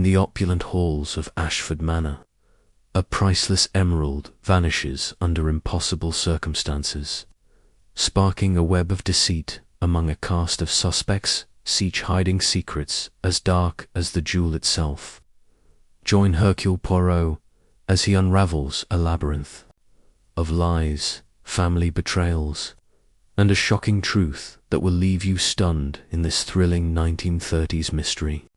the opulent halls of Ashford Manor, a priceless emerald vanishes under impossible circumstances, sparking a web of deceit among a cast of suspects, each hiding secrets as dark as the jewel itself. Join Hercule Poirot as he unravels a labyrinth of lies, family betrayals, and a shocking truth that will leave you stunned in this thrilling 1930s mystery.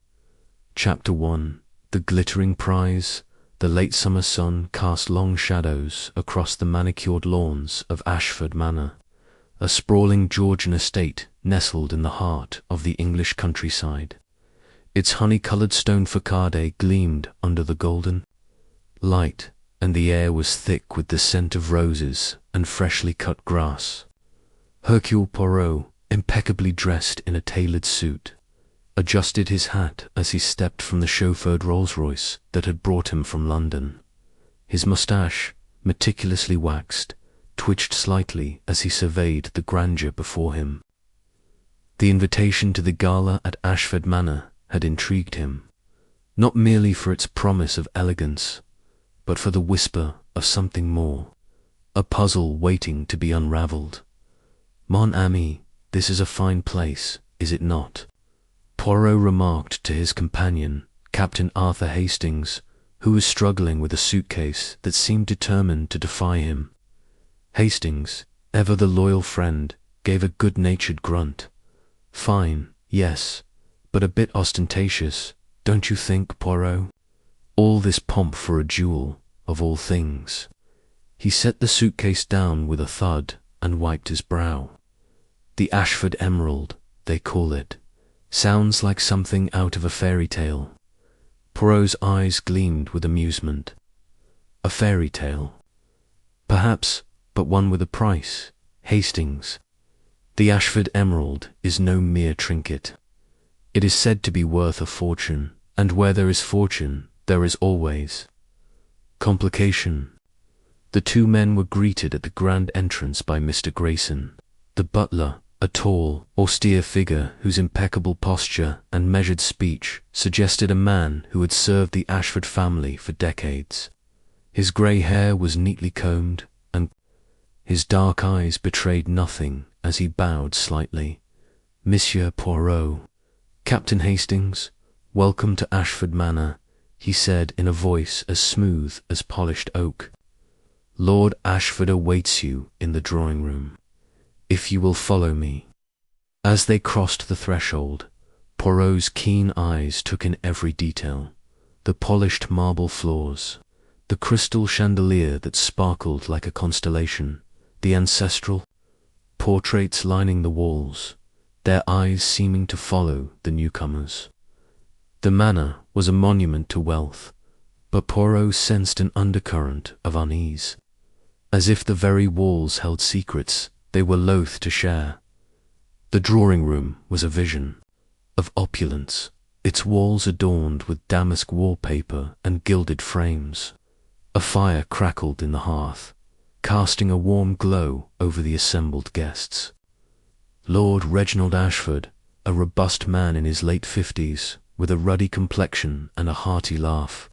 Chapter 1. The glittering prize. The late summer sun cast long shadows across the manicured lawns of Ashford Manor, a sprawling Georgian estate nestled in the heart of the English countryside. Its honey-coloured stone facade gleamed under the golden light, and the air was thick with the scent of roses and freshly cut grass. Hercule Poirot, impeccably dressed in a tailored suit, adjusted his hat as he stepped from the chauffeured Rolls-Royce that had brought him from London. His moustache, meticulously waxed, twitched slightly as he surveyed the grandeur before him. The invitation to the gala at Ashford Manor had intrigued him, not merely for its promise of elegance, but for the whisper of something more, a puzzle waiting to be unravelled. "Mon ami, this is a fine place, is it not?" Poirot remarked to his companion, Captain Arthur Hastings, who was struggling with a suitcase that seemed determined to defy him. Hastings, ever the loyal friend, gave a good-natured grunt. "Fine, yes, but a bit ostentatious, don't you think, Poirot? All this pomp for a jewel, of all things." He set the suitcase down with a thud and wiped his brow. "The Ashford Emerald, they call it. Sounds like something out of a fairy tale." Poirot's eyes gleamed with amusement. "A fairy tale? Perhaps, but one with a price, Hastings. The Ashford Emerald is no mere trinket. It is said to be worth a fortune, and where there is fortune, there is always complication." The two men were greeted at the grand entrance by Mr. Grayson, the butler, a tall, austere figure whose impeccable posture and measured speech suggested a man who had served the Ashford family for decades. His grey hair was neatly combed, and his dark eyes betrayed nothing as he bowed slightly. "Monsieur Poirot, Captain Hastings, welcome to Ashford Manor," he said in a voice as smooth as polished oak. "Lord Ashford awaits you in the drawing-room, if you will follow me." As they crossed the threshold, Poirot's keen eyes took in every detail: the polished marble floors, the crystal chandelier that sparkled like a constellation, the ancestral portraits lining the walls, their eyes seeming to follow the newcomers. The manor was a monument to wealth, but Poirot sensed an undercurrent of unease. As if the very walls held secrets they were loath to share. The drawing-room was a vision of opulence, its walls adorned with damask wallpaper and gilded frames. A fire crackled in the hearth, casting a warm glow over the assembled guests. Lord Reginald Ashford, a robust man in his late 50s, with a ruddy complexion and a hearty laugh,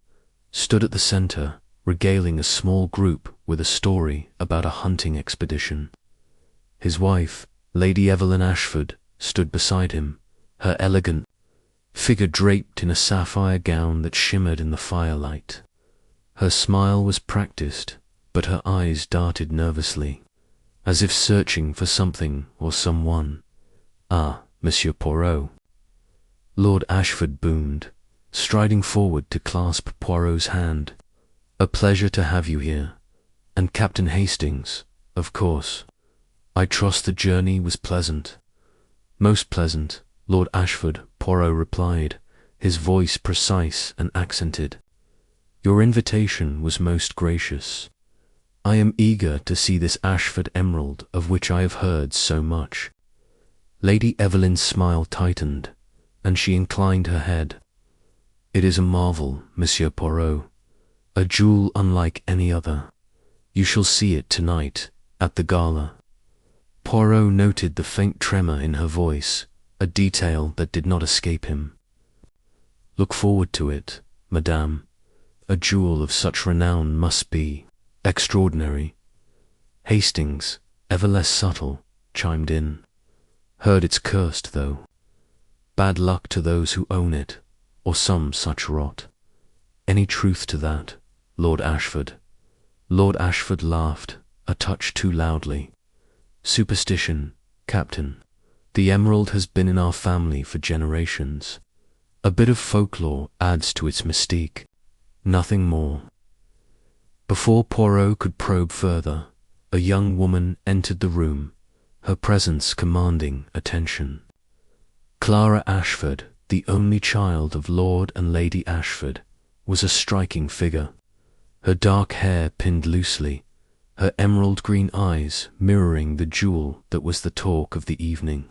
stood at the centre, regaling a small group with a story about a hunting expedition. His wife, Lady Evelyn Ashford, stood beside him, her elegant figure draped in a sapphire gown that shimmered in the firelight. Her smile was practiced, but her eyes darted nervously, as if searching for something or someone. "Ah, Monsieur Poirot," Lord Ashford boomed, striding forward to clasp Poirot's hand. "A pleasure to have you here. And Captain Hastings, of course. I trust the journey was pleasant." "Most pleasant, Lord Ashford," Poirot replied, his voice precise and accented. "Your invitation was most gracious. I am eager to see this Ashford emerald of which I have heard so much." Lady Evelyn's smile tightened, and she inclined her head. "It is a marvel, Monsieur Poirot, a jewel unlike any other. You shall see it tonight at the gala." Poirot noted the faint tremor in her voice, a detail that did not escape him. "Look forward to it," madame. A jewel of such renown must be extraordinary. Hastings, ever less subtle, chimed in. Heard it's cursed, though. Bad luck to those who own it, or some such rot. Any truth to that, Lord Ashford? Lord Ashford laughed, a touch too loudly. Superstition, Captain. The emerald has been in our family for generations. A bit of folklore adds to its mystique. Nothing more. Before Poirot could probe further, a young woman entered the room, her presence commanding attention. Clara Ashford, the only child of Lord and Lady Ashford, was a striking figure. Her dark hair pinned loosely, her emerald green eyes mirroring the jewel that was the talk of the evening.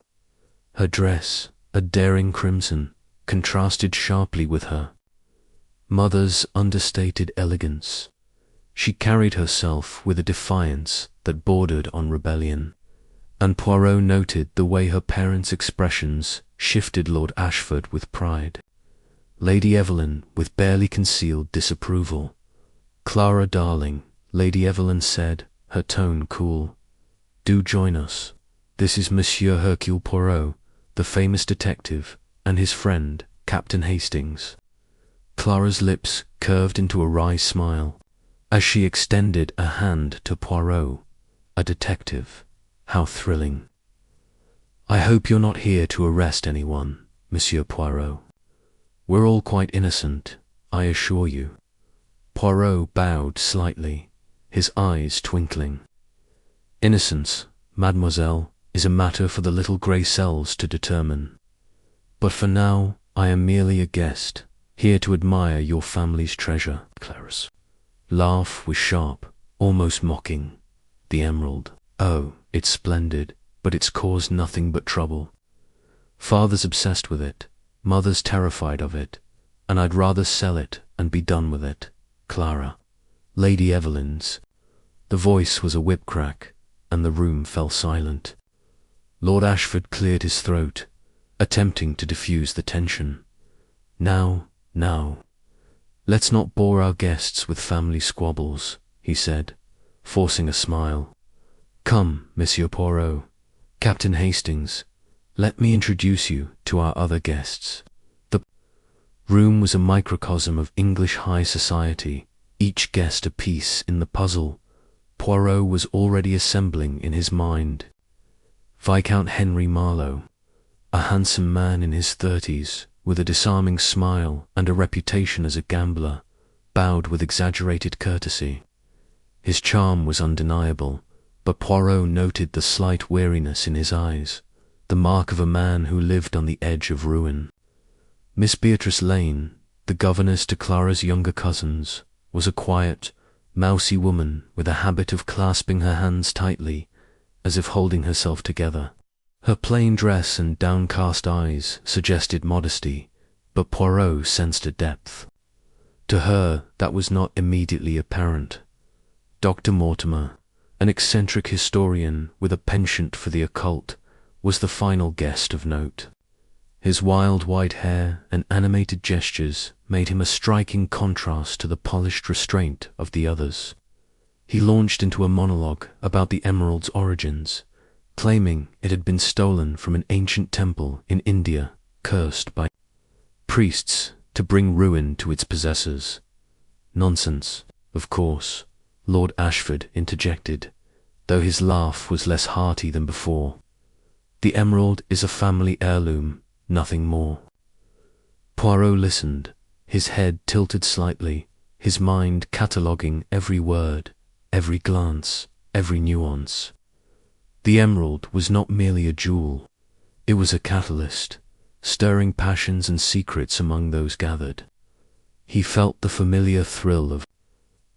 Her dress, a daring crimson, contrasted sharply with her mother's understated elegance. She carried herself with a defiance that bordered on rebellion, and Poirot noted the way her parents' expressions shifted Lord Ashford with pride. Lady Evelyn with barely concealed disapproval. Clara, darling, Lady Evelyn said, her tone cool. Do join us. This is Monsieur Hercule Poirot, the famous detective, and his friend, Captain Hastings. Clara's lips curved into a wry smile as she extended a hand to Poirot. A detective. How thrilling. I hope you're not here to arrest anyone, Monsieur Poirot. We're all quite innocent, I assure you. Poirot bowed slightly, his eyes twinkling. Innocence, mademoiselle, is a matter for the little grey cells to determine. But for now, I am merely a guest, here to admire your family's treasure. Clara's laugh was sharp, almost mocking. The emerald. Oh, it's splendid, but it's caused nothing but trouble. Father's obsessed with it, mother's terrified of it, and I'd rather sell it and be done with it. Clara. Lady Evelyn's. The voice was a whip crack, and the room fell silent. Lord Ashford cleared his throat, attempting to diffuse the tension. Now, let's not bore our guests with family squabbles, he said, forcing a smile. Come, Monsieur Poirot, Captain Hastings, let me introduce you to our other guests. The room was a microcosm of English high society, each guest a piece in the puzzle Poirot was already assembling in his mind. Viscount Henry Marlowe, a handsome man in his 30s, with a disarming smile and a reputation as a gambler, bowed with exaggerated courtesy. His charm was undeniable, but Poirot noted the slight weariness in his eyes, the mark of a man who lived on the edge of ruin. Miss Beatrice Lane, the governess to Clara's younger cousins, was a quiet, mousy woman with a habit of clasping her hands tightly, as if holding herself together. Her plain dress and downcast eyes suggested modesty, but Poirot sensed a depth. To her, that was not immediately apparent. Dr. Mortimer, an eccentric historian with a penchant for the occult, was the final guest of note. His wild white hair and animated gestures made him a striking contrast to the polished restraint of the others. He launched into a monologue about the emerald's origins, claiming it had been stolen from an ancient temple in India, cursed by priests to bring ruin to its possessors. Nonsense, of course, Lord Ashford interjected, though his laugh was less hearty than before. The emerald is a family heirloom, nothing more. Poirot listened, his head tilted slightly, his mind cataloguing every word, every glance, every nuance. The emerald was not merely a jewel, it was a catalyst, stirring passions and secrets among those gathered. He felt the familiar thrill of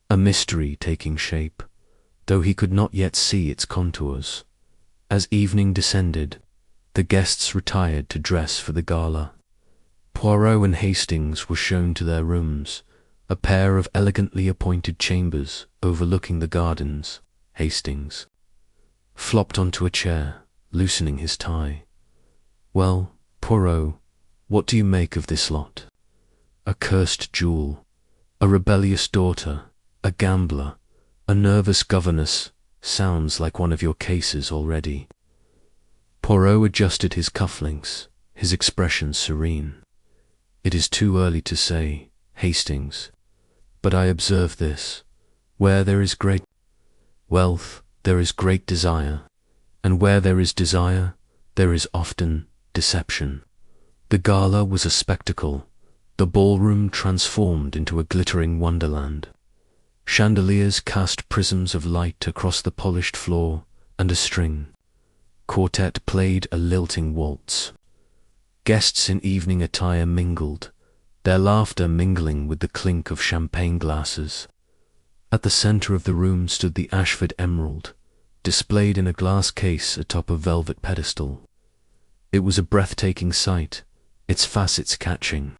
a mystery taking shape, though he could not yet see its contours. As evening descended, the guests retired to dress for the gala. Poirot and Hastings were shown to their rooms, a pair of elegantly appointed chambers overlooking the gardens. Hastings flopped onto a chair, loosening his tie. Well, Poirot, what do you make of this lot? a cursed jewel, a rebellious daughter, a gambler, a nervous governess. Sounds like one of your cases already." Poirot adjusted his cufflinks, his expression serene. "It is too early to say, Hastings, but I observe this. Where there is great wealth, there is great desire, and where there is desire, there is often deception." The gala was a spectacle, the ballroom transformed into a glittering wonderland. Chandeliers cast prisms of light across the polished floor, and a string quartet played a lilting waltz. Guests in evening attire mingled, their laughter mingling with the clink of champagne glasses. At the center of the room stood the Ashford emerald, displayed in a glass case atop a velvet pedestal. It was a breathtaking sight, its facets catching.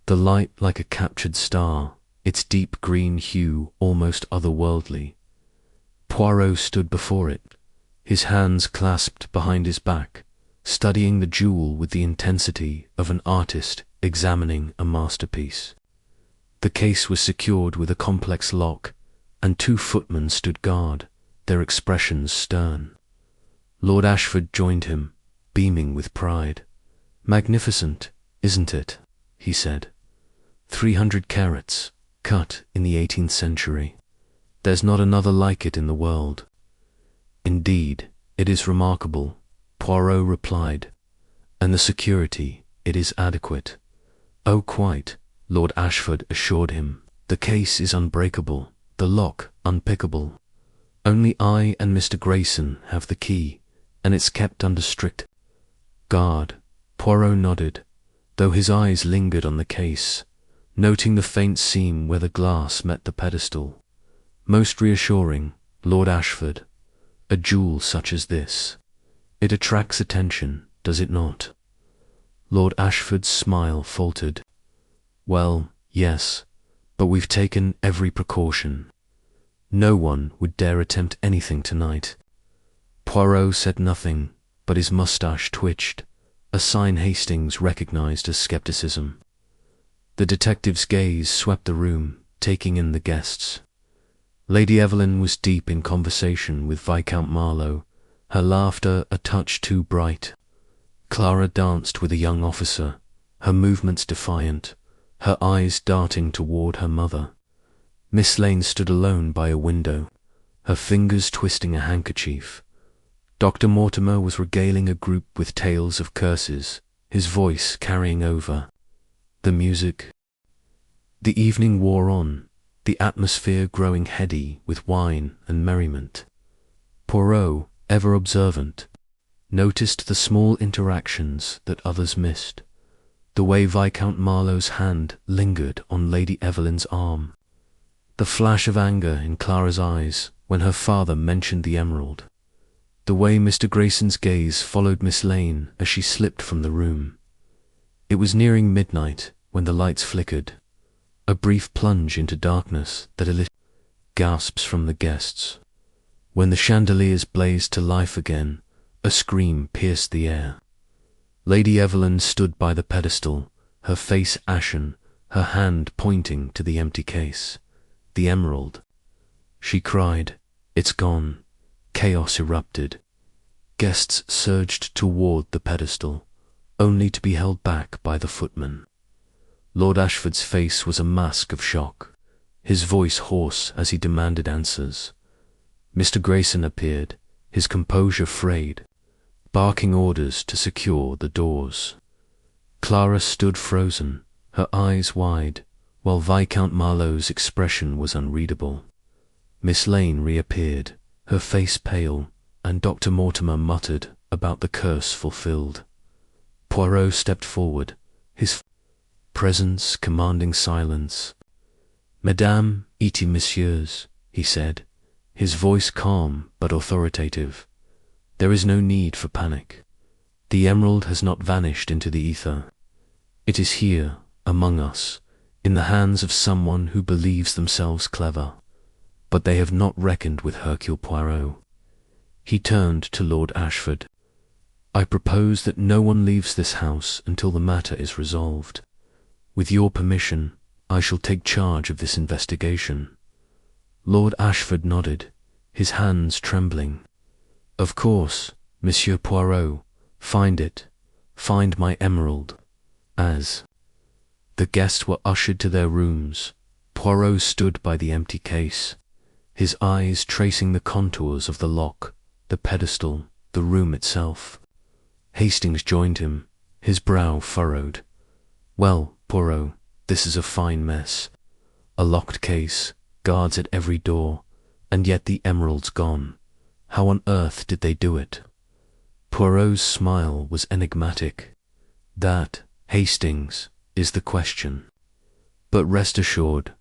The light like a captured star, its deep green hue almost otherworldly. Poirot stood before it, his hands clasped behind his back, studying the jewel with the intensity of an artist examining a masterpiece. The case was secured with a complex lock, and 2 footmen stood guard, their expressions stern. Lord Ashford joined him, beaming with pride. "Magnificent, isn't it?" he said. 300 carats, cut in the 18th century. There's not another like it in the world." "Indeed, it is remarkable," Poirot replied. "And the security, it is adequate." "Oh, quite," Lord Ashford assured him. "The case is unbreakable, the lock unpickable. Only I and Mr. Grayson have the key, and it's kept under strict guard." Poirot nodded, though his eyes lingered on the case, noting the faint seam where the glass met the pedestal. "Most reassuring, Lord Ashford. A jewel such as this. It attracts attention, does it not?" Lord Ashford's smile faltered. "Well, yes, but we've taken every precaution. No one would dare attempt anything tonight." Poirot said nothing, but his moustache twitched, a sign Hastings recognized as skepticism. The detective's gaze swept the room, taking in the guests. Lady Evelyn was deep in conversation with Viscount Marlowe, her laughter a touch too bright. Clara danced with a young officer, her movements defiant, her eyes darting toward her mother. Miss Lane stood alone by a window, her fingers twisting a handkerchief. Dr. Mortimer was regaling a group with tales of curses, his voice carrying over. The music. The evening wore on, the atmosphere growing heady with wine and merriment. Poirot, ever observant, noticed the small interactions that others missed, the way Viscount Marlowe's hand lingered on Lady Evelyn's arm, the flash of anger in Clara's eyes when her father mentioned the emerald, the way Mr. Grayson's gaze followed Miss Lane as she slipped from the room. It was nearing midnight when the lights flickered, a brief plunge into darkness that elicited gasps from the guests. When the chandeliers blazed to life again, a scream pierced the air. Lady Evelyn stood by the pedestal, her face ashen, her hand pointing to the empty case. "The emerald." She cried, "It's gone." Chaos erupted. Guests surged toward the pedestal, only to be held back by the footman. Lord Ashford's face was a mask of shock, his voice hoarse as he demanded answers. Mr. Grayson appeared, his composure frayed, barking orders to secure the doors. Clara stood frozen, her eyes wide, while Viscount Marlowe's expression was unreadable. Miss Lane reappeared, her face pale, and Dr. Mortimer muttered about the curse fulfilled. Poirot stepped forward, his presence commanding silence. "Mesdames et messieurs," he said, his voice calm but authoritative. "There is no need for panic. The emerald has not vanished into the ether. It is here, among us, in the hands of someone who believes themselves clever. But they have not reckoned with Hercule Poirot." He turned to Lord Ashford. "I propose that no one leaves this house until the matter is resolved. With your permission, I shall take charge of this investigation." Lord Ashford nodded, his hands trembling. "Of course, Monsieur Poirot, find it. Find my emerald." As the guests were ushered to their rooms, Poirot stood by the empty case, his eyes tracing the contours of the lock, the pedestal, the room itself. Hastings joined him, his brow furrowed. "Well, Poirot, this is a fine mess. A locked case, guards at every door, and yet the emerald's gone. How on earth did they do it?" Poirot's smile was enigmatic. "That, Hastings, is the question. But rest assured,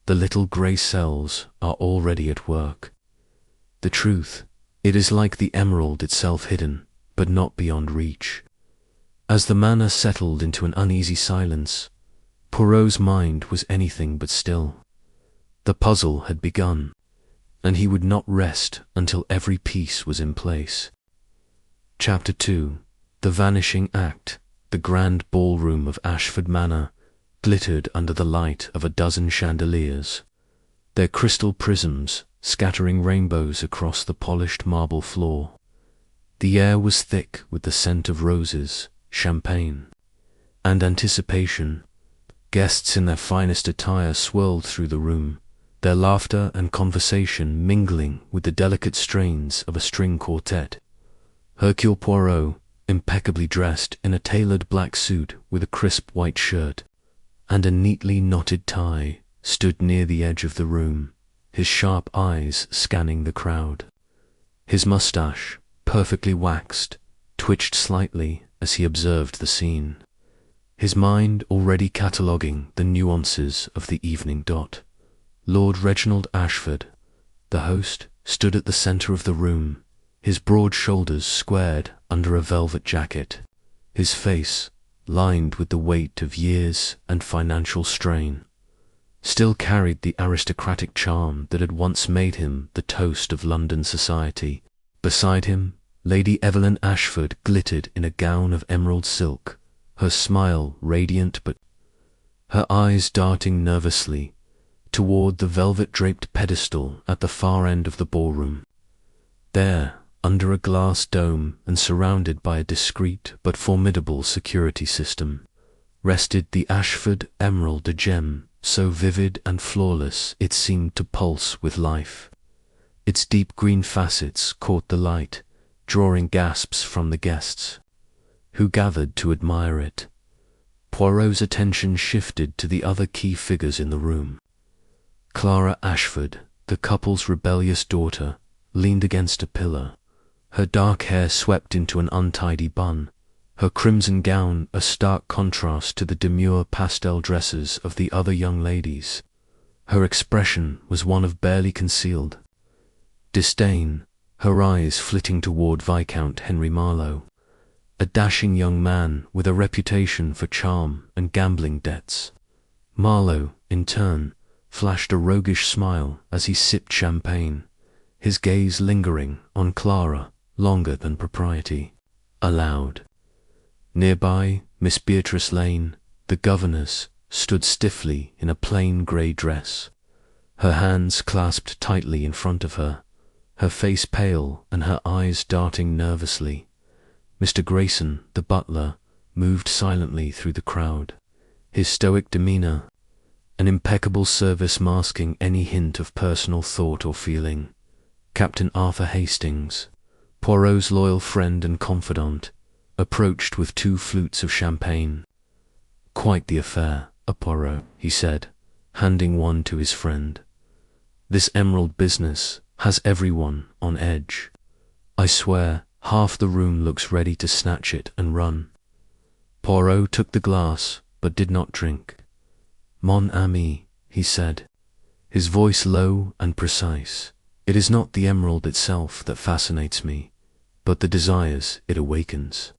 the little grey cells are already at work. The truth, it is like the emerald itself, hidden, but not beyond reach." As the manor settled into an uneasy silence, Poirot's mind was anything but still. The puzzle had begun, and he would not rest until every piece was in place. Chapter 2. The Vanishing Act. The grand ballroom of Ashford Manor glittered under the light of a dozen chandeliers, their crystal prisms scattering rainbows across the polished marble floor. The air was thick with the scent of roses, champagne, and anticipation. Guests in their finest attire swirled through the room, their laughter and conversation mingling with the delicate strains of a string quartet. Hercule Poirot, impeccably dressed in a tailored black suit with a crisp white shirt and a neatly knotted tie, stood near the edge of the room, his sharp eyes scanning the crowd. His moustache, perfectly waxed, twitched slightly as he observed the scene, his mind already cataloguing the nuances of the evening dot. Lord Reginald Ashford, the host, stood at the centre of the room, his broad shoulders squared under a velvet jacket, his face, lined with the weight of years and financial strain, still carried the aristocratic charm that had once made him the toast of London society. Beside him, Lady Evelyn Ashford glittered in a gown of emerald silk, her smile radiant but her eyes darting nervously toward the velvet-draped pedestal at the far end of the ballroom. There, under a glass dome and surrounded by a discreet but formidable security system, rested the Ashford Emerald, a gem so vivid and flawless it seemed to pulse with life. Its deep green facets caught the light, drawing gasps from the guests, who gathered to admire it. Poirot's attention shifted to the other key figures in the room. Clara Ashford, the couple's rebellious daughter, leaned against a pillar, her dark hair swept into an untidy bun, her crimson gown a stark contrast to the demure pastel dresses of the other young ladies. Her expression was one of barely concealed disdain, her eyes flitting toward Viscount Henry Marlowe, a dashing young man with a reputation for charm and gambling debts. Marlowe, in turn, flashed a roguish smile as he sipped champagne, his gaze lingering on Clara longer than propriety allowed. Nearby, Miss Beatrice Lane, the governess, stood stiffly in a plain grey dress, her hands clasped tightly in front of her, her face pale and her eyes darting nervously. Mr. Grayson, the butler, moved silently through the crowd, his stoic demeanour, an impeccable service masking any hint of personal thought or feeling. Captain Arthur Hastings, Poirot's loyal friend and confidant, approached with 2 flutes of champagne. "Quite the affair, Poirot," he said, handing one to his friend. "This emerald business has everyone on edge. I swear half the room looks ready to snatch it and run." Poirot took the glass, but did not drink. "Mon ami," he said, his voice low and precise, "it is not the emerald itself that fascinates me, but the desires it awakens.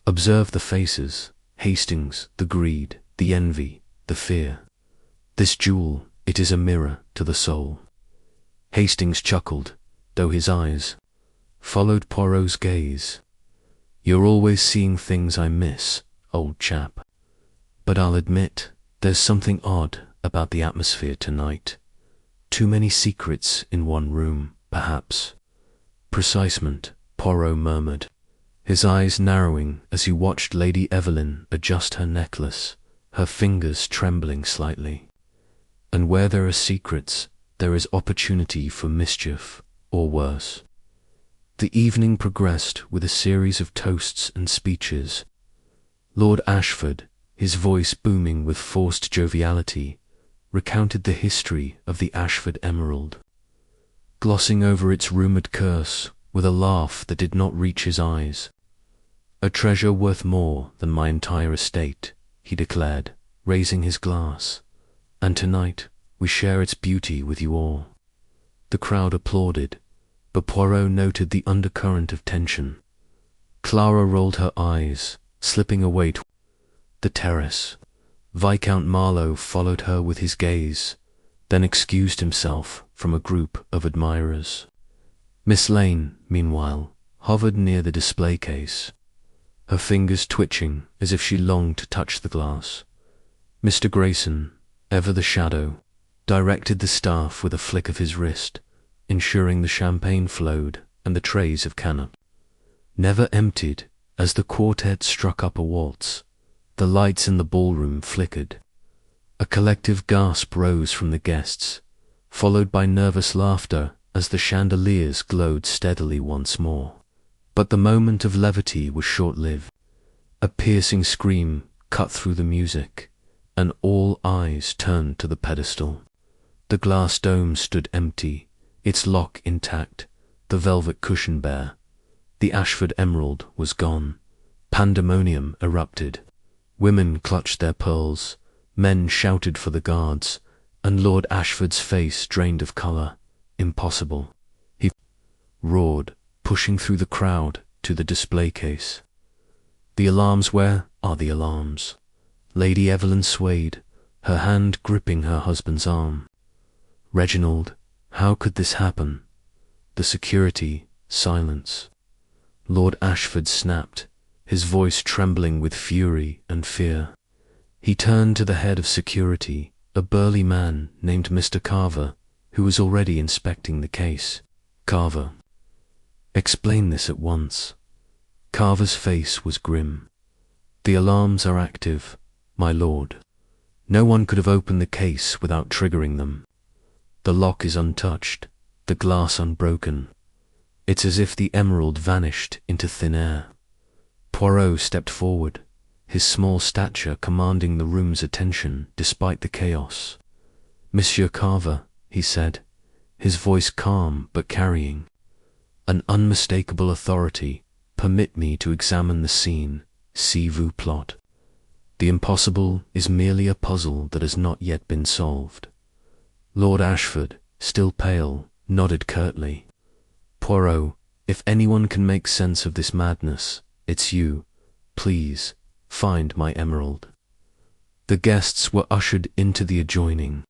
Observe the faces, Hastings, the greed, the envy, the fear. This jewel, it is a mirror to the soul." Hastings chuckled, though his eyes followed Poirot's gaze. "You're always seeing things I miss, old chap. But I'll admit, There's something odd about the atmosphere tonight. Too many secrets in one room, perhaps. Precisement, Poirot murmured, his eyes narrowing as he watched Lady Evelyn adjust her necklace, her fingers trembling slightly. And where there are secrets, there is opportunity for mischief, or worse. The evening progressed with a series of toasts and speeches. Lord Ashford, his voice booming with forced joviality, recounted the history of the Ashford emerald, glossing over its rumoured curse with a laugh that did not reach his eyes. "A treasure worth more than my entire estate," he declared, raising his glass, "and tonight we share its beauty with you all." The crowd applauded, but Poirot noted the undercurrent of tension. Clara rolled her eyes, slipping away to the terrace. Viscount Marlowe followed her with his gaze, then excused himself from a group of admirers. Miss Lane, meanwhile, hovered near the display case, her fingers twitching as if she longed to touch the glass. Mr. Grayson, ever the shadow, directed the staff with a flick of his wrist, ensuring the champagne flowed and the trays of canap never emptied. As the quartet struck up a waltz, the lights in the ballroom flickered. A collective gasp rose from the guests, followed by nervous laughter as the chandeliers glowed steadily once more. But the moment of levity was short-lived. A piercing scream cut through the music, and all eyes turned to the pedestal. The glass dome stood empty, its lock intact, the velvet cushion bare. The Ashford emerald was gone. Pandemonium erupted. Women clutched their pearls, men shouted for the guards, and Lord Ashford's face drained of colour. Impossible, he roared, pushing through the crowd to the display case. "The alarms, where are the alarms?" Lady Evelyn swayed, her hand gripping her husband's arm. "Reginald, how could this happen?" The security, silence. Lord Ashford snapped, his voice trembling with fury and fear. He turned to the head of security, a burly man named Mr. Carver, who was already inspecting the case. "Carver, explain this at once." Carver's face was grim. "The alarms are active, my lord. No one could have opened the case without triggering them. The lock is untouched, the glass unbroken. It's as if the emerald vanished into thin air." Poirot stepped forward, his small stature commanding the room's attention despite the chaos. "Monsieur Carver," he said, his voice calm but carrying an unmistakable authority, "permit me to examine the scene, si vous plot. The impossible is merely a puzzle that has not yet been solved." Lord Ashford, still pale, nodded curtly. "Poirot, if anyone can make sense of this madness, it's you. Please, find my emerald." The guests were ushered into the adjoining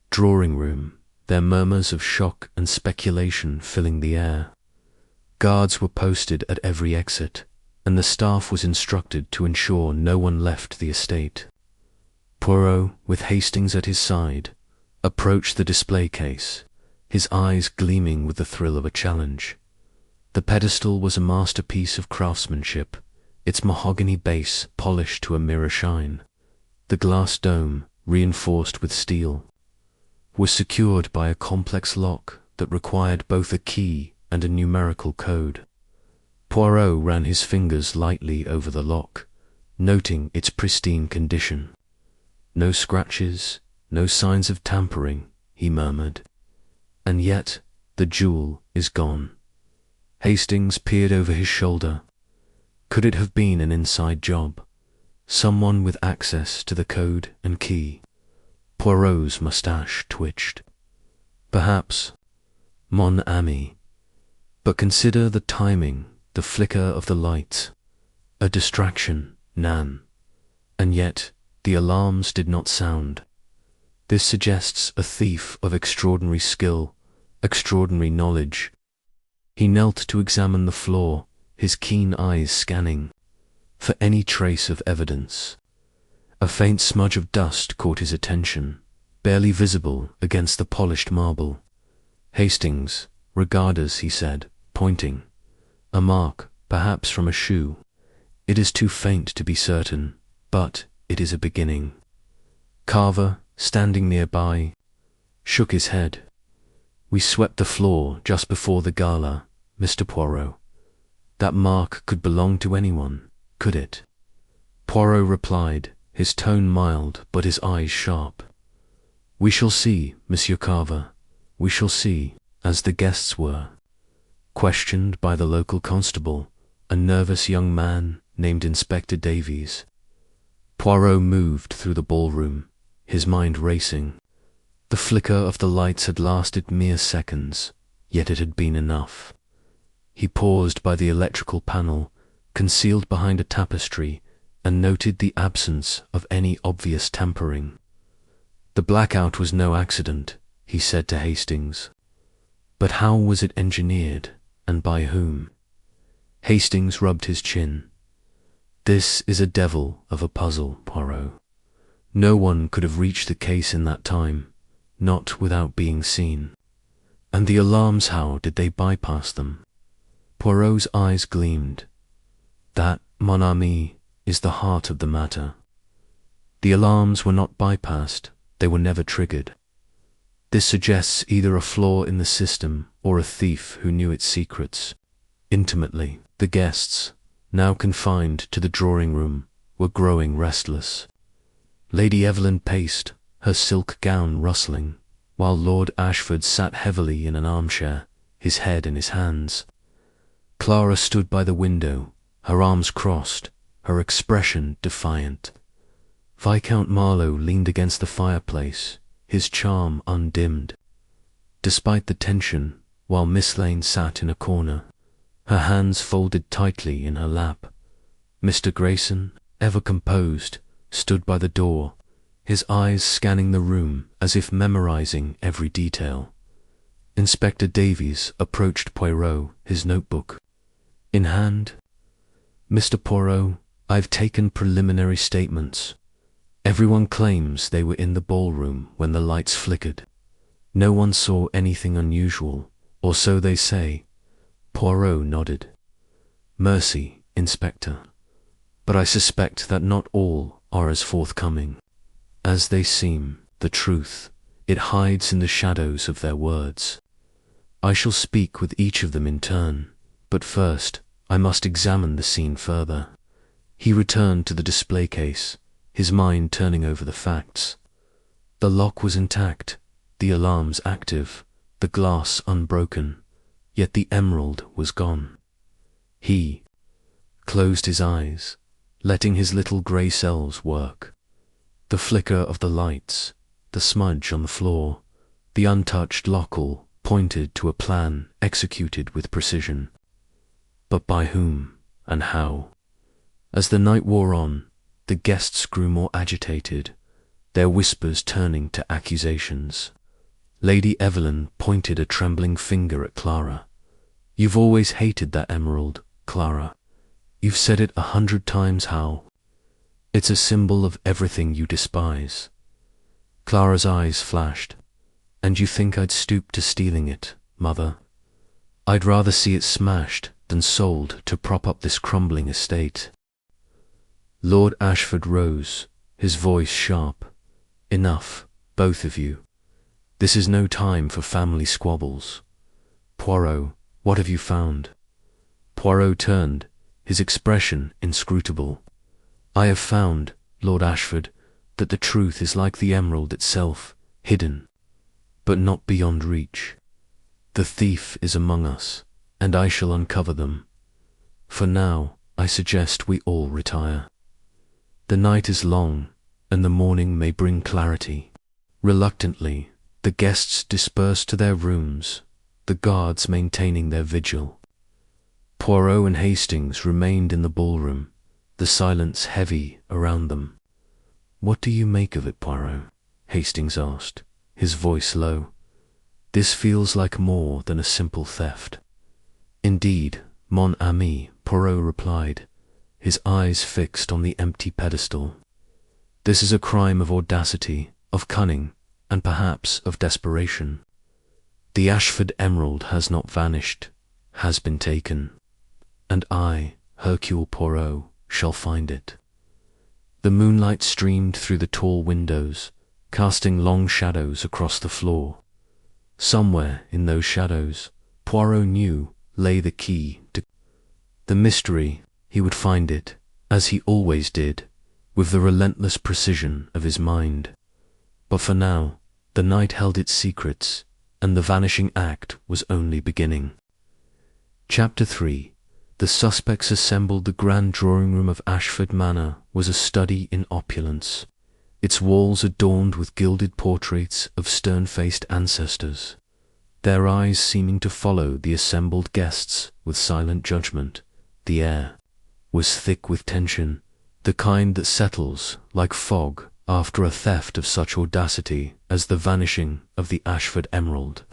drawing room, their murmurs of shock and speculation filling the air. Guards were posted at every exit, and the staff was instructed to ensure no one left the estate. Poirot, with Hastings at his side, approached the display case, his eyes gleaming with the thrill of a challenge. The pedestal was a masterpiece of craftsmanship, its mahogany base polished to a mirror shine. The glass dome, reinforced with steel, was secured by a complex lock that required both a key and a numerical code. Poirot ran his fingers lightly over the lock, noting its pristine condition. "No scratches, no signs of tampering," he murmured. "And yet the jewel is gone." Hastings peered over his shoulder. Could it have been an inside job? Someone with access to the code and key? Poirot's moustache twitched. "Perhaps, mon ami. But consider the timing, the flicker of the light. A distraction, Nan. And yet the alarms did not sound. This suggests a thief of extraordinary skill, extraordinary knowledge." He knelt to examine the floor, his keen eyes scanning for any trace of evidence. A faint smudge of dust caught his attention, barely visible against the polished marble. "Hastings, regard us," he said, pointing. "A mark, perhaps from a shoe. It is too faint to be certain, but it is a beginning." Carver, standing nearby, shook his head. "We swept the floor just before the gala, Mr. Poirot. That mark could belong to anyone, could it?" Poirot replied, his tone mild but his eyes sharp. "We shall see, Monsieur Carver, we shall see," as the guests were. Questioned by the local constable, a nervous young man named Inspector Davies, Poirot moved through the ballroom, his mind racing. The flicker of the lights had lasted mere seconds, yet it had been enough. He paused by the electrical panel, concealed behind a tapestry, and noted the absence of any obvious tampering. "The blackout was no accident," he said to Hastings. "But how was it engineered, and by whom?" Hastings rubbed his chin. "This is a devil of a puzzle, Poirot. No one could have reached the case in that time, not without being seen. And the alarms, how did they bypass them?" Poirot's eyes gleamed. "That, mon ami, is the heart of the matter. The alarms were not bypassed, they were never triggered. This suggests either a flaw in the system or a thief who knew its secrets intimately." The guests, now confined to the drawing-room, were growing restless. Lady Evelyn paced, her silk gown rustling, while Lord Ashford sat heavily in an armchair, his head in his hands. Clara stood by the window, her arms crossed, her expression defiant. Viscount Marlowe leaned against the fireplace, his charm undimmed. Despite the tension, while Miss Lane sat in a corner, her hands folded tightly in her lap, Mr. Grayson, ever composed, stood by the door, his eyes scanning the room as if memorizing every detail. Inspector Davies approached Poirot, his notebook in hand. "Mr. Poirot, I've taken preliminary statements. Everyone claims they were in the ballroom when the lights flickered. No one saw anything unusual, or so they say." Poirot nodded. "Mercy, Inspector. But I suspect that not all are as forthcoming as they seem. The truth, it hides in the shadows of their words. I shall speak with each of them in turn, but first I must examine the scene further." He returned to the display case, his mind turning over the facts. The lock was intact, the alarms active, the glass unbroken, yet the emerald was gone. He closed his eyes, letting his little grey cells work. The flicker of the lights, the smudge on the floor, the untouched lock all pointed to a plan executed with precision. But by whom and how? As the night wore on, the guests grew more agitated, their whispers turning to accusations. Lady Evelyn pointed a trembling finger at Clara. "You've always hated that emerald, Clara. You've said it 100 times how. It's a symbol of everything you despise." Clara's eyes flashed. "And you think I'd stoop to stealing it, mother? I'd rather see it smashed than sold to prop up this crumbling estate." Lord Ashford rose, his voice sharp. "Enough, both of you. This is no time for family squabbles. Poirot, what have you found?" Poirot turned, his expression inscrutable. "I have found, Lord Ashford, that the truth is like the emerald itself, hidden, but not beyond reach. The thief is among us, and I shall uncover them. For now, I suggest we all retire. The night is long, and the morning may bring clarity." Reluctantly, the guests dispersed to their rooms, the guards maintaining their vigil. Poirot and Hastings remained in the ballroom, the silence heavy around them. "What do you make of it, Poirot?" Hastings asked, his voice low. "This feels like more than a simple theft." "Indeed, mon ami," Poirot replied, his eyes fixed on the empty pedestal. This is a crime of audacity, of cunning, and perhaps of desperation. The Ashford emerald has not vanished, has been taken, and I, Hercule Poirot, shall find it. The moonlight streamed through the tall windows, casting long shadows across the floor. Somewhere in those shadows, Poirot knew, lay the key to the mystery. He would find it, as he always did, with the relentless precision of his mind. But for now, the night held its secrets, and the vanishing act was only beginning. Chapter 3. The suspects assembled. The grand drawing-room of Ashford Manor was a study in opulence, its walls adorned with gilded portraits of stern-faced ancestors, their eyes seeming to follow the assembled guests with silent judgment. The air was thick with tension, the kind that settles like fog after a theft of such audacity as the vanishing of the Ashford emerald.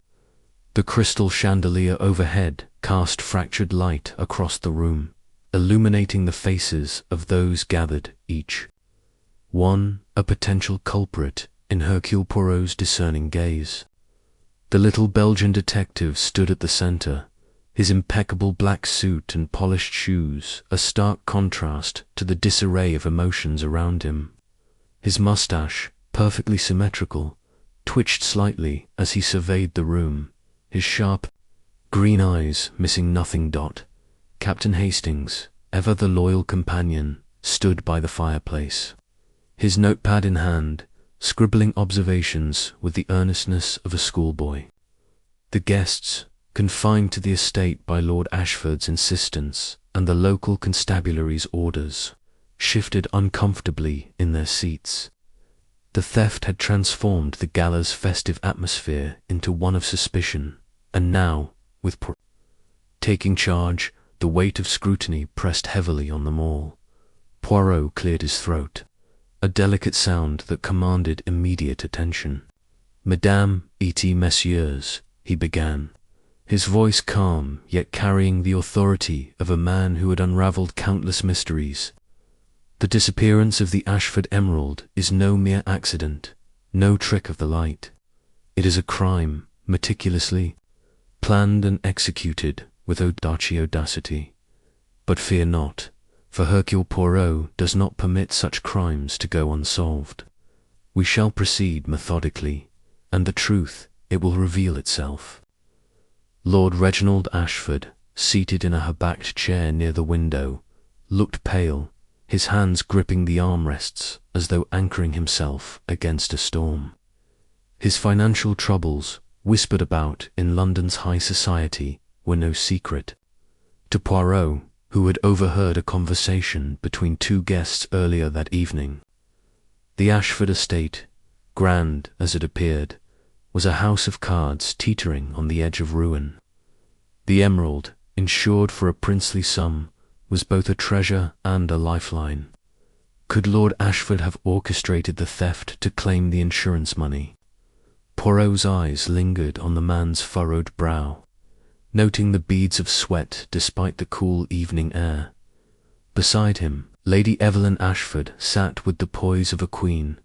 The crystal chandelier overhead cast fractured light across the room, illuminating the faces of those gathered, each one a potential culprit in Hercule Poirot's discerning gaze. The little Belgian detective stood at the center, his impeccable black suit and polished shoes a stark contrast to the disarray of emotions around him. His mustache, perfectly symmetrical, twitched slightly as he surveyed the room, his sharp green eyes missing nothing. Captain Hastings, ever the loyal companion, stood by the fireplace, his notepad in hand, scribbling observations with the earnestness of a schoolboy. The guests, confined to the estate by Lord Ashford's insistence and the local constabulary's orders, shifted uncomfortably in their seats. The theft had transformed the gala's festive atmosphere into one of suspicion, and now, with Poirot taking charge, the weight of scrutiny pressed heavily on them all. Poirot cleared his throat, a delicate sound that commanded immediate attention. "Mesdames et messieurs," he began, his voice calm yet carrying the authority of a man who had unravelled countless mysteries. "The disappearance of the Ashford emerald is no mere accident, no trick of the light. It is a crime, meticulously planned and executed with audacity. But fear not, for Hercule Poirot does not permit such crimes to go unsolved. We shall proceed methodically, and the truth, it will reveal itself." Lord Reginald Ashford, seated in a backed chair near the window, looked pale, his hands gripping the armrests as though anchoring himself against a storm. His financial troubles, whispered about in London's high society, were no secret. To Poirot, who had overheard a conversation between two guests earlier that evening, the Ashford estate, grand as it appeared, was a house of cards teetering on the edge of ruin. The emerald, insured for a princely sum, was both a treasure and a lifeline. Could Lord Ashford have orchestrated the theft to claim the insurance money? Poirot's eyes lingered on the man's furrowed brow, noting the beads of sweat despite the cool evening air. Beside him, Lady Evelyn Ashford sat with the poise of a queen,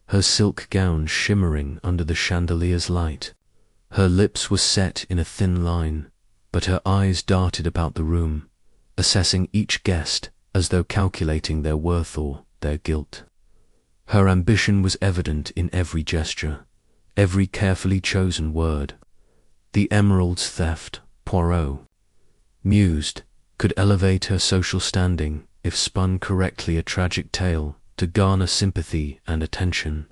her silk gown shimmering under the chandelier's light. Her lips were set in a thin line, but her eyes darted about the room, assessing each guest as though calculating their worth or their guilt. Her ambition was evident in every gesture, every carefully chosen word. The emerald's theft, Poirot mused, could elevate her social standing if spun correctly, a tragic tale to garner sympathy and attention.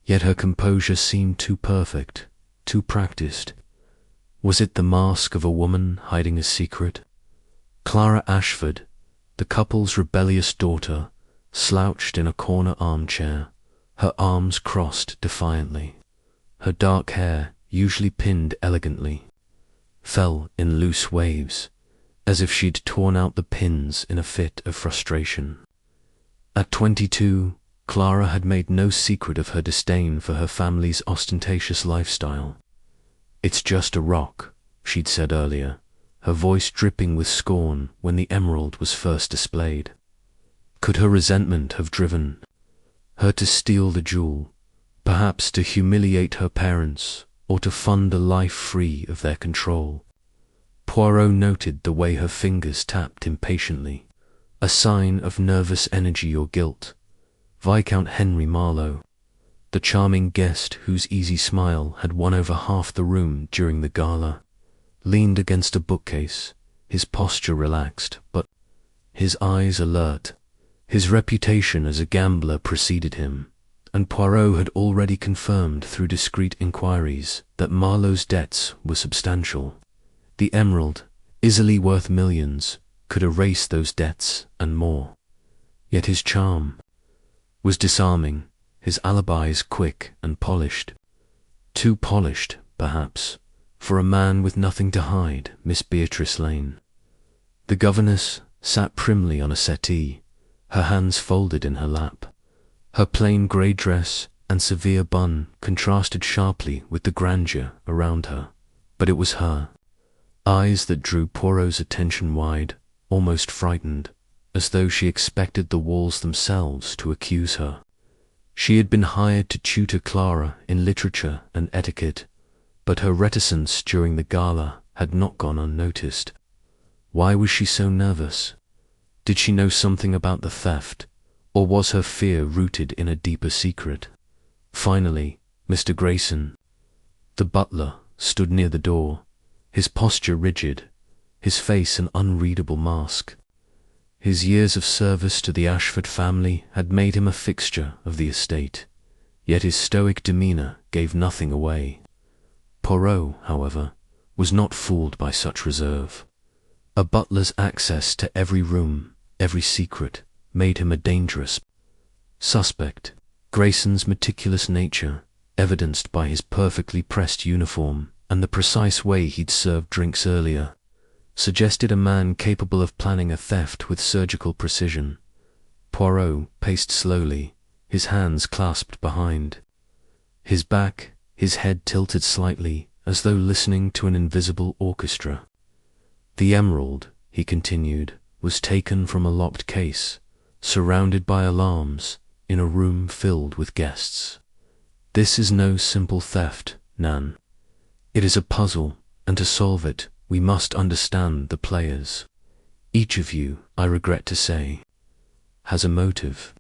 Yet her composure seemed too perfect, too practiced. Was it the mask of a woman hiding a secret? Clara Ashford, the couple's rebellious daughter, slouched in a corner armchair, her arms crossed defiantly. Her dark hair, usually pinned elegantly, fell in loose waves, as if she'd torn out the pins in a fit of frustration. At 22, Clara had made no secret of her disdain for her family's ostentatious lifestyle. "It's just a rock," she'd said earlier, her voice dripping with scorn when the emerald was first displayed. Could her resentment have driven Her to steal the jewel, perhaps to humiliate her parents, or to fund a life free of their control. Poirot noted the way her fingers tapped impatiently, a sign of nervous energy or guilt. Viscount Henry Marlowe, the charming guest whose easy smile had won over half the room during the gala, leaned against a bookcase, his posture relaxed, but his eyes alert. His reputation as a gambler preceded him, and Poirot had already confirmed through discreet inquiries that Marlowe's debts were substantial. The emerald, easily worth millions, could erase those debts and more. Yet his charm was disarming, his alibis quick and polished. Too polished, perhaps, for a man with nothing to hide. Miss Beatrice Lane, the governess, sat primly on a settee, her hands folded in her lap. Her plain grey dress and severe bun contrasted sharply with the grandeur around her, but it was her eyes that drew Poirot's attention wide, almost frightened, as though she expected the walls themselves to accuse her. She had been hired to tutor Clara in literature and etiquette, but her reticence during the gala had not gone unnoticed. Why was she so nervous? Did she know something about the theft, or was her fear rooted in a deeper secret? Finally, Mr. Grayson, the butler, stood near the door, his posture rigid, his face an unreadable mask. His years of service to the Ashford family had made him a fixture of the estate, yet his stoic demeanour gave nothing away. Poirot, however, was not fooled by such reserve. A butler's access to every room, every secret, made him a dangerous suspect. Grayson's meticulous nature, evidenced by his perfectly pressed uniform and the precise way he'd served drinks earlier, suggested a man capable of planning a theft with surgical precision. Poirot paced slowly, his hands clasped behind his back, his head tilted slightly, as though listening to an invisible orchestra. The emerald, he continued, was taken from a locked case, surrounded by alarms, in a room filled with guests. This is no simple theft, Nan. It is a puzzle, and to solve it, we must understand the players. Each of you, I regret to say, has a motive.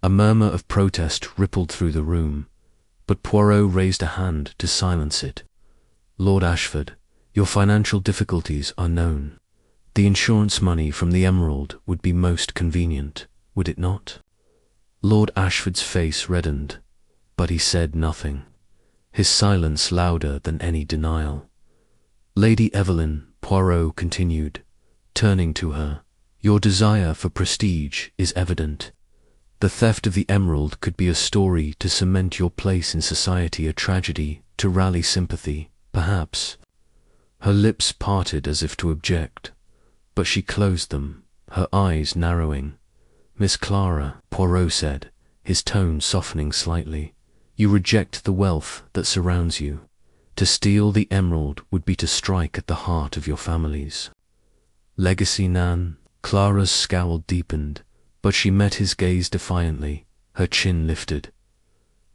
A murmur of protest rippled through the room, but Poirot raised a hand to silence it. Lord Ashford, your financial difficulties are known. The insurance money from the emerald would be most convenient, would it not? Lord Ashford's face reddened, but he said nothing, his silence louder than any denial. Lady Evelyn, Poirot continued, turning to her, your desire for prestige is evident. The theft of the emerald could be a story to cement your place in society, a tragedy to rally sympathy, perhaps. Her lips parted as if to object, but she closed them, her eyes narrowing. Miss Clara, Poirot said, his tone softening slightly, you reject the wealth that surrounds you. To steal the emerald would be to strike at the heart of your families. Legacy, Nan? Clara's scowl deepened, but she met his gaze defiantly, her chin lifted.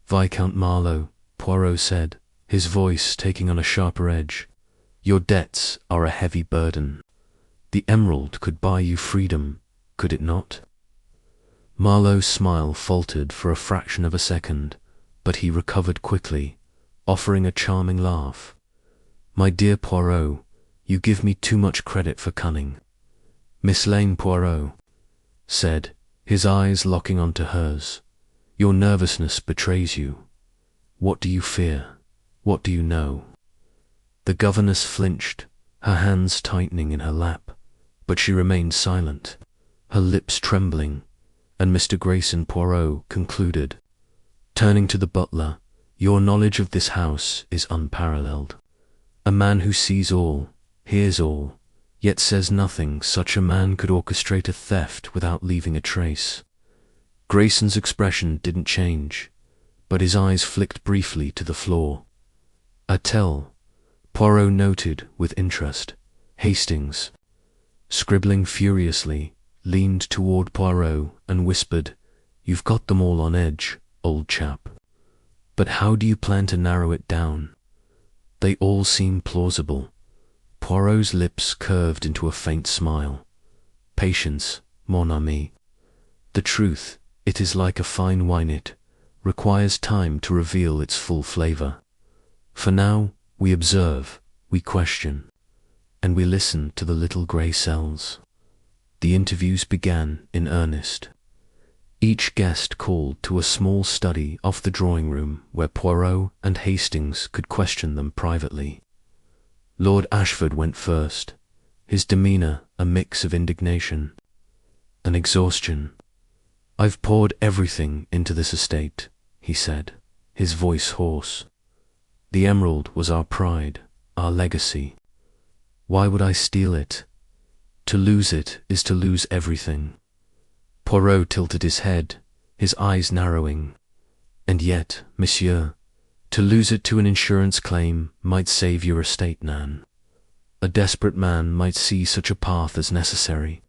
Viscount Marlowe, Poirot said, his voice taking on a sharper edge, your debts are a heavy burden. The emerald could buy you freedom, could it not? Marlowe's smile faltered for a fraction of a second, but he recovered quickly, offering a charming laugh. My dear Poirot, you give me too much credit for cunning. Miss Lane, Poirot said, his eyes locking onto hers, your nervousness betrays you. What do you fear? What do you know? The governess flinched, her hands tightening in her lap, but she remained silent, her lips trembling, and Mr. Grayson Poirot concluded, turning to the butler, your knowledge of this house is unparalleled. A man who sees all, hears all, yet says nothing, such a man could orchestrate a theft without leaving a trace. Grayson's expression didn't change, but his eyes flicked briefly to the floor. A tell, Poirot noted with interest. Hastings, scribbling furiously, leaned toward Poirot and whispered, You've got them all on edge, old chap. But how do you plan to narrow it down? They all seem plausible. Poirot's lips curved into a faint smile. Patience, mon ami. The truth, it is like a fine wine, it requires time to reveal its full flavor. For now, we observe, we question, and we listen to the little grey cells. The interviews began in earnest. Each guest called to a small study off the drawing room where Poirot and Hastings could question them privately. Lord Ashford went first, his demeanour a mix of indignation and exhaustion. "I've poured everything into this estate," he said, his voice hoarse. "The emerald was our pride, our legacy. Why would I steal it? To lose it is to lose everything." Poirot tilted his head, his eyes narrowing. "And yet, monsieur, to lose it to an insurance claim might save your estate, Nan. A desperate man might see such a path as necessary."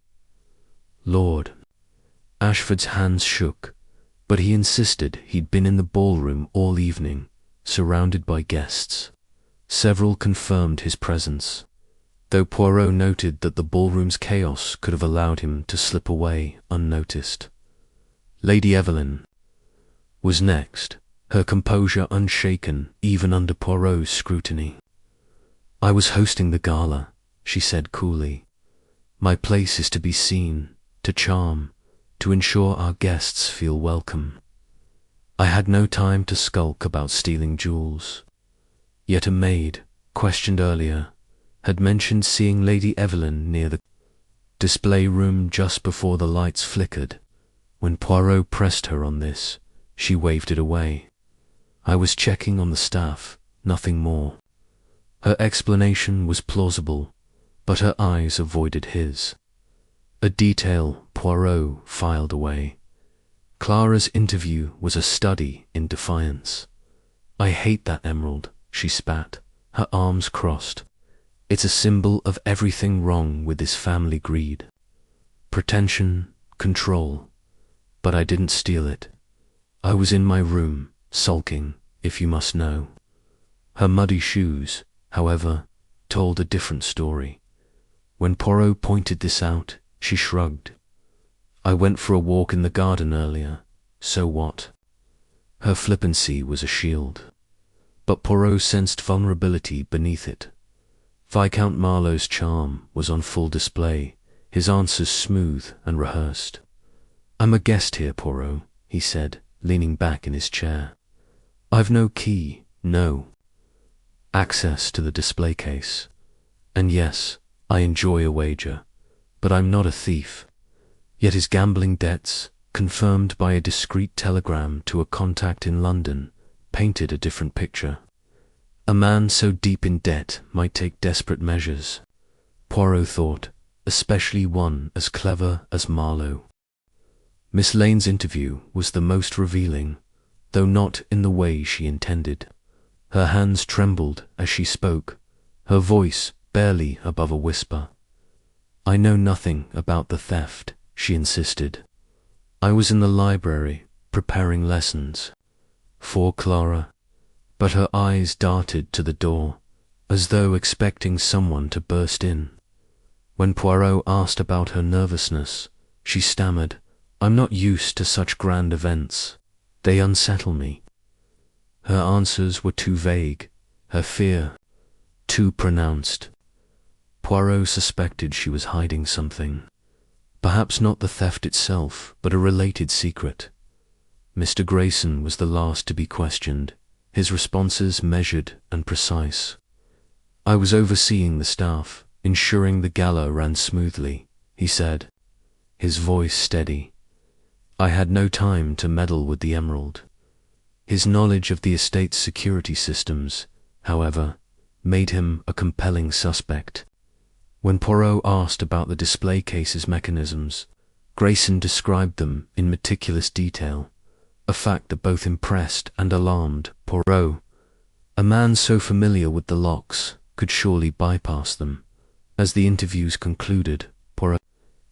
Lord Ashford's hands shook, but he insisted he'd been in the ballroom all evening, surrounded by guests. Several confirmed his presence, though Poirot noted that the ballroom's chaos could have allowed him to slip away unnoticed. Lady Evelyn was next, her composure unshaken even under Poirot's scrutiny. "I was hosting the gala," she said coolly. "My place is to be seen, to charm, to ensure our guests feel welcome. I had no time to skulk about stealing jewels." Yet a maid, questioned earlier, had mentioned seeing Lady Evelyn near the display room just before the lights flickered. When Poirot pressed her on this, she waved it away. "I was checking on the staff, nothing more." Her explanation was plausible, but her eyes avoided his. A detail Poirot filed away. Clara's interview was a study in defiance. "I hate that emerald," she spat, her arms crossed. "It's a symbol of everything wrong with this family greed. Pretension, control. But I didn't steal it. I was in my room, sulking, if you must know." Her muddy shoes, however, told a different story. When Poirot pointed this out, she shrugged. "I went for a walk in the garden earlier, so what?" Her flippancy was a shield, but Poirot sensed vulnerability beneath it. Viscount Marlowe's charm was on full display, his answers smooth and rehearsed. "I'm a guest here, Poirot," he said, leaning back in his chair. "I've no key, no access to the display case. And yes, I enjoy a wager, but I'm not a thief." Yet his gambling debts, confirmed by a discreet telegram to a contact in London, painted a different picture. A man so deep in debt might take desperate measures, Poirot thought, especially one as clever as Marlowe. Miss Lane's interview was the most revealing, though not in the way she intended. Her hands trembled as she spoke, her voice barely above a whisper. "I know nothing about the theft," she insisted. "I was in the library, preparing lessons." For Clara, but her eyes darted to the door, as though expecting someone to burst in. When Poirot asked about her nervousness, she stammered, "I'm not used to such grand events. They unsettle me." Her answers were too vague, her fear too pronounced. Poirot suspected she was hiding something. Perhaps not the theft itself, but a related secret. Mr. Grayson was the last to be questioned, his responses measured and precise. "I was overseeing the staff, ensuring the gala ran smoothly," he said, his voice steady. "I had no time to meddle with the emerald." His knowledge of the estate's security systems, however, made him a compelling suspect. When Poirot asked about the display case's mechanisms, Grayson described them in meticulous detail, a fact that both impressed and alarmed Poirot. A man so familiar with the locks could surely bypass them. As the interviews concluded, Poirot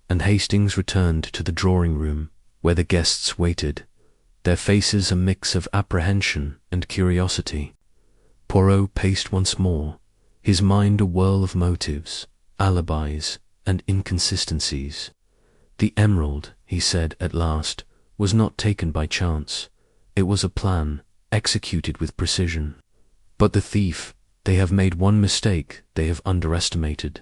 and Hastings returned to the drawing room, where the guests waited, their faces a mix of apprehension and curiosity. Poirot paced once more, his mind a whirl of motives, alibis, and inconsistencies. The emerald, he said at last, was not taken by chance. It was a plan, executed with precision. But the thief, they have made one mistake they have underestimated.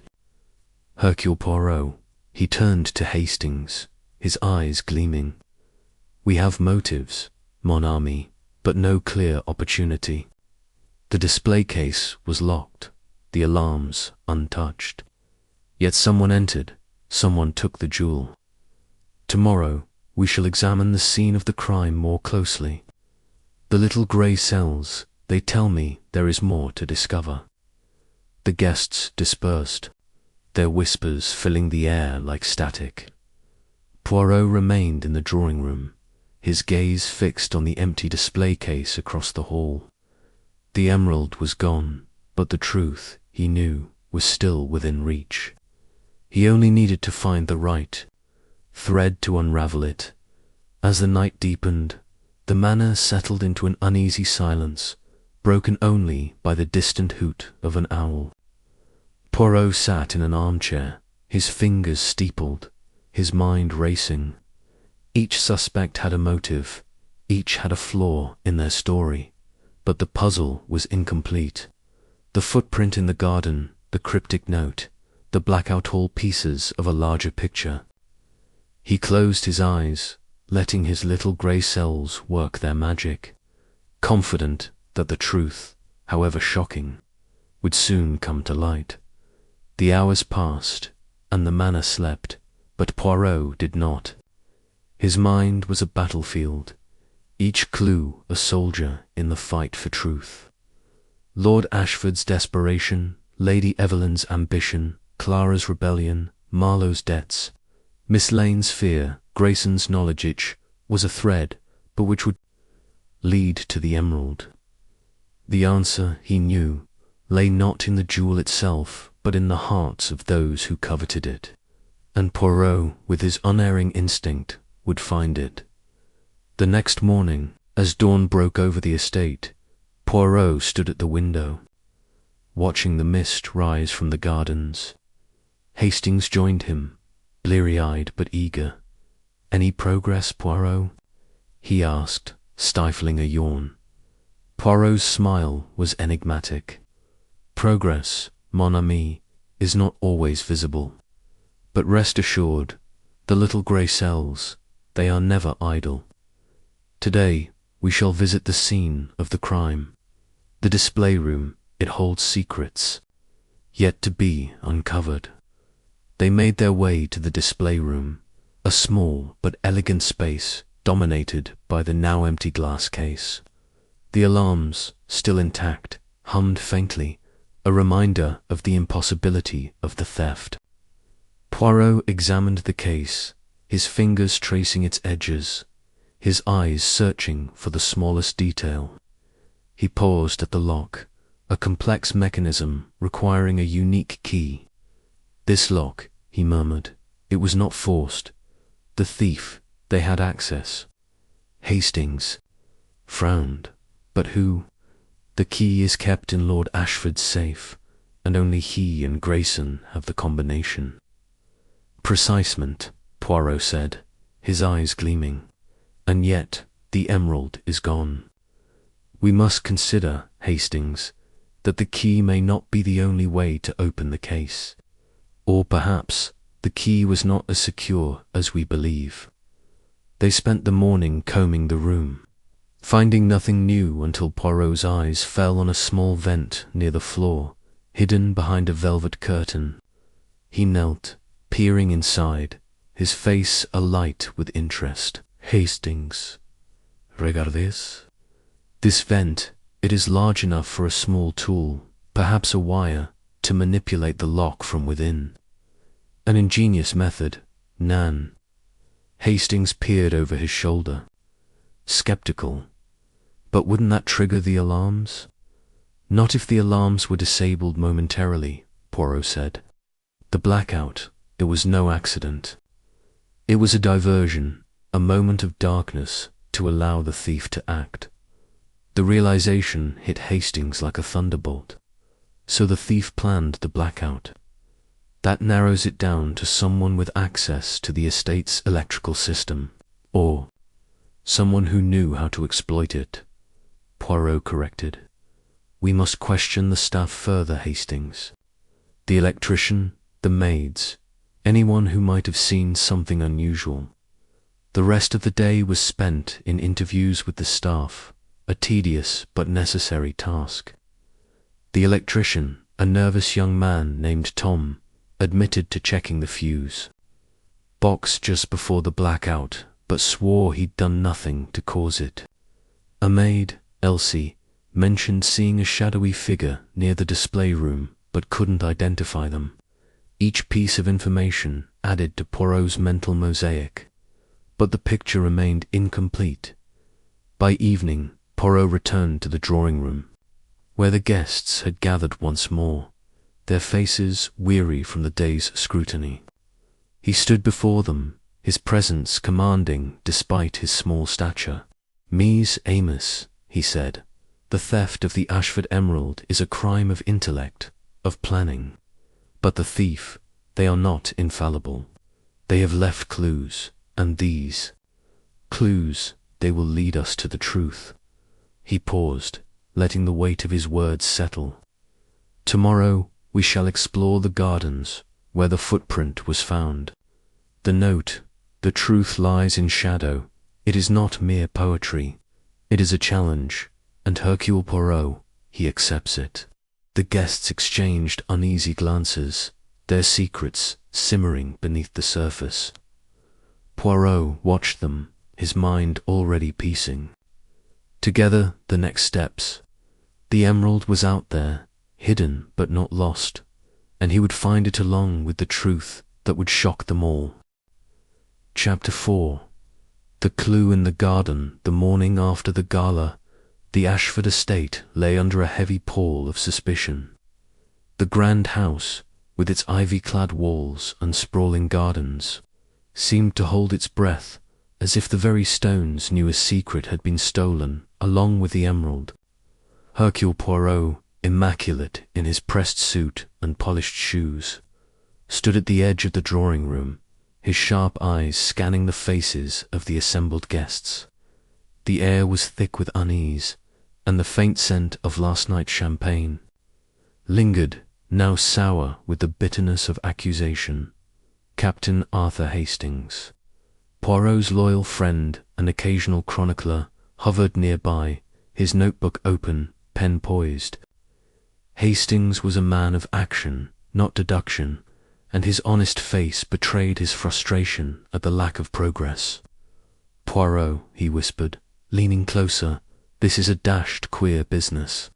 Hercule Poirot, he turned to Hastings, his eyes gleaming. We have motives, mon ami, but no clear opportunity. The display case was locked, the alarms untouched. Yet someone entered, someone took the jewel. Tomorrow we shall examine the scene of the crime more closely. The little grey cells, they tell me there is more to discover. The guests dispersed, their whispers filling the air like static. Poirot remained in the drawing-room, his gaze fixed on the empty display case across the hall. The emerald was gone, but the truth, he knew, was still within reach. He only needed to find the right thread to unravel it. As the night deepened, the manor settled into an uneasy silence, broken only by the distant hoot of an owl. Poirot sat in an armchair, his fingers steepled, his mind racing. Each suspect had a motive, each had a flaw in their story, but the puzzle was incomplete. The footprint in the garden, the cryptic note, the blackout all pieces of a larger picture. He closed his eyes, letting his little grey cells work their magic, confident that the truth, however shocking, would soon come to light. The hours passed, and the manor slept, but Poirot did not. His mind was a battlefield, each clue a soldier in the fight for truth. Lord Ashford's desperation, Lady Evelyn's ambition, Clara's rebellion, Marlowe's debts, Miss Lane's fear, Grayson's knowledge, each was a thread, but which would lead to the emerald. The answer, he knew, lay not in the jewel itself, but in the hearts of those who coveted it. And Poirot, with his unerring instinct, would find it. The next morning, as dawn broke over the estate, Poirot stood at the window, watching the mist rise from the gardens. Hastings joined him, bleary-eyed but eager. "Any progress, Poirot?" he asked, stifling a yawn. Poirot's smile was enigmatic. "Progress, mon ami, is not always visible. But rest assured, the little grey cells, they are never idle. Today we shall visit the scene of the crime. The display room, it holds secrets, yet to be uncovered." They made their way to the display room, a small but elegant space dominated by the now empty glass case. The alarms, still intact, hummed faintly, a reminder of the impossibility of the theft. Poirot examined the case, his fingers tracing its edges, his eyes searching for the smallest detail. He paused at the lock, a complex mechanism requiring a unique key. "This lock," he murmured, "it was not forced. The thief, they had access." Hastings frowned. "But who?" "The key is kept in Lord Ashford's safe, and only he and Grayson have the combination." "Precisement," Poirot said, his eyes gleaming. "And yet the emerald is gone. We must consider, Hastings, that the key may not be the only way to open the case. Or perhaps the key was not as secure as we believe." They spent the morning combing the room, finding nothing new until Poirot's eyes fell on a small vent near the floor, hidden behind a velvet curtain. He knelt, peering inside, his face alight with interest. "Hastings, regardez. This vent, it is large enough for a small tool, perhaps a wire, to manipulate the lock from within. An ingenious method, Nan." Hastings peered over his shoulder, skeptical. "But wouldn't that trigger the alarms?" "Not if the alarms were disabled momentarily," Poirot said. "The blackout, it was no accident. It was a diversion, a moment of darkness to allow the thief to act. The realization hit Hastings like a thunderbolt. So the thief planned the blackout. That narrows it down to someone with access to the estate's electrical system, or someone who knew how to exploit it, Poirot corrected. We must question the staff further, Hastings. The electrician, the maids, anyone who might have seen something unusual. The rest of the day was spent in interviews with the staff, a tedious but necessary task. The electrician, a nervous young man named Tom, admitted to checking the fuse box just before the blackout, but swore he'd done nothing to cause it. A maid, Elsie, mentioned seeing a shadowy figure near the display room, but couldn't identify them. Each piece of information added to Poirot's mental mosaic, but the picture remained incomplete. By evening, Poirot returned to the drawing room, where the guests had gathered once more, their faces weary from the day's scrutiny. He stood before them, his presence commanding despite his small stature. "Mies Amos," he said, "the theft of the Ashford emerald is a crime of intellect, of planning. But the thief, they are not infallible. They have left clues, and these clues, they will lead us to the truth." He paused, letting the weight of his words settle. "Tomorrow we shall explore the gardens where the footprint was found. The note, the truth lies in shadow. It is not mere poetry. It is a challenge, and Hercule Poirot, he accepts it." The guests exchanged uneasy glances, their secrets simmering beneath the surface. Poirot watched them, his mind already piecing together the next steps. The emerald was out there, hidden but not lost, and he would find it along with the truth that would shock them all. Chapter 4. The clue in the garden. The morning after the gala, the Ashford estate lay under a heavy pall of suspicion. The grand house, with its ivy-clad walls and sprawling gardens, seemed to hold its breath, as if the very stones knew a secret had been stolen along with the emerald. Hercule Poirot, immaculate in his pressed suit and polished shoes, stood at the edge of the drawing room, his sharp eyes scanning the faces of the assembled guests. The air was thick with unease, and the faint scent of last night's champagne lingered, now sour with the bitterness of accusation. Captain Arthur Hastings, Poirot's loyal friend and occasional chronicler, hovered nearby, his notebook open, pen poised. Hastings was a man of action, not deduction, and his honest face betrayed his frustration at the lack of progress. "Poirot," he whispered, leaning closer, "this is a dashed queer business.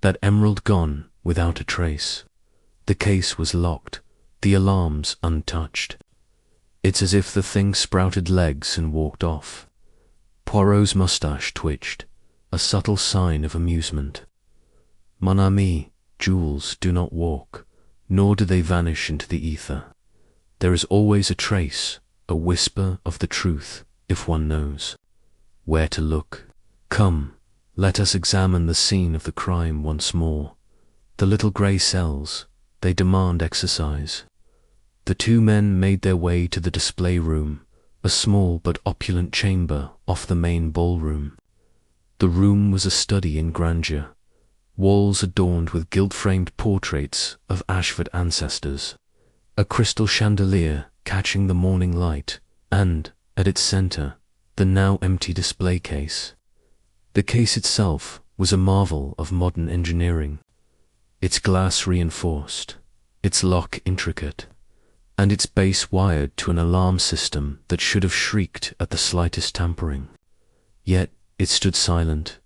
That emerald gone without a trace. The case was locked, the alarms untouched. It's as if the thing sprouted legs and walked off." Poirot's moustache twitched, a subtle sign of amusement. "Mon ami, jewels do not walk, nor do they vanish into the ether. There is always a trace, a whisper of the truth, if one knows where to look. Come, let us examine the scene of the crime once more. The little grey cells, they demand exercise." The two men made their way to the display room, a small but opulent chamber off the main ballroom. The room was a study in grandeur, walls adorned with gilt-framed portraits of Ashford ancestors, a crystal chandelier catching the morning light, and, at its centre, the now empty display case. The case itself was a marvel of modern engineering, its glass reinforced, its lock intricate, and its base wired to an alarm system that should have shrieked at the slightest tampering. Yet it stood silent,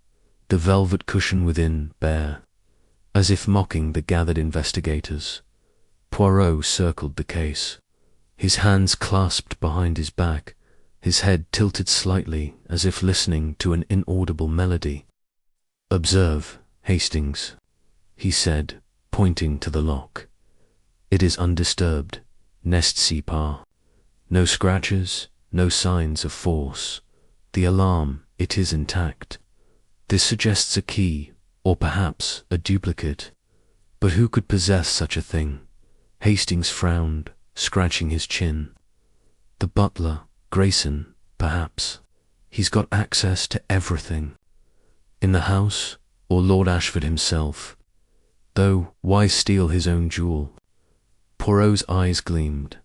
the velvet cushion within bare, as if mocking the gathered investigators. Poirot circled the case, his hands clasped behind his back, his head tilted slightly as if listening to an inaudible melody. "Observe, Hastings," he said, pointing to the lock. "It is undisturbed, nest si pas. No scratches, no signs of force. The alarm, it is intact. This suggests a key, or perhaps a duplicate. But who could possess such a thing? Hastings frowned, scratching his chin. The butler, Grayson, perhaps. He's got access to everything. In the house, or Lord Ashford himself. Though, why steal his own jewel? Poirot's eyes gleamed.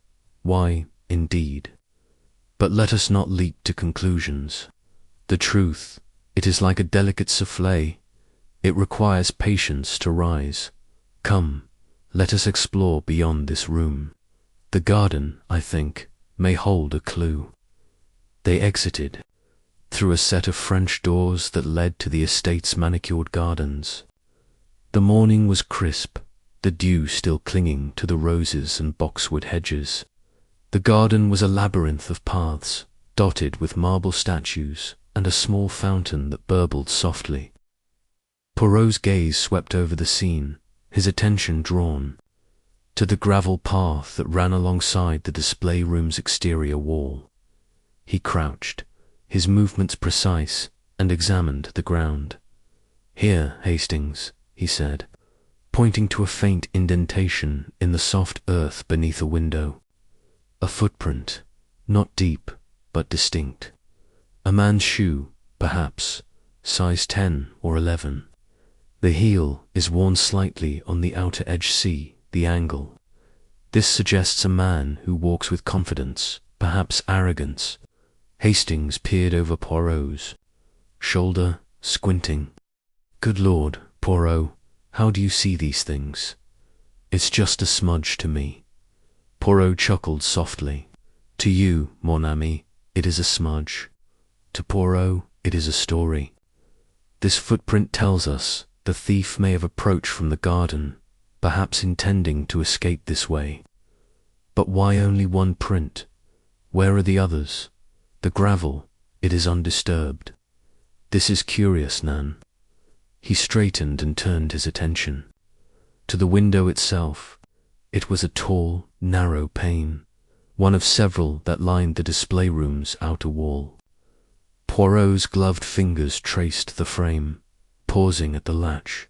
Why, indeed? But let us not leap to conclusions. The truth, it is like a delicate souffle. It requires patience to rise. Come, let us explore beyond this room. The garden, I think, may hold a clue. They exited, through a set of French doors that led to the estate's manicured gardens. The morning was crisp, the dew still clinging to the roses and boxwood hedges. The garden was a labyrinth of paths, dotted with marble statues and a small fountain that burbled softly. Poirot's gaze swept over the scene, his attention drawn to the gravel path that ran alongside the display room's exterior wall. He crouched, his movements precise, and examined the ground. "Here, Hastings," he said, pointing to a faint indentation in the soft earth beneath a window. A footprint, not deep, but distinct. A man's shoe, perhaps, size 10 or 11. The heel is worn slightly on the outer edge. See the angle. This suggests a man who walks with confidence, perhaps arrogance. Hastings peered over Poirot's shoulder, squinting. "Good Lord, Poirot, how do you see these things?" "It's just a smudge to me." Poirot chuckled softly. "To you, mon ami, it is a smudge. To Poirot, it is a story. This footprint tells us the thief may have approached from the garden, perhaps intending to escape this way. But why only one print? Where are the others? The gravel, it is undisturbed. This is curious, Nan." He straightened and turned his attention to the window itself. It was a tall, narrow pane, one of several that lined the display room's outer wall. Poirot's gloved fingers traced the frame, pausing at the latch.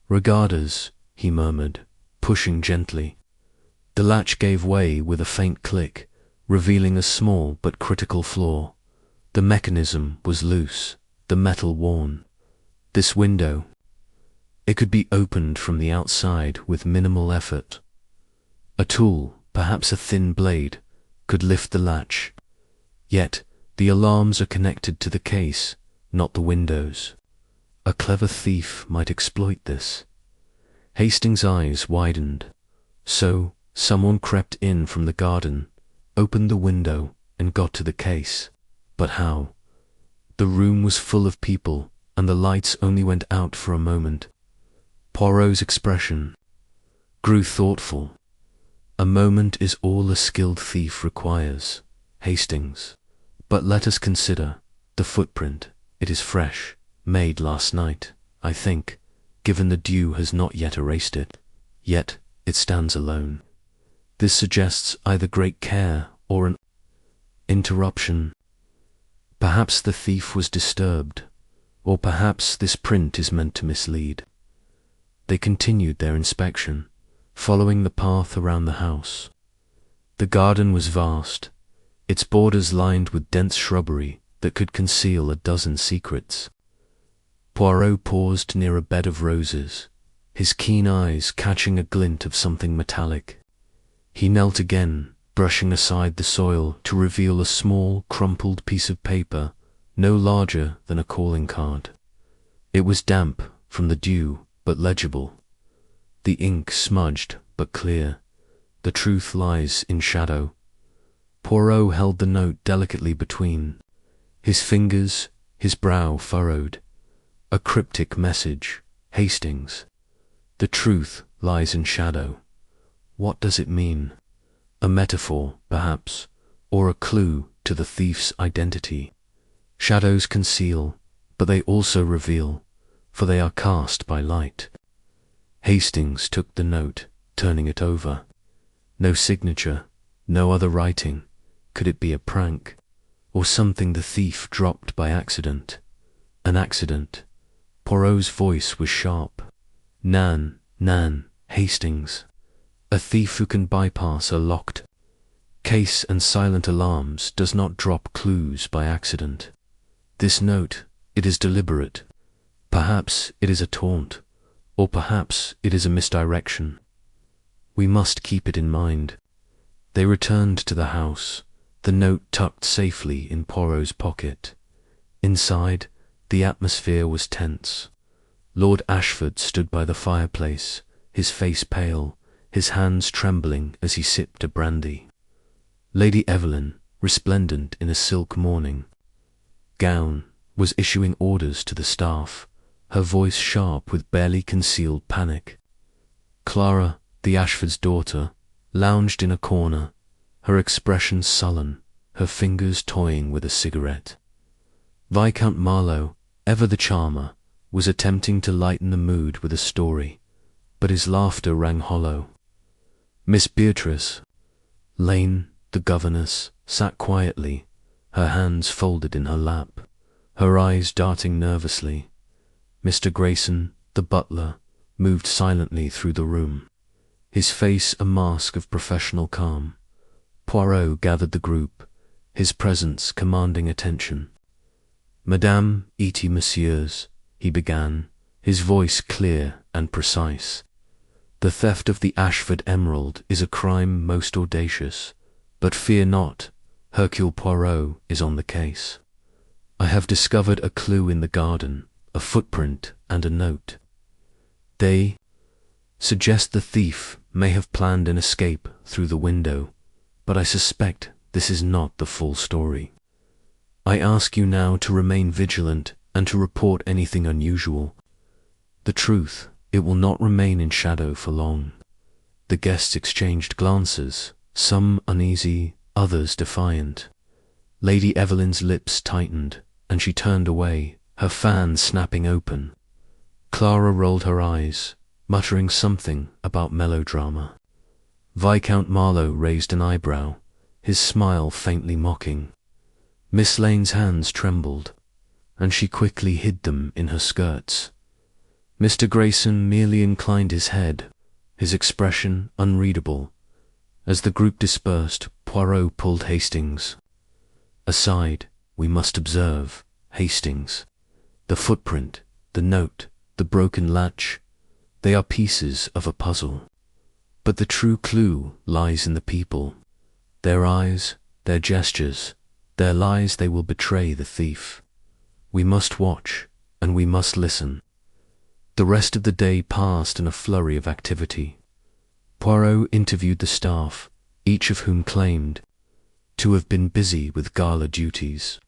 "Regard us," he murmured, pushing gently. The latch gave way with a faint click, revealing a small but critical flaw. The mechanism was loose, the metal worn. This window, it could be opened from the outside with minimal effort. A tool, perhaps a thin blade, could lift the latch. Yet, the alarms are connected to the case, not the windows. A clever thief might exploit this. Hastings' eyes widened. So, someone crept in from the garden, opened the window, and got to the case. But how? The room was full of people, and the lights only went out for a moment. Poirot's expression grew thoughtful. "A moment is all a skilled thief requires, Hastings. But let us consider the footprint. It is fresh, made last night, I think, given the dew has not yet erased it. Yet it stands alone. This suggests either great care or an interruption. Perhaps the thief was disturbed, or perhaps this print is meant to mislead." They continued their inspection, following the path around the house. The garden was vast, its borders lined with dense shrubbery that could conceal a dozen secrets. Poirot paused near a bed of roses, his keen eyes catching a glint of something metallic. He knelt again, brushing aside the soil to reveal a small, crumpled piece of paper, no larger than a calling card. It was damp from the dew, but legible. The ink smudged, but clear. The truth lies in shadow. Poirot held the note delicately between his fingers, his brow furrowed. A cryptic message. "Hastings. The truth lies in shadow." What does it mean? A metaphor, perhaps, or a clue to the thief's identity. Shadows conceal, but they also reveal, for they are cast by light. Hastings took the note, turning it over. No signature, no other writing, Could it be a prank? Or something the thief dropped by accident? An accident. Poirot's voice was sharp. Nan, Hastings. A thief who can bypass a locked case and silent alarms does not drop clues by accident. This note, it is deliberate. Perhaps it is a taunt, or perhaps it is a misdirection. We must keep it in mind. They returned to the house, the note tucked safely in Poirot's pocket. Inside, the atmosphere was tense. Lord Ashford stood by the fireplace, his face pale, his hands trembling as he sipped a brandy. Lady Evelyn, resplendent in a silk mourning gown, was issuing orders to the staff, her voice sharp with barely concealed panic. Clara, the Ashfords' daughter, lounged in a corner, her expression sullen, her fingers toying with a cigarette. Viscount Marlowe, ever the charmer, was attempting to lighten the mood with a story, but his laughter rang hollow. Miss Beatrice Lane, the governess, sat quietly, her hands folded in her lap, her eyes darting nervously. Mr. Grayson, the butler, moved silently through the room, his face a mask of professional calm. Poirot gathered the group, his presence commanding attention. Madame et Messieurs, he began, his voice clear and precise. The theft of the Ashford emerald is a crime most audacious, but fear not, Hercule Poirot is on the case. I have discovered a clue in the garden, a footprint and a note. They suggest the thief may have planned an escape through the window, but I suspect this is not the full story. I ask you now to remain vigilant and to report anything unusual. The truth, it will not remain in shadow for long. The guests exchanged glances, some uneasy, others defiant. Lady Evelyn's lips tightened, and she turned away, her fan snapping open. Clara rolled her eyes, muttering something about melodrama. Viscount Marlowe raised an eyebrow, his smile faintly mocking. Miss Lane's hands trembled, and she quickly hid them in her skirts. Mr. Grayson merely inclined his head, his expression unreadable. As the group dispersed, Poirot pulled Hastings aside. We must observe, Hastings. The footprint, the note, the broken latch, they are pieces of a puzzle. But the true clue lies in the people. Their eyes, their gestures, their lies, they will betray the thief. We must watch, and we must listen. The rest of the day passed in a flurry of activity. Poirot interviewed the staff, each of whom claimed to have been busy with gala duties.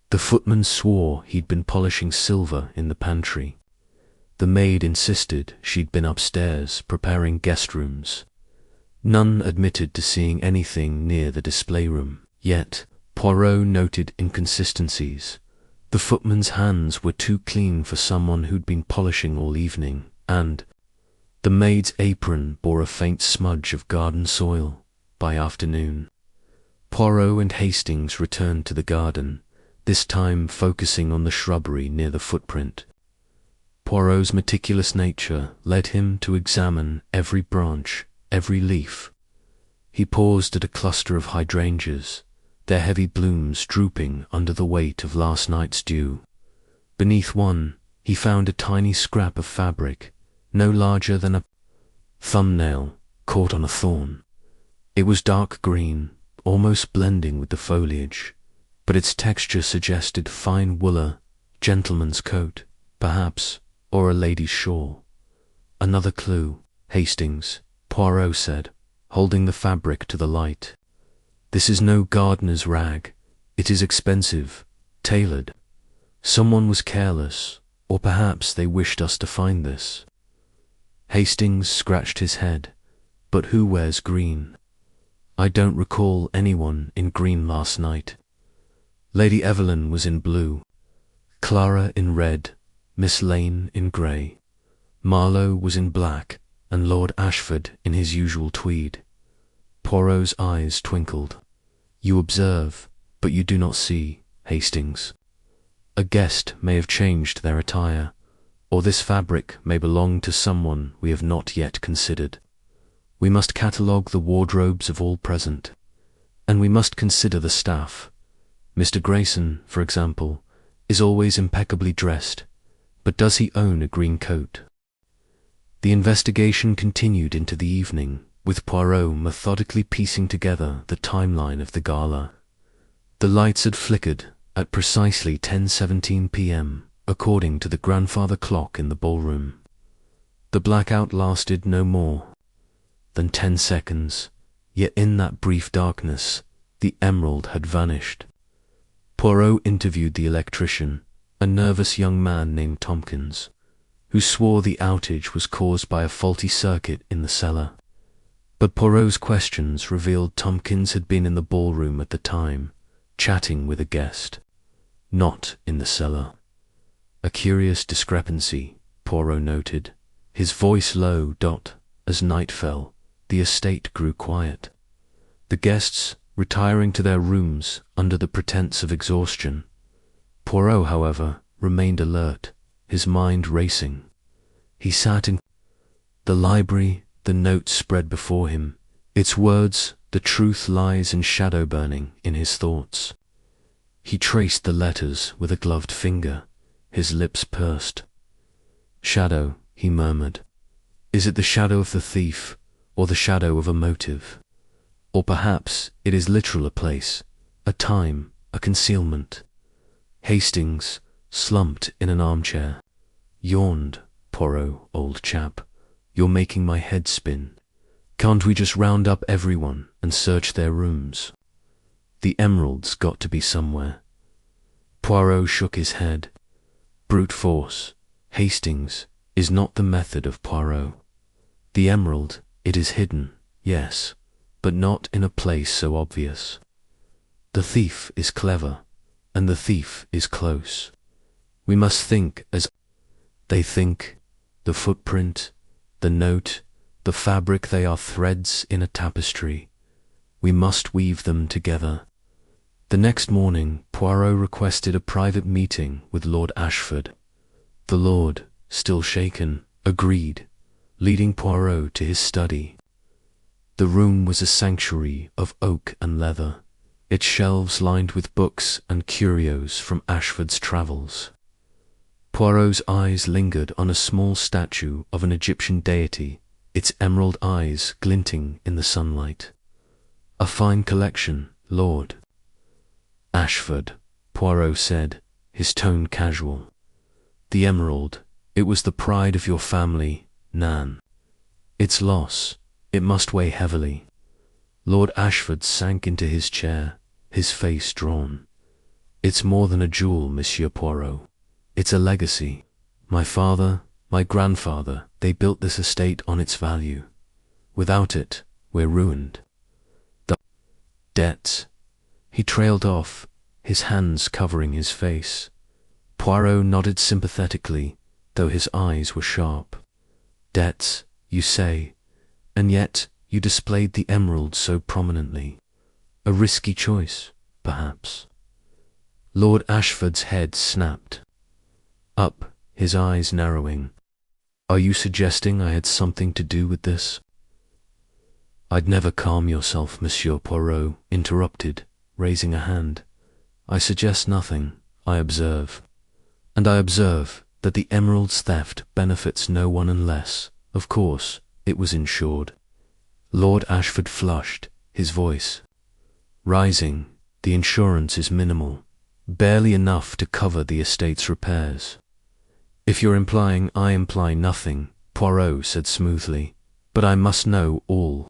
The footman swore he'd been polishing silver in the pantry. The maid insisted she'd been upstairs preparing guest rooms. None admitted to seeing anything near the display room. Yet, Poirot noted inconsistencies. The footman's hands were too clean for someone who'd been polishing all evening, and the maid's apron bore a faint smudge of garden soil by afternoon. Poirot and Hastings returned to the garden, this time focusing on the shrubbery near the footprint. Poirot's meticulous nature led him to examine every branch, every leaf. He paused at a cluster of hydrangeas, their heavy blooms drooping under the weight of last night's dew. Beneath one, he found a tiny scrap of fabric, no larger than a thumbnail, caught on a thorn. It was dark green, almost blending with the foliage, but its texture suggested fine wooler, gentleman's coat, perhaps, or a lady's shawl. Another clue, Hastings, Poirot said, holding the fabric to the light. This is no gardener's rag. It is expensive, tailored. Someone was careless, or perhaps they wished us to find this. Hastings scratched his head. But who wears green? I don't recall anyone in green last night. Lady Evelyn was in blue, Clara in red, Miss Lane in grey. Marlowe was in black, and Lord Ashford in his usual tweed. Poirot's eyes twinkled. You observe, but you do not see, Hastings. A guest may have changed their attire, or this fabric may belong to someone we have not yet considered. We must catalogue the wardrobes of all present, and we must consider the staff. Mr. Grayson, for example, is always impeccably dressed, but does he own a green coat? The investigation continued into the evening, with Poirot methodically piecing together the timeline of the gala. The lights had flickered at precisely 10:17 p.m., according to the grandfather clock in the ballroom. The blackout lasted no more than 10 seconds, yet in that brief darkness, the emerald had vanished. Poirot interviewed the electrician, a nervous young man named Tompkins, who swore the outage was caused by a faulty circuit in the cellar. But Poirot's questions revealed Tompkins had been in the ballroom at the time, chatting with a guest, not in the cellar. A curious discrepancy, Poirot noted, his voice low. As night fell, the estate grew quiet. The guests retiring to their rooms under the pretense of exhaustion. Poirot, however, remained alert, his mind racing. He sat in the library, the notes spread before him, its words, the truth lies in shadow burning in his thoughts. He traced the letters with a gloved finger, his lips pursed. Shadow, he murmured. Is it the shadow of the thief, or the shadow of a motive? Or perhaps it is literal, a place, a time, a concealment. Hastings, slumped in an armchair, yawned. Poirot, old chap, you're making my head spin. Can't we just round up everyone and search their rooms? The emerald's got to be somewhere. Poirot shook his head. Brute force, Hastings, is not the method of Poirot. The emerald, it is hidden, yes, but not in a place so obvious. The thief is clever, and the thief is close. We must think as they think. The footprint, the note, the fabric, they are threads in a tapestry. We must weave them together. The next morning, Poirot requested a private meeting with Lord Ashford. The Lord, still shaken, agreed, leading Poirot to his study. The room was a sanctuary of oak and leather, its shelves lined with books and curios from Ashford's travels. Poirot's eyes lingered on a small statue of an Egyptian deity, its emerald eyes glinting in the sunlight. A fine collection, Lord Ashford, Poirot said, his tone casual. The emerald, it was the pride of your family, Nan. Its loss, it must weigh heavily. Lord Ashford sank into his chair, his face drawn. It's more than a jewel, Monsieur Poirot. It's a legacy. My father, my grandfather, they built this estate on its value. Without it, we're ruined. The debts. He trailed off, his hands covering his face. Poirot nodded sympathetically, though his eyes were sharp. Debts, you say, and yet you displayed the emerald so prominently. A risky choice, perhaps. Lord Ashford's head snapped. Up, his eyes narrowing. Are you suggesting I had something to do with this? I'd never. Calm yourself, Monsieur Poirot interrupted, raising a hand. I suggest nothing, I observe. And I observe that the emerald's theft benefits no one unless, of course, it was insured. Lord Ashford flushed, his voice rising. The insurance is minimal, barely enough to cover the estate's repairs. If you're implying I imply nothing, Poirot said smoothly, but I must know all.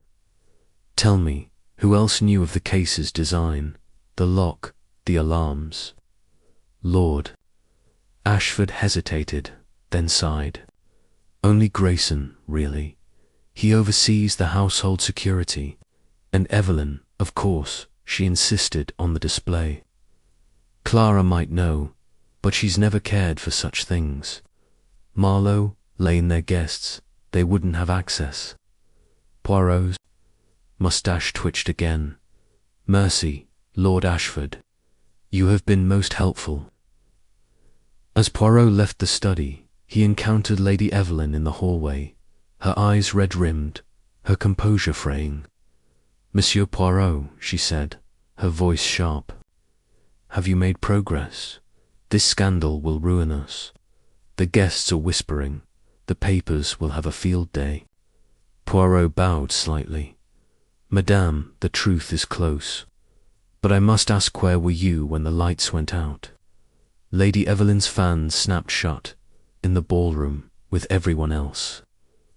Tell me, who else knew of the case's design, the lock, the alarms? Lord Ashford hesitated, then sighed. Only Grayson, really. He oversees the household security, and Evelyn, of course, she insisted on the display. Clara might know, but she's never cared for such things. Marlowe, Lane, their guests, they wouldn't have access. Poirot's mustache twitched again. Mercy, Lord Ashford. You have been most helpful." As Poirot left the study, he encountered Lady Evelyn in the hallway, her eyes red-rimmed, her composure fraying. "Monsieur Poirot," she said, her voice sharp. "Have you made progress? This scandal will ruin us. The guests are whispering. The papers will have a field day." Poirot bowed slightly. "Madame, the truth is close. But I must ask, where were you when the lights went out?" Lady Evelyn's fan snapped shut, in the ballroom, with everyone else.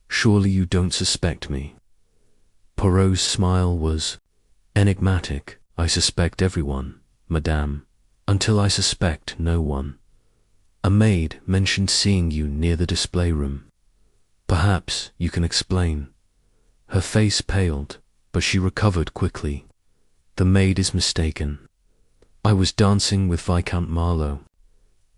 "Surely you don't suspect me?" Poirot's smile was enigmatic. "I suspect everyone, madame, until I suspect no one. A maid mentioned seeing you near the display room. Perhaps you can explain." Her face paled, but she recovered quickly. "The maid is mistaken. I was dancing with Viscount Marlowe."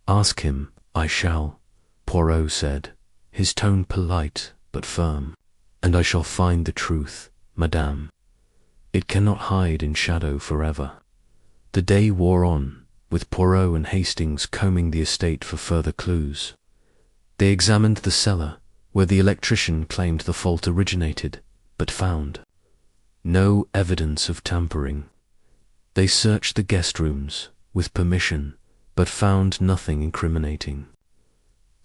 "Ask him, I shall," Poirot said, his tone polite but firm. "And I shall find the truth, madame. It cannot hide in shadow forever." The day wore on, with Poirot and Hastings combing the estate for further clues. They examined the cellar, where the electrician claimed the fault originated, but found no evidence of tampering. They searched the guest rooms, with permission, but found nothing incriminating.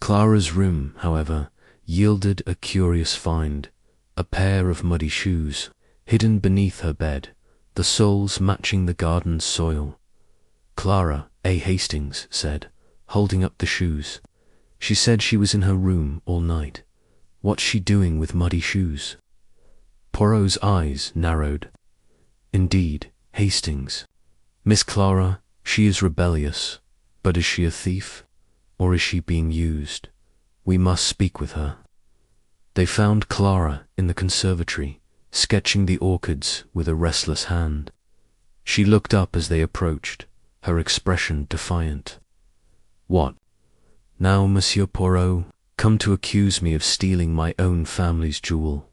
Clara's room, however, yielded a curious find: a pair of muddy shoes, hidden beneath her bed, the soles matching the garden's soil. "Clara," A. Hastings said, holding up the shoes. "She said she was in her room all night. What's she doing with muddy shoes?" Poirot's eyes narrowed. "Indeed, Hastings. Miss Clara, she is rebellious, but is she a thief? Or is she being used? We must speak with her." They found Clara in the conservatory, sketching the orchids with a restless hand. She looked up as they approached, her expression defiant. "What? Now, Monsieur Poirot, come to accuse me of stealing my own family's jewel?"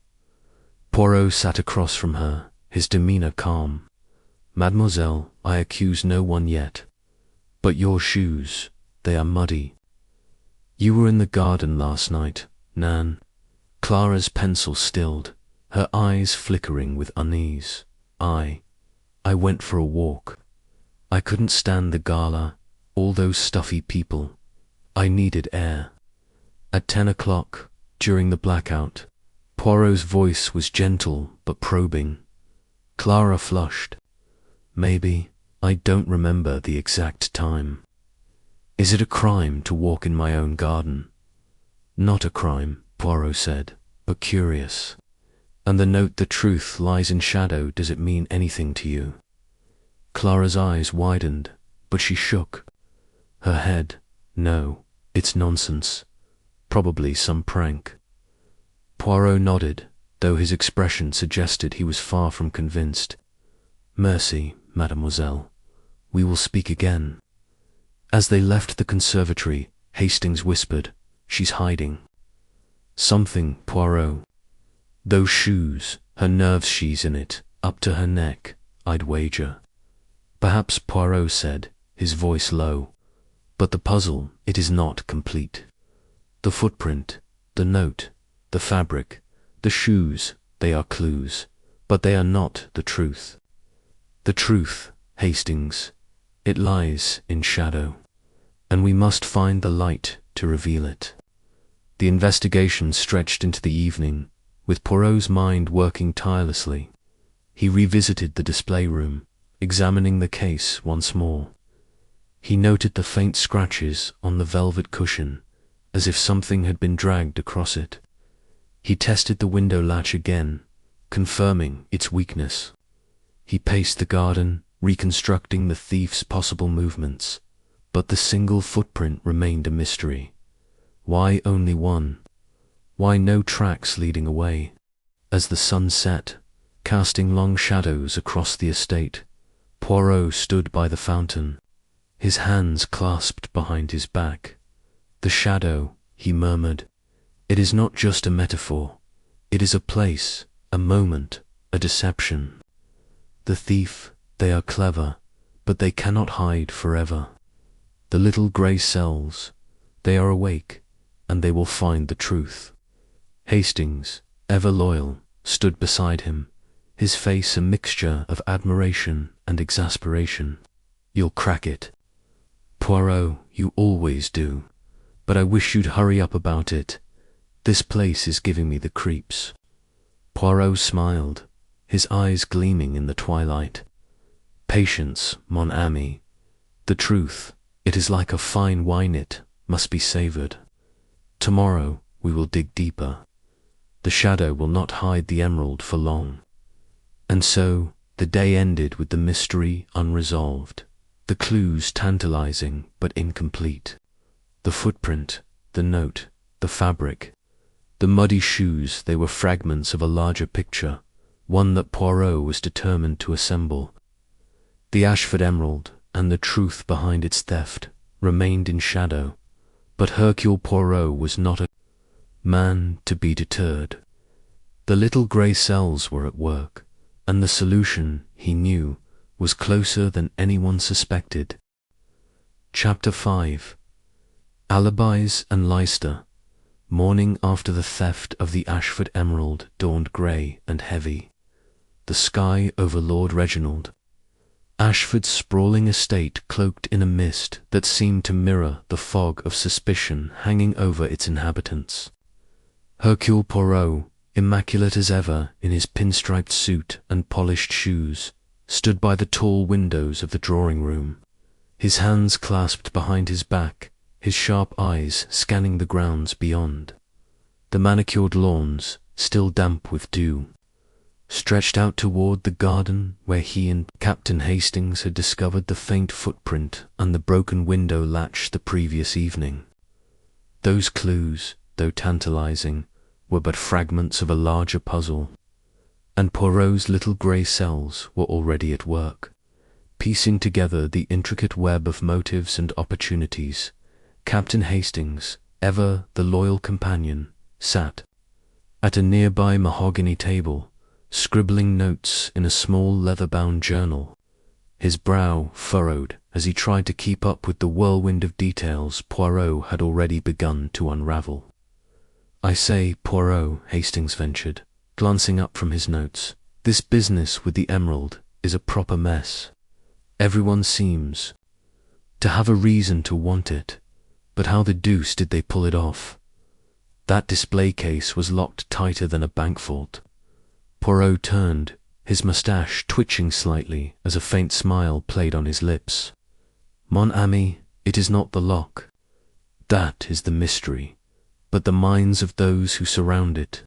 Poirot sat across from her, his demeanor calm. "Mademoiselle, I accuse no one yet. But your shoes, they are muddy. You were in the garden last night, Nan." Clara's pencil stilled, her eyes flickering with unease. I went for a walk. I couldn't stand the gala, all those stuffy people. I needed air. At 10 o'clock, during the blackout." Poirot's voice was gentle but probing. Clara flushed. "Maybe. I don't remember the exact time." "Is it a crime to walk in my own garden?" "Not a crime," Poirot said, "but curious. And the note, 'The truth lies in shadow,' does it mean anything to you?" Clara's eyes widened, but she shook her head. "No, it's nonsense. Probably some prank." Poirot nodded, though his expression suggested he was far from convinced. "Merci, mademoiselle. We will speak again." As they left the conservatory, Hastings whispered, "She's hiding something, Poirot. Those shoes, her nerves, she's in it, up to her neck, I'd wager." "Perhaps," Poirot said, his voice low. "But the puzzle, it is not complete. The footprint, the note, the fabric, the shoes, they are clues, but they are not the truth. The truth, Hastings, it lies in shadow, and we must find the light to reveal it." The investigation stretched into the evening, with Poirot's mind working tirelessly. He revisited the display room, examining the case once more. He noted the faint scratches on the velvet cushion, as if something had been dragged across it. He tested the window latch again, confirming its weakness. He paced the garden, reconstructing the thief's possible movements, but the single footprint remained a mystery. Why only one? Why no tracks leading away? As the sun set, casting long shadows across the estate, Poirot stood by the fountain, his hands clasped behind his back. "The shadow," he murmured. "It is not just a metaphor. It is a place, a moment, a deception. The thief, they are clever, but they cannot hide forever. The little grey cells, they are awake, and they will find the truth. Hastings, ever loyal, stood beside him, his face a mixture of admiration and exasperation. "You'll crack it. Poirot, you always do. But I wish you'd hurry up about it. This place is giving me the creeps." Poirot smiled, his eyes gleaming in the twilight. "Patience, mon ami. The truth, it is like a fine whodunit, must be savoured. Tomorrow we will dig deeper. The shadow will not hide the emerald for long." And so the day ended with the mystery unresolved, the clues tantalizing but incomplete. The footprint, the note, the fabric, the muddy shoes, they were fragments of a larger picture, one that Poirot was determined to assemble. The Ashford emerald, and the truth behind its theft, remained in shadow, but Hercule Poirot was not a man to be deterred. The little grey cells were at work, and the solution, he knew, was closer than anyone suspected. Chapter 5. Alibis and Leicester. Morning after the theft of the Ashford emerald dawned grey and heavy. The sky over Lord Reginald. Ashford's sprawling estate cloaked in a mist that seemed to mirror the fog of suspicion hanging over its inhabitants. Hercule Poirot, immaculate as ever in his pinstriped suit and polished shoes, stood by the tall windows of the drawing-room, his hands clasped behind his back, his sharp eyes scanning the grounds beyond. The manicured lawns, still damp with dew, stretched out toward the garden where he and Captain Hastings had discovered the faint footprint and the broken window latch the previous evening. Those clues, though tantalizing, were but fragments of a larger puzzle, and Poirot's little grey cells were already at work, piecing together the intricate web of motives and opportunities. Captain Hastings, ever the loyal companion, sat at a nearby mahogany table, scribbling notes in a small leather-bound journal, his brow furrowed as he tried to keep up with the whirlwind of details Poirot had already begun to unravel. "I say, Poirot," Hastings ventured, glancing up from his notes, "this business with the emerald is a proper mess. Everyone seems to have a reason to want it, but how the deuce did they pull it off? That display case was locked tighter than a bank vault." Poirot turned, his moustache twitching slightly as a faint smile played on his lips. "Mon ami, it is not the lock. That is the mystery, but the minds of those who surround it.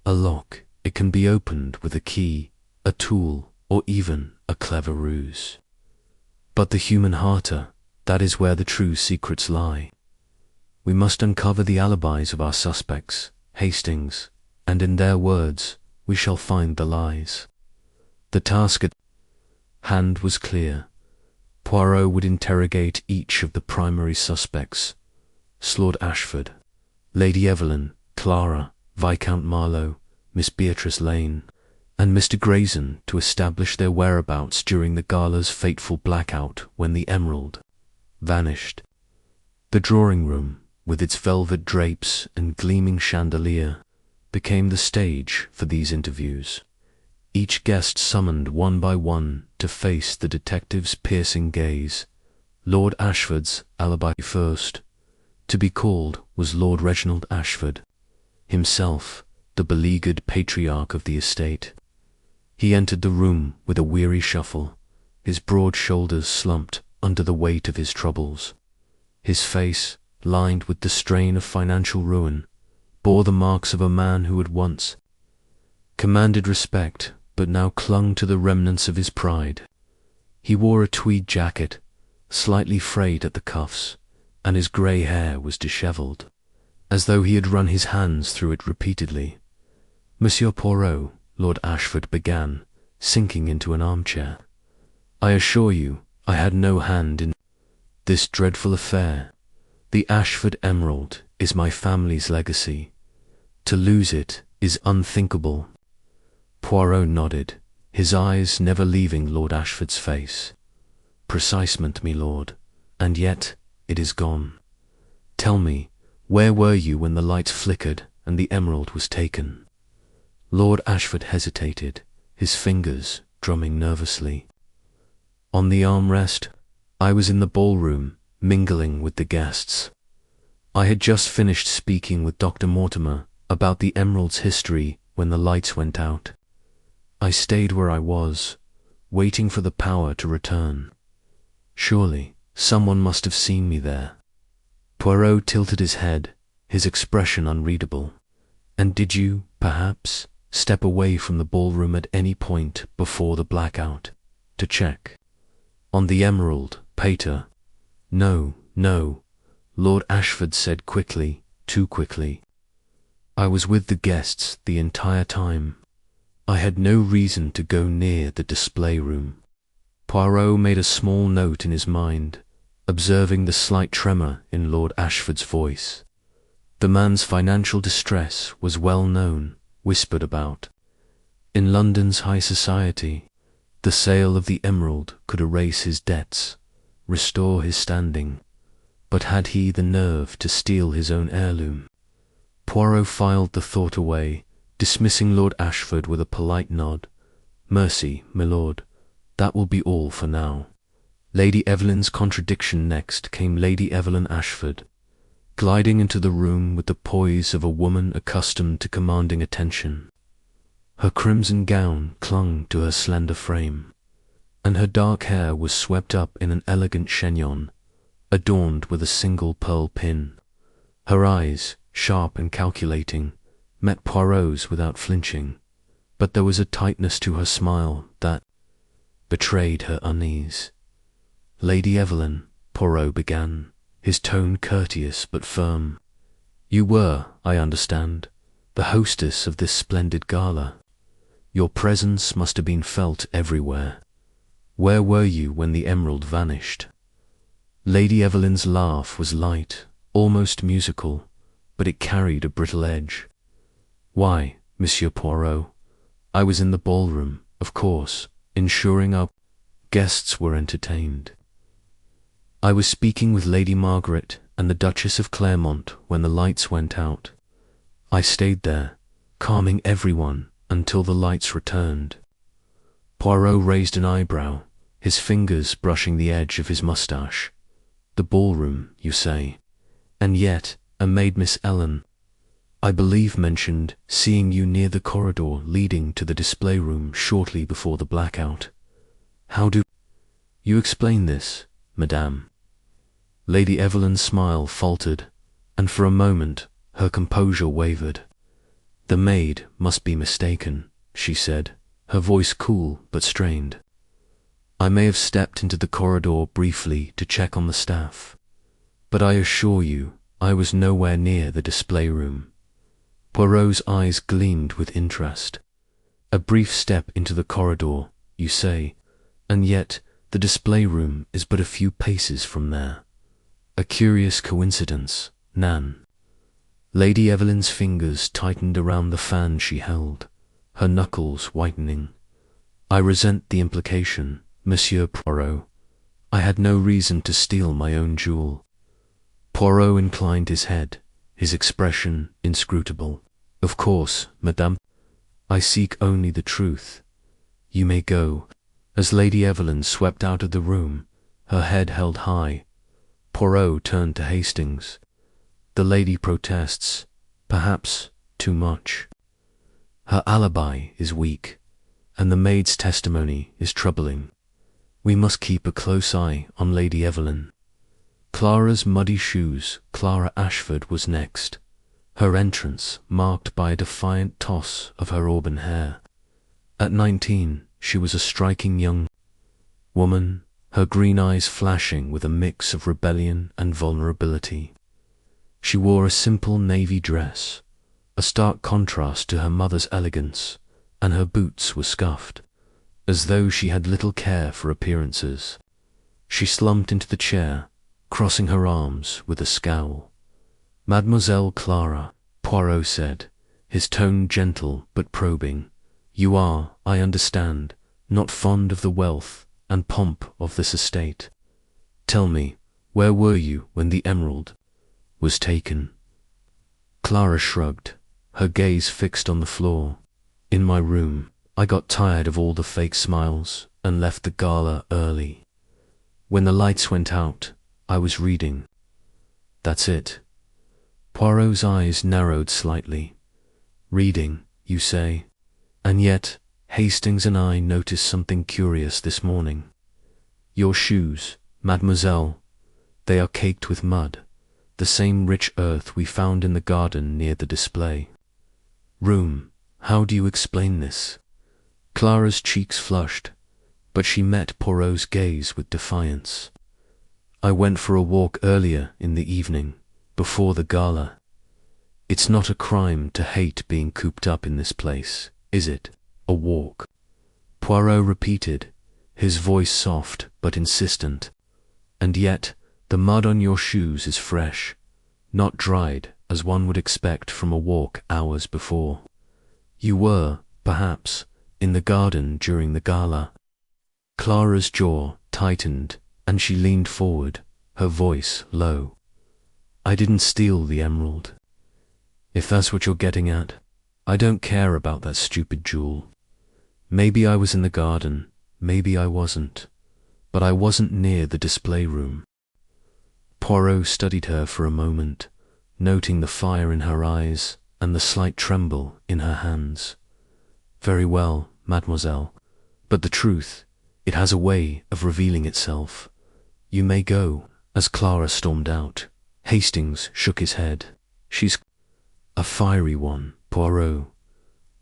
A lock, it can be opened with a key, a tool, or even a clever ruse. But the human heart, that is where the true secrets lie. We must uncover the alibis of our suspects, Hastings, and in their words, we shall find the lies." The task at hand was clear. Poirot would interrogate each of the primary suspects: Lord Ashford, Lady Evelyn, Clara, Viscount Marlowe, Miss Beatrice Lane, and Mr. Grayson, to establish their whereabouts during the gala's fateful blackout when the emerald vanished. The drawing-room, with its velvet drapes and gleaming chandelier, became the stage for these interviews, each guest summoned one by one to face the detective's piercing gaze. Lord Ashford's alibi first. To be called was Lord Reginald Ashford, himself the beleaguered patriarch of the estate. He entered the room with a weary shuffle, his broad shoulders slumped under the weight of his troubles. His face, lined with the strain of financial ruin, bore the marks of a man who had once commanded respect, but now clung to the remnants of his pride. He wore a tweed jacket, slightly frayed at the cuffs, and his grey hair was dishevelled, as though he had run his hands through it repeatedly. "Monsieur Poirot," Lord Ashford began, sinking into an armchair, "I assure you I had no hand in this dreadful affair. The Ashford emerald is my family's legacy. To lose it is unthinkable." Poirot nodded, his eyes never leaving Lord Ashford's face. Precisement, my lord, and yet it is gone. Tell me, where were you when the lights flickered and the emerald was taken?" Lord Ashford hesitated, his fingers drumming nervously. "On the armrest. I was in the ballroom, mingling with the guests. I had just finished speaking with Dr. Mortimer about the emerald's history when the lights went out. I stayed where I was, waiting for the power to return. Surely someone must have seen me there." Poirot tilted his head, his expression unreadable. "And did you, perhaps, step away from the ballroom at any point before the blackout, to check on the emerald, pater?" "No, no," Lord Ashford said quickly, too quickly. "I was with the guests the entire time. I had no reason to go near the display room." Poirot made a small note in his mind, observing the slight tremor in Lord Ashford's voice. The man's financial distress was well known, whispered about. In London's high society, the sale of the emerald could erase his debts, restore his standing. But had he the nerve to steal his own heirloom? Poirot filed the thought away, dismissing Lord Ashford with a polite nod. "Mercy, my lord, that will be all for now." Lady Evelyn's contradiction next came Lady Evelyn Ashford, gliding into the room with the poise of a woman accustomed to commanding attention. Her crimson gown clung to her slender frame, and her dark hair was swept up in an elegant chignon, adorned with a single pearl pin. Her eyes, sharp and calculating, met Poirot's without flinching, but there was a tightness to her smile that betrayed her unease. "Lady Evelyn," Poirot began, his tone courteous but firm, "you were, I understand, the hostess of this splendid gala. Your presence must have been felt everywhere. Where were you when the emerald vanished?" Lady Evelyn's laugh was light, almost musical, but it carried a brittle edge. "Why, Monsieur Poirot, I was in the ballroom, of course, ensuring our guests were entertained. I was speaking with Lady Margaret and the Duchess of Claremont when the lights went out. I stayed there, calming everyone until the lights returned." Poirot raised an eyebrow, his fingers brushing the edge of his moustache. "The ballroom, you say? And yet a maid, Miss Ellen, I believe, mentioned seeing you near the corridor leading to the display room shortly before the blackout. How do you explain this, madame?" Lady Evelyn's smile faltered, and for a moment her composure wavered. "The maid must be mistaken," she said, her voice cool but strained. "I may have stepped into the corridor briefly to check on the staff, but I assure you I was nowhere near the display room." Poirot's eyes gleamed with interest. "A brief step into the corridor, you say, and yet the display room is but a few paces from there. A curious coincidence, Nan." Lady Evelyn's fingers tightened around the fan she held, her knuckles whitening. "I resent the implication, Monsieur Poirot. I had no reason to steal my own jewel." Poirot inclined his head, his expression inscrutable. "Of course, madame, I seek only the truth. You may go." As Lady Evelyn swept out of the room, her head held high, Poirot turned to Hastings. "The lady protests, perhaps too much. Her alibi is weak, and the maid's testimony is troubling. We must keep a close eye on Lady Evelyn." Clara's muddy shoes, Clara Ashford, was next, her entrance marked by a defiant toss of her auburn hair. At 19, she was a striking young woman, her green eyes flashing with a mix of rebellion and vulnerability. She wore a simple navy dress, a stark contrast to her mother's elegance, and her boots were scuffed, as though she had little care for appearances. She slumped into the chair, crossing her arms with a scowl. "Mademoiselle Clara," Poirot said, his tone gentle but probing, "you are, I understand, not fond of the wealth and pomp of this estate. Tell me, where were you when the emerald was taken?" Clara shrugged, her gaze fixed on the floor. "In my room. I got tired of all the fake smiles and left the gala early. When the lights went out, I was reading." "That's it." Poirot's eyes narrowed slightly. "Reading, you say? And yet, Hastings and I noticed something curious this morning. Your shoes, mademoiselle, they are caked with mud, the same rich earth we found in the garden near the display room. How do you explain this?" Clara's cheeks flushed, but she met Poirot's gaze with defiance. "I went for a walk earlier in the evening, before the gala. It's not a crime to hate being cooped up in this place, is it? A walk?" Poirot repeated, his voice soft but insistent. "And yet, the mud on your shoes is fresh, not dried as one would expect from a walk hours before. You were, perhaps, in the garden during the gala." Clara's jaw tightened and she leaned forward, her voice low. "I didn't steal the emerald. If that's what you're getting at, I don't care about that stupid jewel. Maybe I was in the garden, maybe I wasn't, but I wasn't near the display room." Poirot studied her for a moment, noting the fire in her eyes and the slight tremble in her hands. "Very well, mademoiselle, but the truth, it has a way of revealing itself. You may go." As Clara stormed out, Hastings shook his head. "She's a fiery one, Poirot.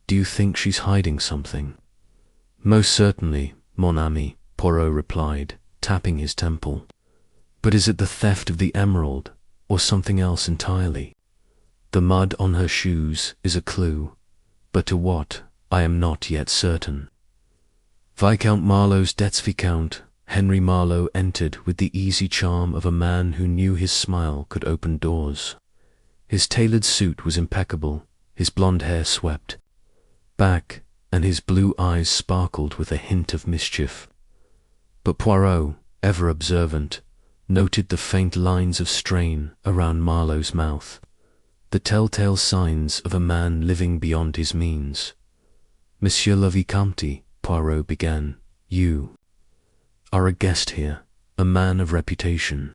Do you think she's hiding something?" "Most certainly, mon ami," Poirot replied, tapping his temple. "But is it the theft of the emerald, or something else entirely? The mud on her shoes is a clue, but to what, I am not yet certain." Viscount Marlowe's debts Viscount Henry Marlowe entered with the easy charm of a man who knew his smile could open doors. His tailored suit was impeccable, his blonde hair swept back, and his blue eyes sparkled with a hint of mischief. But Poirot, ever observant, noted the faint lines of strain around Marlowe's mouth, the telltale signs of a man living beyond his means. "Monsieur le Vicomte," Poirot began, "you are a guest here, a man of reputation.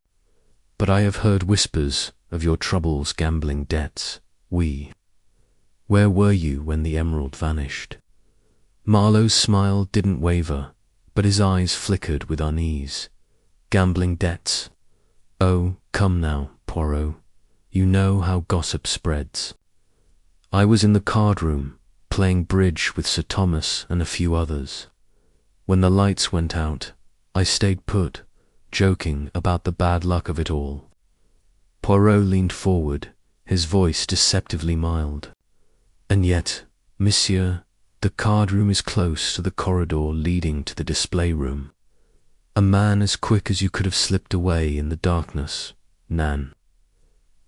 But I have heard whispers of your troubles, gambling debts. Where were you when the emerald vanished?" Marlowe's smile didn't waver, but his eyes flickered with unease. "Gambling debts? Oh, come now, Poirot. You know how gossip spreads. I was in the card room, playing bridge with Sir Thomas and a few others. When the lights went out, I stayed put, joking about the bad luck of it all." Poirot leaned forward, his voice deceptively mild. "And yet, monsieur, the card room is close to the corridor leading to the display room. A man as quick as you could have slipped away in the darkness, Nan."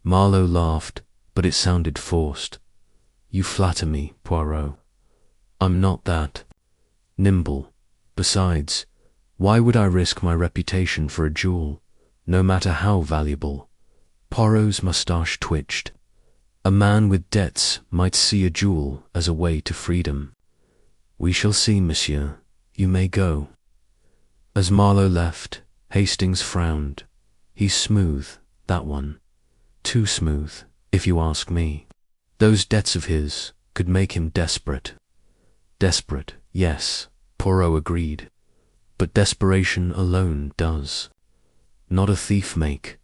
Marlowe laughed, but it sounded forced. "You flatter me, Poirot. I'm not that nimble. Besides, why would I risk my reputation for a jewel, no matter how valuable?" Poirot's moustache twitched. "A man with debts might see a jewel as a way to freedom. We shall see, monsieur. You may go." As Marlowe left, Hastings frowned. "He's smooth, that one. Too smooth, if you ask me. Those debts of his could make him desperate." "Desperate, yes," Poirot agreed. "But desperation alone does. Not a thief make.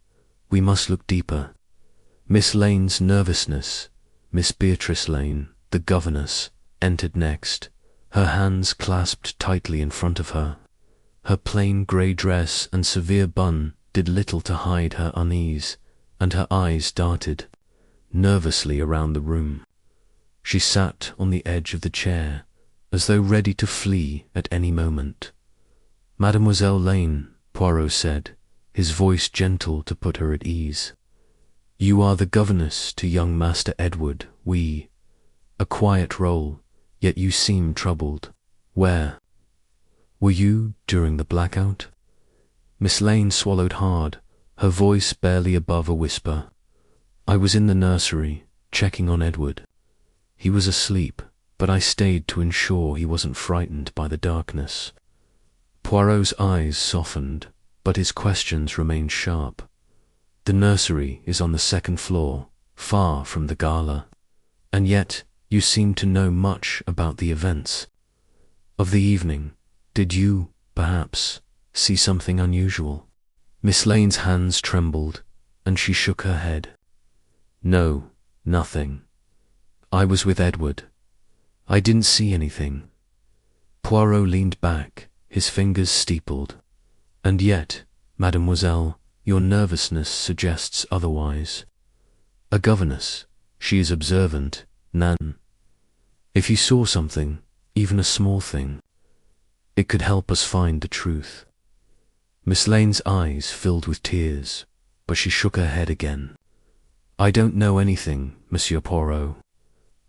We must look deeper. Miss Lane's nervousness, Miss Beatrice Lane, the governess, entered next, her hands clasped tightly in front of her. Her plain grey dress and severe bun did little to hide her unease, and her eyes darted nervously around the room. She sat on the edge of the chair, as though ready to flee at any moment. "Mademoiselle Lane," Poirot said, his voice gentle to put her at ease. "You are the governess to young Master Edward, a quiet role, yet you seem troubled. Where?" Were you during the blackout? Miss Lane swallowed hard, her voice barely above a whisper. I was in the nursery, checking on Edward. He was asleep, but I stayed to ensure he wasn't frightened by the darkness. Poirot's eyes softened, but his questions remained sharp. The nursery is on the second floor, far from the gala. And yet, you seem to know much about the events of the evening. Did you, perhaps, see something unusual? Miss Lane's hands trembled, and she shook her head. No, nothing. I was with Edward. I didn't see anything. Poirot leaned back, his fingers steepled. And yet, mademoiselle, your nervousness suggests otherwise. A governess, she is observant, Nan. If you saw something, even a small thing, it could help us find the truth. Miss Lane's eyes filled with tears, but she shook her head again. I don't know anything, Monsieur Poirot.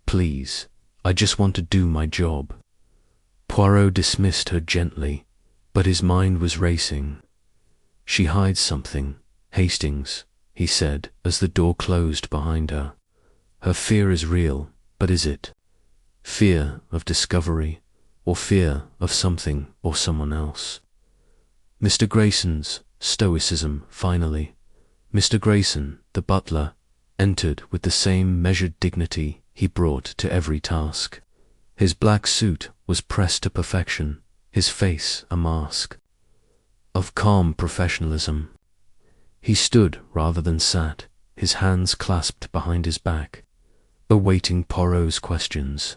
Please, I just want to do my job. Poirot dismissed her gently, but his mind was racing. She hides something, Hastings, he said as the door closed behind her. Her fear is real, but is it? Fear of discovery, or fear of something or someone else? Mr. Grayson's stoicism, finally. Mr. Grayson, the butler, entered with the same measured dignity he brought to every task. His black suit was pressed to perfection, his face a mask of calm professionalism. He stood rather than sat, his hands clasped behind his back, awaiting Poirot's questions.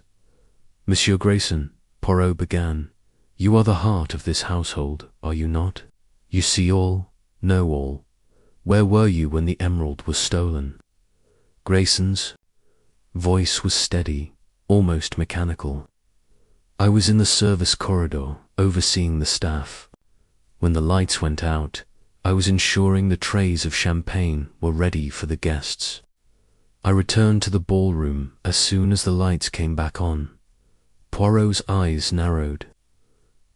Monsieur Grayson, Poirot began, you are the heart of this household, are you not? You see all, know all. Where were you when the emerald was stolen? Grayson's voice was steady, almost mechanical. I was in the service corridor, overseeing the staff. When the lights went out, I was ensuring the trays of champagne were ready for the guests. I returned to the ballroom as soon as the lights came back on. Poirot's eyes narrowed.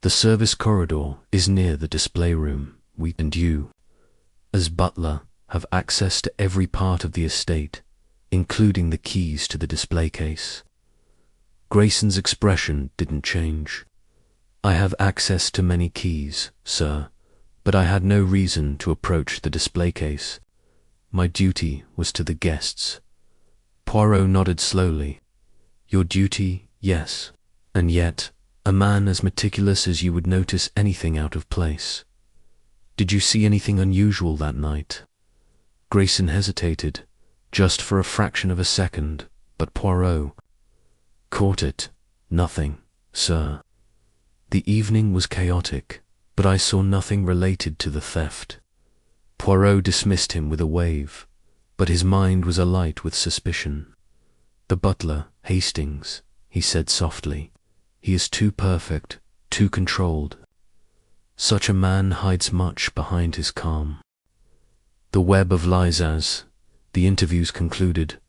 The service corridor is near the display room. We and you, as butler, have access to every part of the estate, including the keys to the display case. Grayson's expression didn't change. I have access to many keys, sir, but I had no reason to approach the display case. My duty was to the guests. Poirot nodded slowly. Your duty, yes. And yet, a man as meticulous as you would notice anything out of place. Did you see anything unusual that night? Grayson hesitated, just for a fraction of a second, but Poirot caught it. Nothing, sir. The evening was chaotic, but I saw nothing related to the theft. Poirot dismissed him with a wave, but his mind was alight with suspicion. The butler, Hastings, he said softly. He is too perfect, too controlled. Such a man hides much behind his calm. The web of lies as the interviews concluded.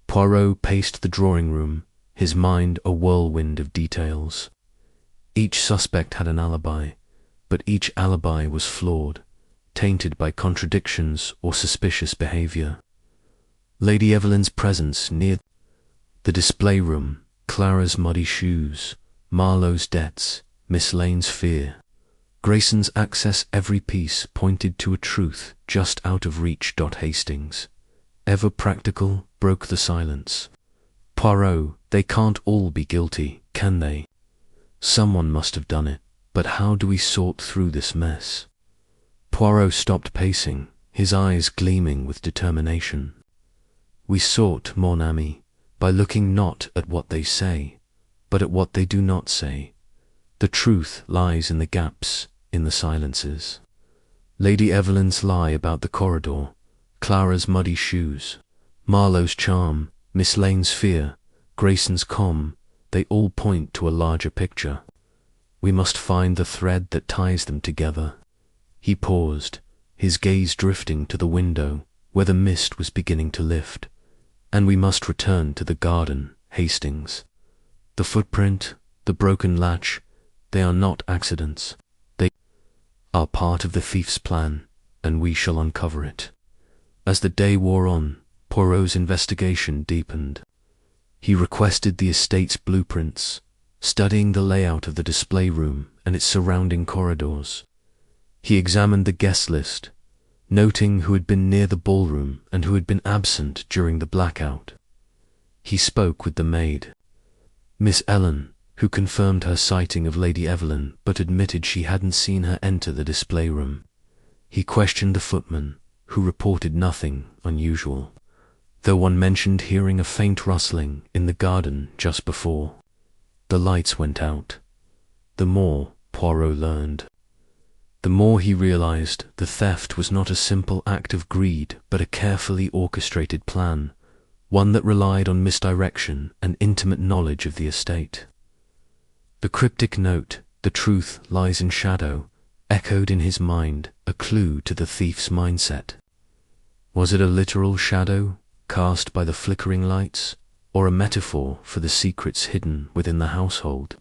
Poirot paced the drawing room, his mind a whirlwind of details. Each suspect had an alibi, but each alibi was flawed, tainted by contradictions or suspicious behavior. Lady Evelyn's presence near the display room, Clara's muddy shoes, Marlowe's debts, Miss Lane's fear. Grayson's access every piece pointed to a truth just out of reach. Hastings, ever practical, broke the silence. Poirot, they can't all be guilty, can they? Someone must have done it, but how do we sort through this mess? Poirot stopped pacing, his eyes gleaming with determination. We sort, mon ami, by looking not at what they say, but at what they do not say. The truth lies in the gaps, in the silences. Lady Evelyn's lie about the corridor, Clara's muddy shoes, Marlowe's charm, Miss Lane's fear, Grayson's calm, they all point to a larger picture. We must find the thread that ties them together. He paused, his gaze drifting to the window, where the mist was beginning to lift. And we must return to the garden, Hastings. The footprint, the broken latch, They are not accidents. They are part of the thief's plan, and we shall uncover it. As the day wore on, Poirot's investigation deepened. He requested the estate's blueprints, studying the layout of the display room and its surrounding corridors. He examined the guest list, noting who had been near the ballroom and who had been absent during the blackout. He spoke with the maid, Miss Ellen, who confirmed her sighting of Lady Evelyn but admitted she hadn't seen her enter the display room. He questioned the footman, who reported nothing unusual, though one mentioned hearing a faint rustling in the garden just before. The lights went out. The more Poirot learned, the more he realized the theft was not a simple act of greed but a carefully orchestrated plan, one that relied on misdirection and intimate knowledge of the estate. The cryptic note, "The truth lies in shadow," echoed in his mind, a clue to the thief's mindset. Was it a literal shadow cast by the flickering lights, or a metaphor for the secrets hidden within the household?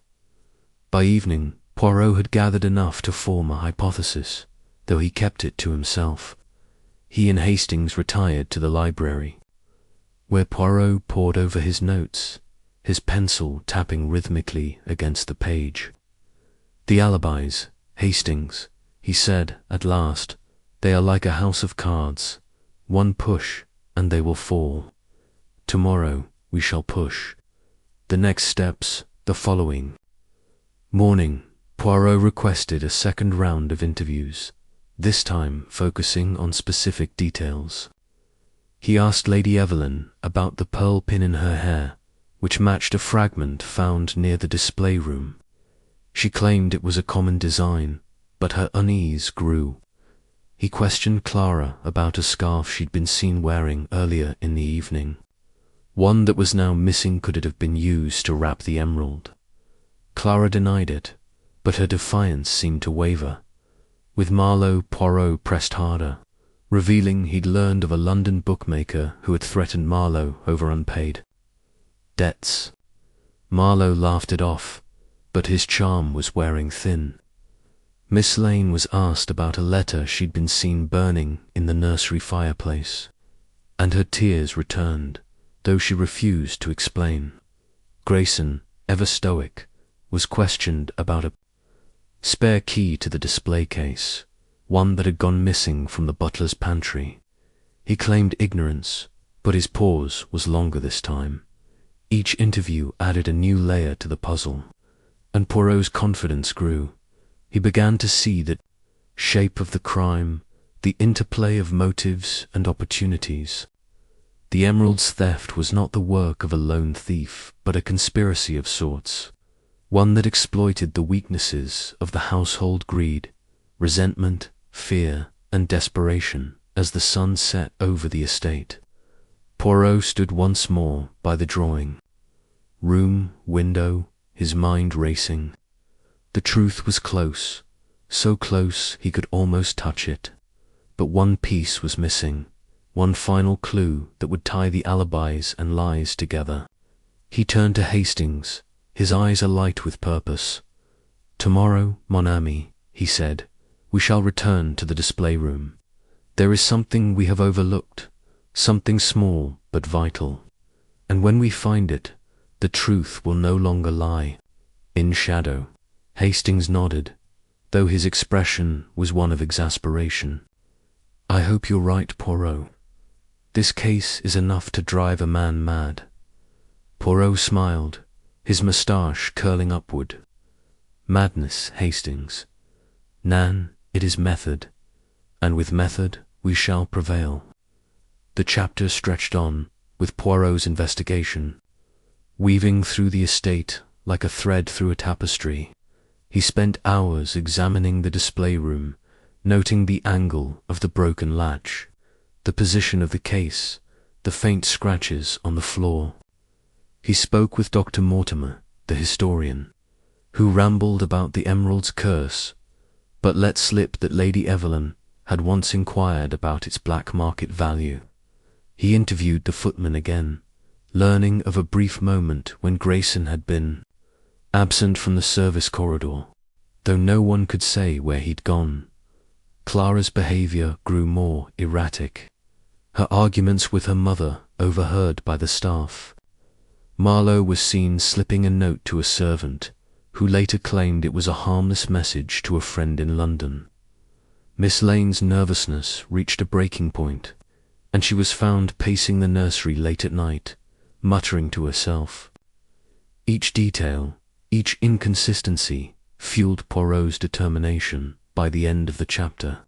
By evening, Poirot had gathered enough to form a hypothesis, though he kept it to himself. He and Hastings retired to the library, where Poirot pored over his notes, his pencil tapping rhythmically against the page. "The alibis, Hastings," he said at last, "they are like a house of cards. One push, and they will fall. Tomorrow we shall push. The next steps, the following." Morning, Poirot requested a second round of interviews, this time focusing on specific details. He asked Lady Evelyn about the pearl pin in her hair, which matched a fragment found near the display room. She claimed it was a common design, but her unease grew. He questioned Clara about a scarf she'd been seen wearing earlier in the evening, one that was now missing. Could it have been used to wrap the emerald? Clara denied it, but her defiance seemed to waver. With Marlowe, Poirot pressed harder, revealing he'd learned of a London bookmaker who had threatened Marlowe over unpaid debts. Marlowe laughed it off, but his charm was wearing thin. Miss Lane was asked about a letter she'd been seen burning in the nursery fireplace, and her tears returned, though she refused to explain. Grayson, ever stoic, was questioned about a spare key to the display case, one that had gone missing from the butler's pantry. He claimed ignorance, but his pause was longer this time. Each interview added a new layer to the puzzle, and Poirot's confidence grew. He began to see the shape of the crime, the interplay of motives and opportunities. The emerald's theft was not the work of a lone thief, but a conspiracy of sorts, one that exploited the weaknesses of the household: greed, resentment, fear, and desperation. As the sun set over the estate, Poirot stood once more by the drawing room window, his mind racing. The truth was close, so close he could almost touch it. But one piece was missing, one final clue that would tie the alibis and lies together. He turned to Hastings, his eyes alight with purpose. "Tomorrow, mon ami," he said, "we shall return to the display room. There is something we have overlooked, something small but vital. And when we find it, the truth will no longer lie in shadow." Hastings nodded, though his expression was one of exasperation. "I hope you're right, Poirot. This case is enough to drive a man mad." Poirot smiled, his moustache curling upward. "Madness, Hastings. Nan, it is method, and with method we shall prevail." The chapter stretched on, with Poirot's investigation, weaving through the estate like a thread through a tapestry. He spent hours examining the display room, noting the angle of the broken latch, the position of the case, the faint scratches on the floor. He spoke with Dr. Mortimer, the historian, who rambled about the emerald's curse, but let slip that Lady Evelyn had once inquired about its black market value. He interviewed the footman again, learning of a brief moment when Grayson had been absent from the service corridor. though no one could say where he'd gone. Clara's behaviour grew more erratic, her arguments with her mother overheard by the staff. Marlowe was seen slipping a note to a servant, who later claimed it was a harmless message to a friend in London. Miss Lane's nervousness reached a breaking point, and she was found pacing the nursery late at night, muttering to herself. Each detail, each inconsistency, fueled Poirot's determination by the end of the chapter.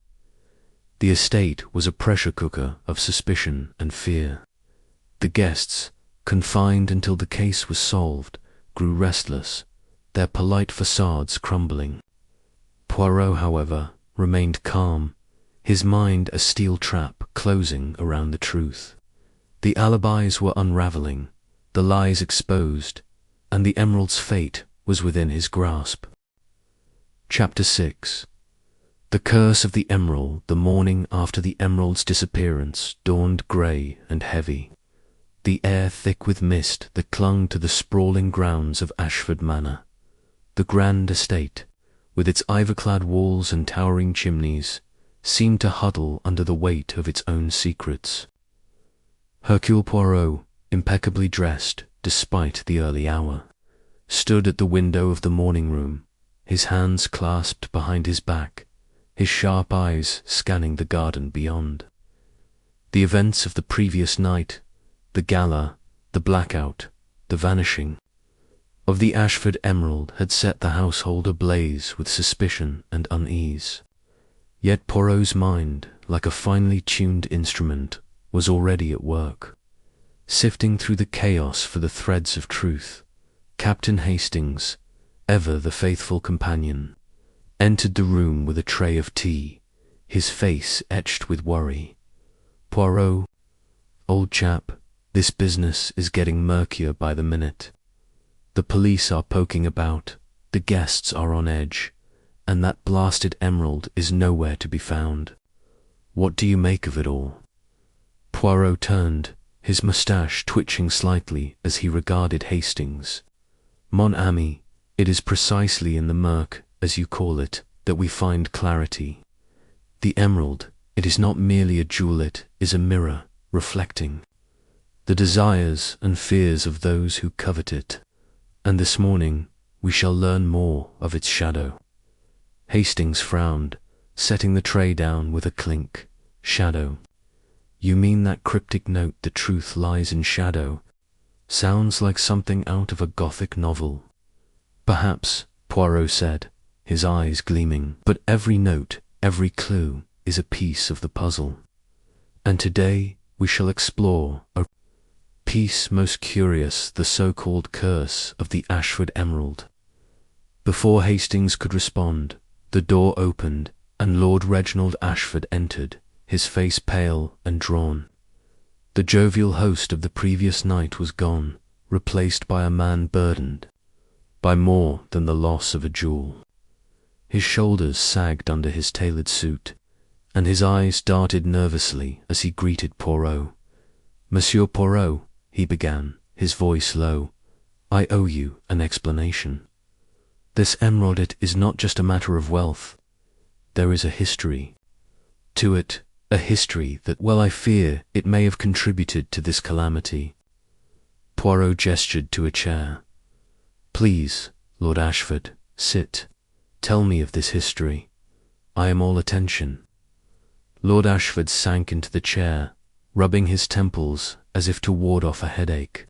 The estate was a pressure cooker of suspicion and fear. The guests, confined until the case was solved, grew restless, their polite facades crumbling. Poirot, however, remained calm, his mind a steel trap closing around the truth. The alibis were unraveling, the lies exposed, and the emerald's fate was within his grasp. Chapter 6. The curse of the emerald. The morning after the emerald's disappearance dawned grey and heavy, the air thick with mist that clung to the sprawling grounds of Ashford Manor. The grand estate, with its ivy-clad walls and towering chimneys, seemed to huddle under the weight of its own secrets. Hercule Poirot, impeccably dressed despite the early hour, stood at the window of the morning room, his hands clasped behind his back, his sharp eyes scanning the garden beyond. The events of the previous night, the gala, the blackout, the vanishing of the Ashford emerald had set the household ablaze with suspicion and unease. Yet Poirot's mind, like a finely tuned instrument, was already at work, sifting through the chaos for the threads of truth. Captain Hastings, ever the faithful companion, entered the room with a tray of tea, his face etched with worry. "Poirot, old chap, this business is getting murkier by the minute. The police are poking about, the guests are on edge, and that blasted emerald is nowhere to be found. What do you make of it all?" Poirot turned, his moustache twitching slightly as he regarded Hastings. "Mon ami, it is precisely in the murk, as you call it, that we find clarity. The emerald, it is not merely a jewel, it is a mirror, reflecting the desires and fears of those who covet it, and this morning we shall learn more of its shadow." Hastings frowned, setting the tray down with a clink. "Shadow? You mean that cryptic note, 'The truth lies in shadow'? Sounds like something out of a Gothic novel." "Perhaps," Poirot said, his eyes gleaming, "but every note, every clue, is a piece of the puzzle. And today we shall explore a piece most curious, the so-called curse of the Ashford emerald." Before Hastings could respond, the door opened and Lord Reginald Ashford entered, his face pale and drawn. The jovial host of the previous night was gone, replaced by a man burdened by more than the loss of a jewel. His shoulders sagged under his tailored suit, and his eyes darted nervously as he greeted Poirot. "Monsieur Poirot," he began, his voice low, "I owe you an explanation. This emerald, it is not just a matter of wealth. There is a history to it, a history that, well, I fear it may have contributed to this calamity." Poirot gestured to a chair. "Please, Lord Ashford, sit. Tell me of this history. I am all attention." Lord Ashford sank into the chair, rubbing his temples as if to ward off a headache.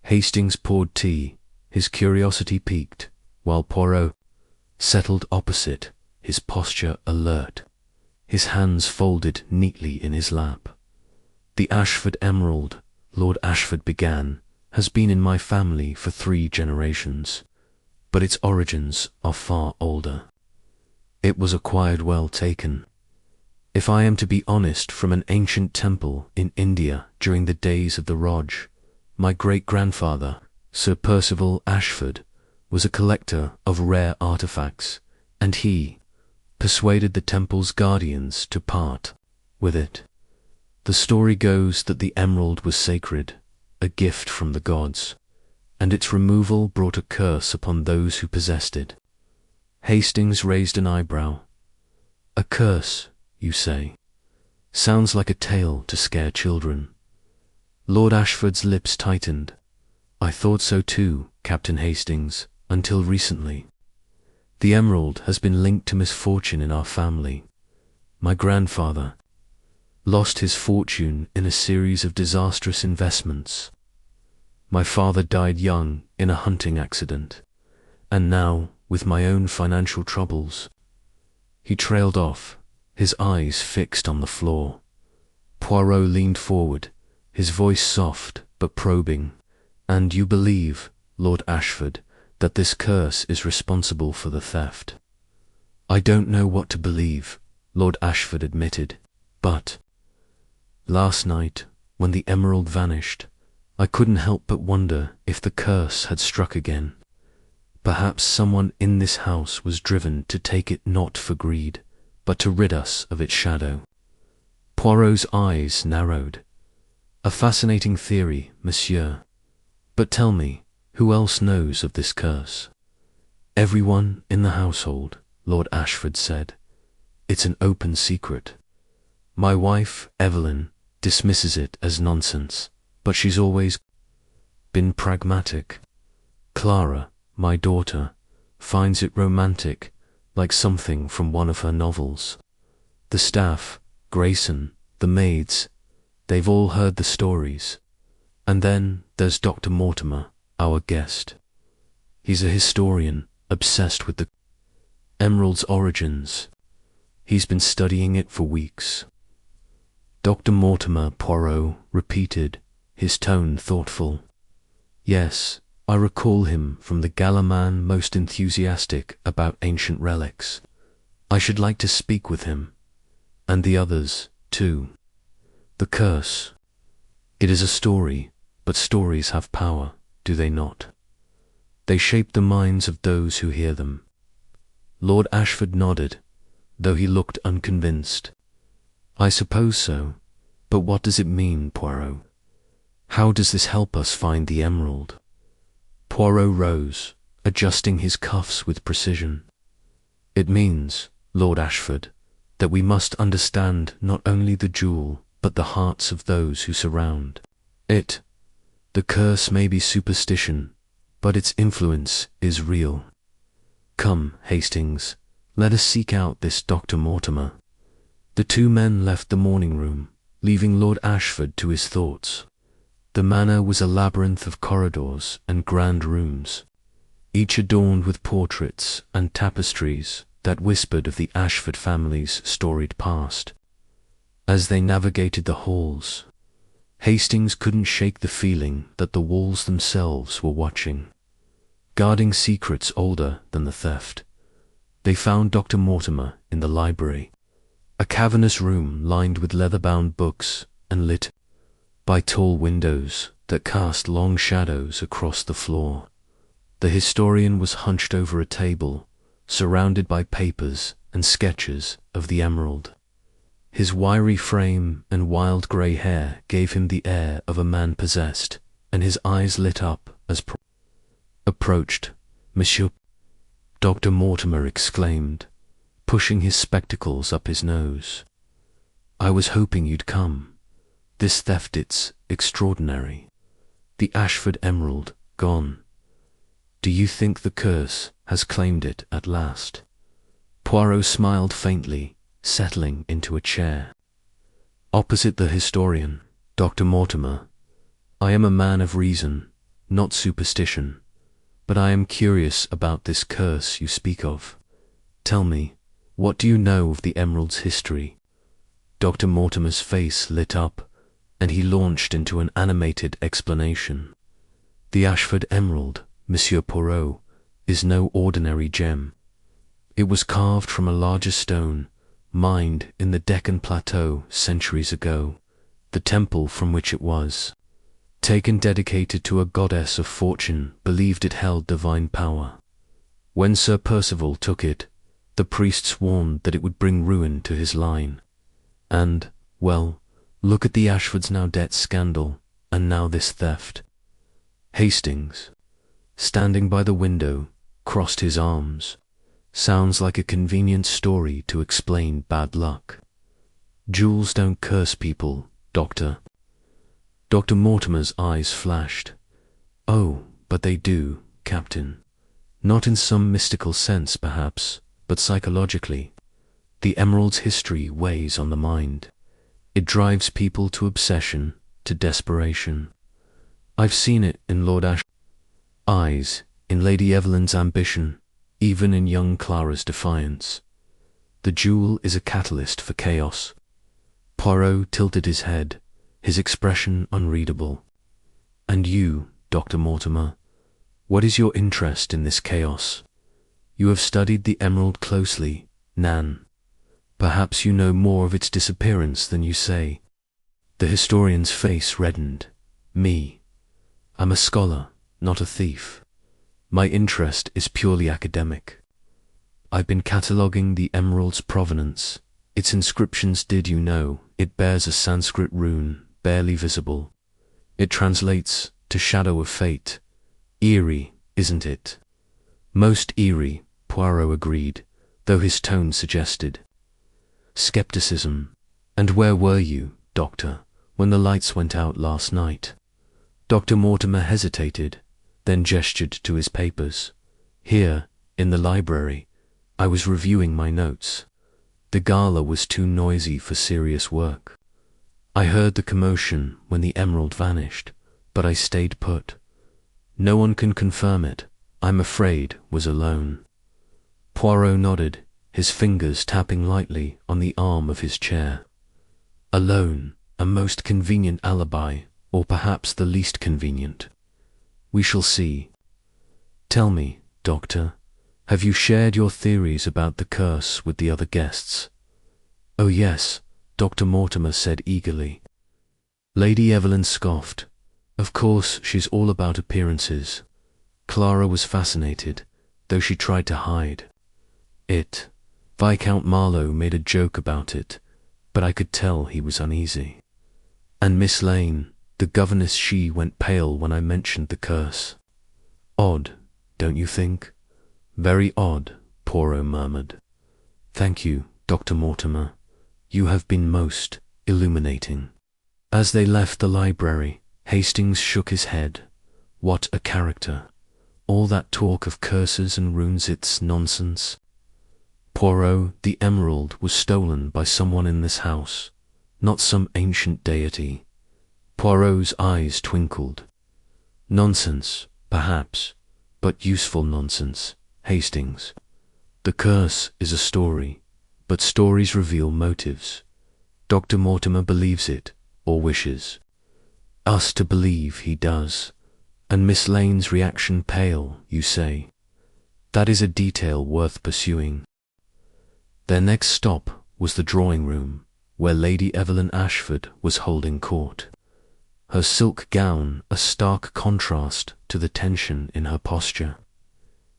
Hastings poured tea, his curiosity piqued, while Poirot settled opposite, his posture alert, his hands folded neatly in his lap. "The Ashford emerald," Lord Ashford began, "has been in my family for 3 generations, but its origins are far older. It was acquired well taken, if I am to be honest, from an ancient temple in India during the days of the Raj. My great-grandfather, Sir Percival Ashford, was a collector of rare artifacts, and he persuaded the temple's guardians to part with it. The story goes that the emerald was sacred, a gift from the gods, and its removal brought a curse upon those who possessed it. Hastings raised an eyebrow. A curse, you say? Sounds like a tale to scare children. Lord Ashford's lips tightened. I thought so too, Captain Hastings, until recently. The emerald has been linked to misfortune in our family. My grandfather lost his fortune in a series of disastrous investments. My father died young in a hunting accident, and now, with my own financial troubles. He trailed off, his eyes fixed on the floor. Poirot leaned forward, his voice soft but probing. And you believe, Lord Ashford, that this curse is responsible for the theft? I don't know what to believe, Lord Ashford admitted, but last night, when the emerald vanished, I couldn't help but wonder if the curse had struck again. Perhaps someone in this house was driven to take it not for greed, but to rid us of its shadow. Poirot's eyes narrowed. A fascinating theory, monsieur. But tell me, who else knows of this curse? Everyone in the household, Lord Ashford said. It's an open secret. My wife, Evelyn, dismisses it as nonsense, but she's always been pragmatic. Clara, my daughter, finds it romantic, like something from one of her novels. The staff, Grayson, the maids, they've all heard the stories. And then there's Dr. Mortimer, our guest. He's a historian, obsessed with the emerald's origins. He's been studying it for weeks. Dr. Mortimer, Poirot repeated, his tone thoughtful. Yes, I recall him from the gala man most enthusiastic about ancient relics. I should like to speak with him. And the others, too. The curse. It is a story, but stories have power, do they not? They shape the minds of those who hear them. Lord Ashford nodded, though he looked unconvinced. I suppose so, but what does it mean, Poirot? How does this help us find the emerald? Poirot rose, adjusting his cuffs with precision. It means, Lord Ashford, that we must understand not only the jewel, but the hearts of those who surround it. The curse may be superstition, but its influence is real. Come, Hastings, let us seek out this Dr. Mortimer. The two men left the morning room, leaving Lord Ashford to his thoughts. The manor was a labyrinth of corridors and grand rooms, each adorned with portraits and tapestries that whispered of the Ashford family's storied past. As they navigated the halls, Hastings couldn't shake the feeling that the walls themselves were watching, guarding secrets older than the theft. They found Dr. Mortimer in the library, a cavernous room lined with leather-bound books and lit by tall windows that cast long shadows across the floor. The historian was hunched over a table, surrounded by papers and sketches of the emerald. His wiry frame and wild grey hair gave him the air of a man possessed, and his eyes lit up as approached. Monsieur, Dr. Mortimer exclaimed, pushing his spectacles up his nose. I was hoping you'd come. This theft, it's extraordinary. The Ashford emerald gone. Do you think the curse has claimed it at last? Poirot smiled faintly, settling into a chair. Opposite the historian, Dr. Mortimer, I am a man of reason, not superstition, but I am curious about this curse you speak of. Tell me, what do you know of the emerald's history? Dr. Mortimer's face lit up, and he launched into an animated explanation. The Ashford emerald, Monsieur Poirot, is no ordinary gem. It was carved from a larger stone, mined in the Deccan Plateau centuries ago, the temple from which it was taken dedicated to a goddess of fortune believed it held divine power. When Sir Percival took it, the priests warned that it would bring ruin to his line. And, well, look at the Ashfords' now debt scandal, and now this theft. Hastings, standing by the window, crossed his arms. Sounds like a convenient story to explain bad luck. Jewels don't curse people, Doctor. Dr. Mortimer's eyes flashed. Oh, but they do, Captain. Not in some mystical sense, perhaps, but psychologically. The emerald's history weighs on the mind. It drives people to obsession, to desperation. I've seen it in Lord Ash's eyes, in Lady Evelyn's ambition, even in young Clara's defiance. The jewel is a catalyst for chaos. Poirot tilted his head, his expression unreadable. And you, Dr. Mortimer, what is your interest in this chaos? You have studied the emerald closely, Nan. Perhaps you know more of its disappearance than you say. The historian's face reddened. Me. I'm a scholar, not a thief. My interest is purely academic. I've been cataloguing the emerald's provenance. Its inscriptions, did you know, it bears a Sanskrit rune, barely visible. It translates to shadow of fate. Eerie, isn't it? Most eerie, Poirot agreed, though his tone suggested skepticism. And where were you, Doctor, when the lights went out last night? Dr. Mortimer hesitated, then gestured to his papers. Here, in the library, I was reviewing my notes. The gala was too noisy for serious work. I heard the commotion when the emerald vanished, but I stayed put. No one can confirm it. I'm afraid was alone. Poirot nodded, his fingers tapping lightly on the arm of his chair. Alone, a most convenient alibi, or perhaps the least convenient. We shall see. Tell me, Doctor, have you shared your theories about the curse with the other guests? Oh yes, Dr. Mortimer said eagerly. Lady Evelyn scoffed. Of course, she's all about appearances. Clara was fascinated, though she tried to hide it. Viscount Marlowe made a joke about it, but I could tell he was uneasy. And Miss Lane, the governess, she went pale when I mentioned the curse. Odd, don't you think? Very odd, Poirot murmured. Thank you, Dr. Mortimer. You have been most illuminating. As they left the library, Hastings shook his head. What a character. All that talk of curses and runes, it's nonsense. Poirot, the emerald was stolen by someone in this house, not some ancient deity. Poirot's eyes twinkled. Nonsense, perhaps, but useful nonsense, Hastings. The curse is a story, but stories reveal motives. Dr. Mortimer believes it, or wishes us to believe he does. And Miss Lane's reaction pale, you say. That is a detail worth pursuing. Their next stop was the drawing room, where Lady Evelyn Ashford was holding court. Her silk gown a stark contrast to the tension in her posture.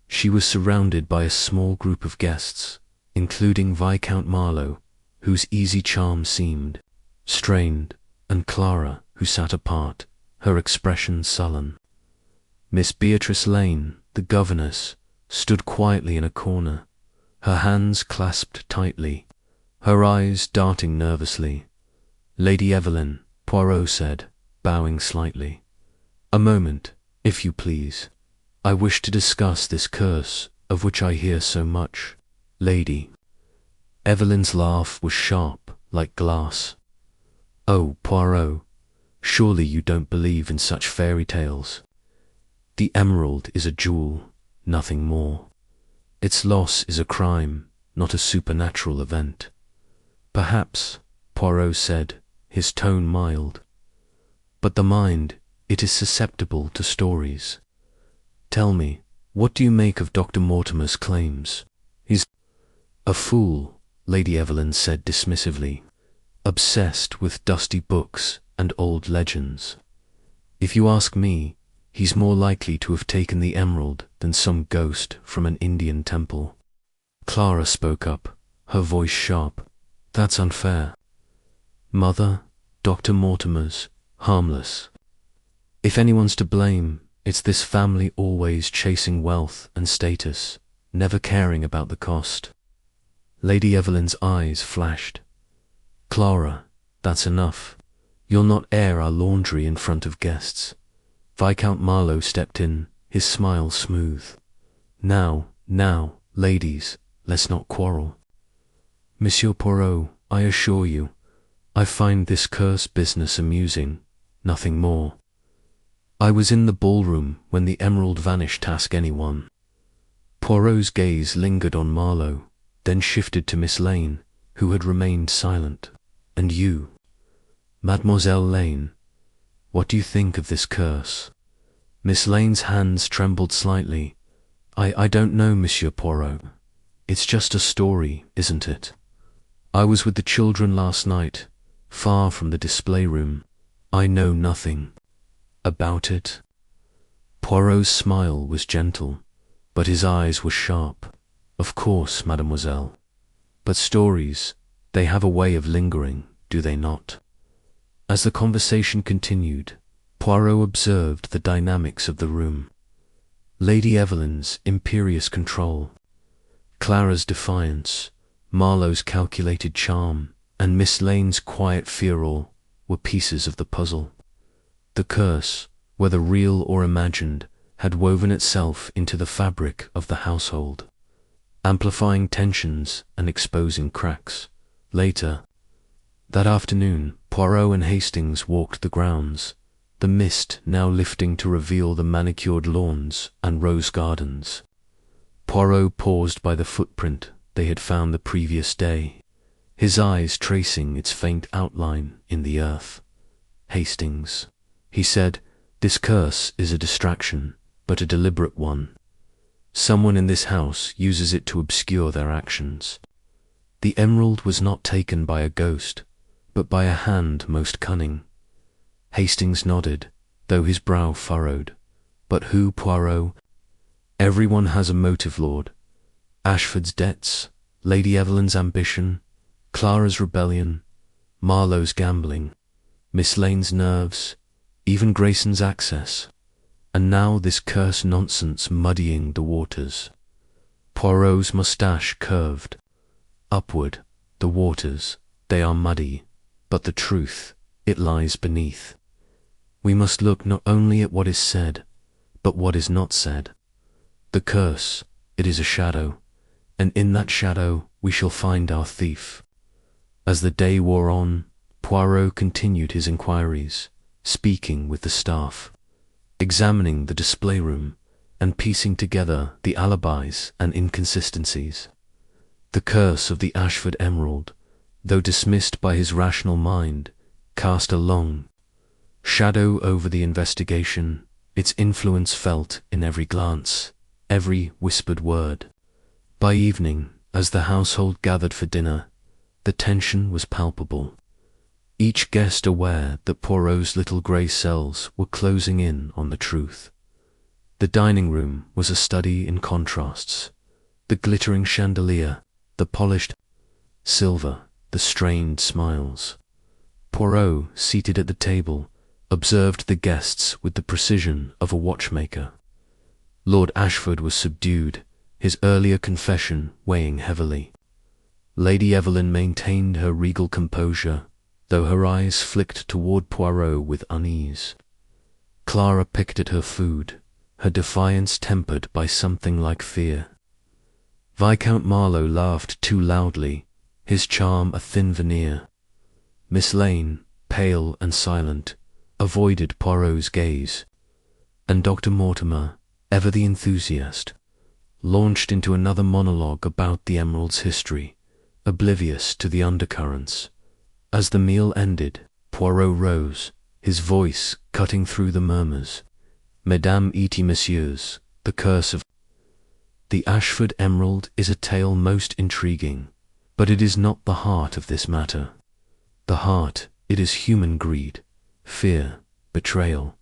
She was surrounded by a small group of guests, including Viscount Marlowe, whose easy charm seemed strained, and Clara, who sat apart, her expression sullen. Miss Beatrice Lane, the governess, stood quietly in a corner, her hands clasped tightly, her eyes darting nervously. Lady Evelyn, Poirot said, bowing slightly. A moment, if you please. I wish to discuss this curse of which I hear so much, lady. Evelyn's laugh was sharp, like glass. Oh, Poirot, surely you don't believe in such fairy tales. The emerald is a jewel, nothing more. Its loss is a crime, not a supernatural event. Perhaps, Poirot said, his tone mild. But the mind, it is susceptible to stories. Tell me, what do you make of Dr. Mortimer's claims? He's a fool, Lady Evelyn said dismissively, obsessed with dusty books and old legends. If you ask me, he's more likely to have taken the emerald than some ghost from an Indian temple. Clara spoke up, her voice sharp. That's unfair. Mother, Dr. Mortimer's harmless. If anyone's to blame, it's this family always chasing wealth and status. never caring about the cost. Lady Evelyn's eyes flashed. "Clara, that's enough. You'll not air our laundry in front of guests." Viscount Marlowe stepped in, his smile smooth. Now, ladies, let's not quarrel. Monsieur Poirot, I assure you, I find this cursed business amusing, nothing more. I was in the ballroom when the emerald vanished. Ask anyone." Poirot's gaze lingered on Marlowe, then shifted to Miss Lane, who had remained silent. "And you, Mademoiselle Lane, what do you think of this curse?" Miss Lane's hands trembled slightly. I don't know, Monsieur Poirot. It's just a story, isn't it? I was with the children last night, far from the display room. I know nothing about it." Poirot's smile was gentle, but his eyes were sharp. "Of course, mademoiselle. But stories, they have a way of lingering, do they not?" As the conversation continued, Poirot observed the dynamics of the room. Lady Evelyn's imperious control, Clara's defiance, Marlowe's calculated charm, and Miss Lane's quiet furor were pieces of the puzzle. The curse, whether real or imagined, had woven itself into the fabric of the household, amplifying tensions and exposing cracks. Later, that afternoon, Poirot and Hastings walked the grounds, the mist now lifting to reveal the manicured lawns and rose gardens. Poirot paused by the footprint they had found the previous day, his eyes tracing its faint outline in the earth. "Hastings," he said, "this curse is a distraction, but a deliberate one. Someone in this house uses it to obscure their actions. The emerald was not taken by a ghost, but by a hand most cunning." Hastings nodded, though his brow furrowed. "But who, Poirot?" "Everyone has a motive, Lord. Ashford's debts, Lady Evelyn's ambition, Clara's rebellion, Marlowe's gambling, Miss Lane's nerves, even Grayson's access, and now this cursed nonsense muddying the waters." Poirot's moustache curved. "Upward, the waters, they are muddy, but the truth, it lies beneath. We must look not only at what is said, but what is not said. The curse, it is a shadow, and in that shadow we shall find our thief." As the day wore on, Poirot continued his inquiries, speaking with the staff, examining the display room, and piecing together the alibis and inconsistencies. The curse of the Ashford emerald, though dismissed by his rational mind, cast a long shadow over the investigation, its influence felt in every glance, every whispered word. By evening, as the household gathered for dinner, the tension was palpable, each guest aware that Poirot's little grey cells were closing in on the truth. The dining room was a study in contrasts, the glittering chandelier, the polished silver, the strained smiles. Poirot, seated at the table, observed the guests with the precision of a watchmaker. Lord Ashford was subdued, his earlier confession weighing heavily. Lady Evelyn maintained her regal composure, though her eyes flicked toward Poirot with unease. Clara picked at her food, her defiance tempered by something like fear. Viscount Marlowe laughed too loudly, his charm a thin veneer. Miss Lane, pale and silent, avoided Poirot's gaze, and Dr. Mortimer, ever the enthusiast, launched into another monologue about the emerald's history, oblivious to the undercurrents. As the meal ended, Poirot rose, his voice cutting through the murmurs. "Mesdames et messieurs, the curse of the Ashford emerald is a tale most intriguing, but it is not the heart of this matter. The heart, it is human greed, fear, betrayal.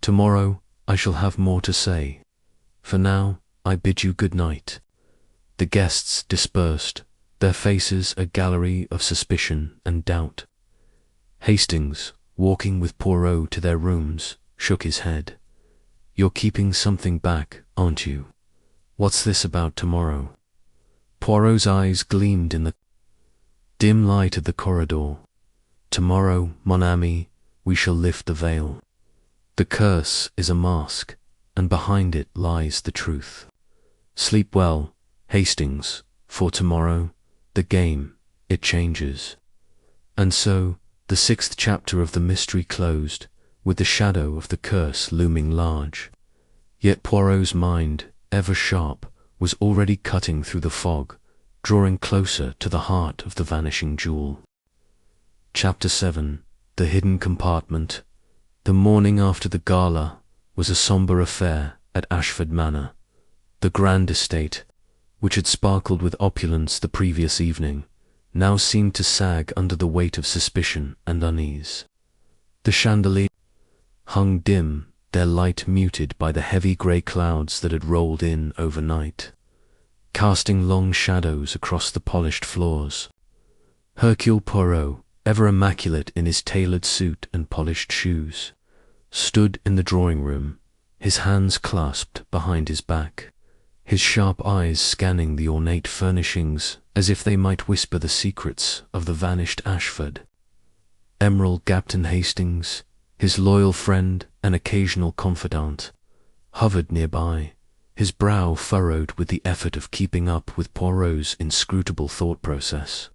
Tomorrow I shall have more to say. For now, I bid you good night." The guests dispersed, their faces a gallery of suspicion and doubt. Hastings, walking with Poirot to their rooms, shook his head. "You're keeping something back, aren't you?" What's this about tomorrow? Poirot's eyes gleamed in the dim light of the corridor. Tomorrow, mon ami, we shall lift the veil. The curse is a mask, and behind it lies the truth. Sleep well, Hastings, for tomorrow, the game, it changes. And so, the 6th chapter of the mystery closed, with the shadow of the curse looming large. Yet Poirot's mind, ever sharp, was already cutting through the fog, drawing closer to the heart of the vanishing jewel. Chapter 7. The Hidden Compartment. The morning after the gala was a sombre affair at Ashford Manor. The grand estate, which had sparkled with opulence the previous evening, now seemed to sag under the weight of suspicion and unease. The chandeliers hung dim, their light muted by the heavy grey clouds that had rolled in overnight, casting long shadows across the polished floors. Hercule Poirot, ever immaculate in his tailored suit and polished shoes, stood in the drawing-room, his hands clasped behind his back, his sharp eyes scanning the ornate furnishings as if they might whisper the secrets of the vanished Ashford. Emerald Captain Hastings, his loyal friend and occasional confidant, hovered nearby, his brow furrowed with the effort of keeping up with Poirot's inscrutable thought process.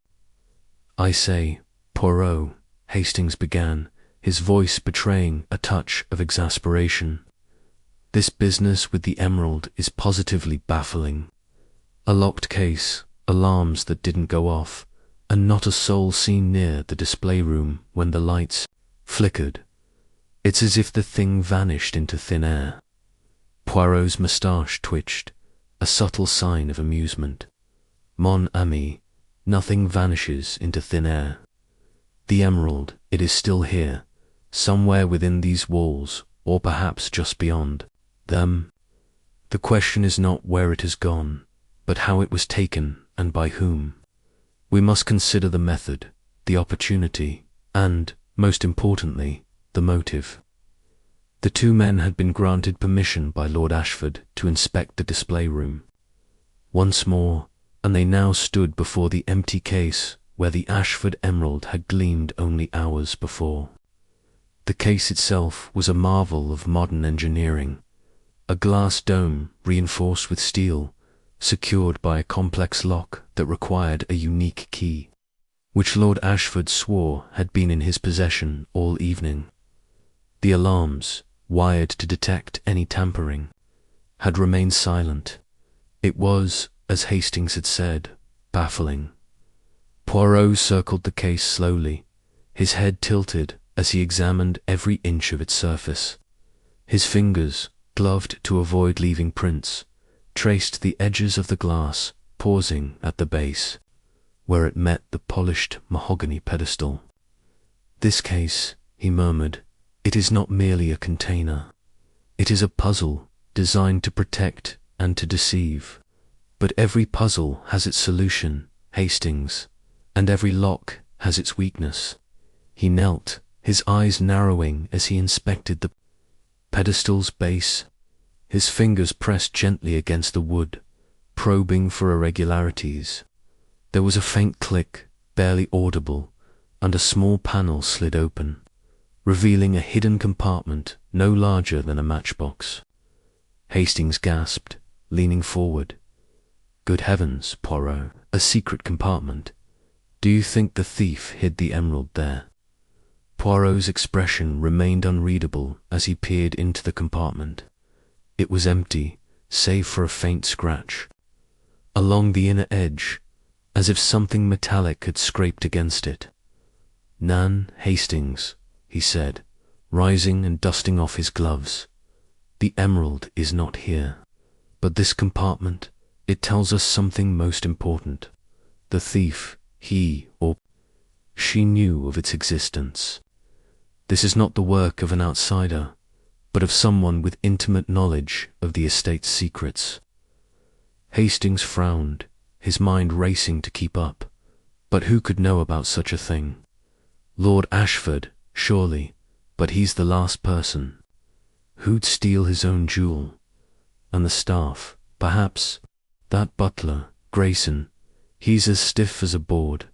"I say, Poirot," Hastings began, his voice betraying a touch of exasperation. "This business with the emerald is positively baffling. A locked case, alarms that didn't go off, and not a soul seen near the display room when the lights flickered. It's as if the thing vanished into thin air." Poirot's moustache twitched, a subtle sign of amusement. "Mon ami, nothing vanishes into thin air. The emerald, it is still here, somewhere within these walls, or perhaps just beyond them. The question is not where it has gone, but how it was taken and by whom. We must consider the method, the opportunity, and, most importantly, the motive." The two men had been granted permission by Lord Ashford to inspect the display room. Once more, and they now stood before the empty case where the Ashford emerald had gleamed only hours before. The case itself was a marvel of modern engineering, a glass dome reinforced with steel, secured by a complex lock that required a unique key, which Lord Ashford swore had been in his possession all evening. The alarms, wired to detect any tampering, had remained silent. It was, as Hastings had said, baffling. Poirot circled the case slowly, his head tilted as he examined every inch of its surface. His fingers, gloved to avoid leaving prints, traced the edges of the glass, pausing at the base, where it met the polished mahogany pedestal. "This case," he murmured, "it is not merely a container. It is a puzzle designed to protect and to deceive. But every puzzle has its solution, Hastings, and every lock has its weakness." He knelt, his eyes narrowing as he inspected the pedestal's base. His fingers pressed gently against the wood, probing for irregularities. There was a faint click, barely audible, and a small panel slid open, revealing a hidden compartment no larger than a matchbox. Hastings gasped, leaning forward. "Good heavens, Poirot, a secret compartment. Do you think the thief hid the emerald there?" Poirot's expression remained unreadable as he peered into the compartment. It was empty, save for a faint scratch along the inner edge, as if something metallic had scraped against it. "Nan, Hastings," he said, rising and dusting off his gloves. "The emerald is not here. But this compartment, it tells us something most important. The thief, he or she knew of its existence. This is not the work of an outsider, but of someone with intimate knowledge of the estate's secrets." Hastings frowned, his mind racing to keep up. But who could know about such a thing? Lord Ashford, surely, but he's the last person. Who'd steal his own jewel? And the staff, Perhaps that butler, Grayson, he's as stiff as a board,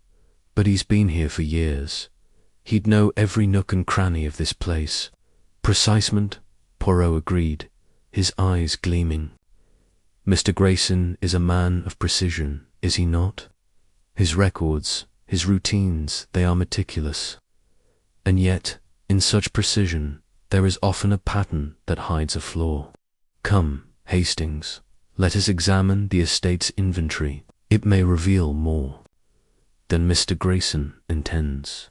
but he's been here for years. He'd know every nook and cranny of this place. Precisement, Poirot agreed, his eyes gleaming. Mr. Grayson is a man of precision, is he not? His records, his routines, they are meticulous. And yet, in such precision, there is often a pattern that hides a flaw. Come, Hastings, let us examine the estate's inventory. It may reveal more than Mr. Grayson intends.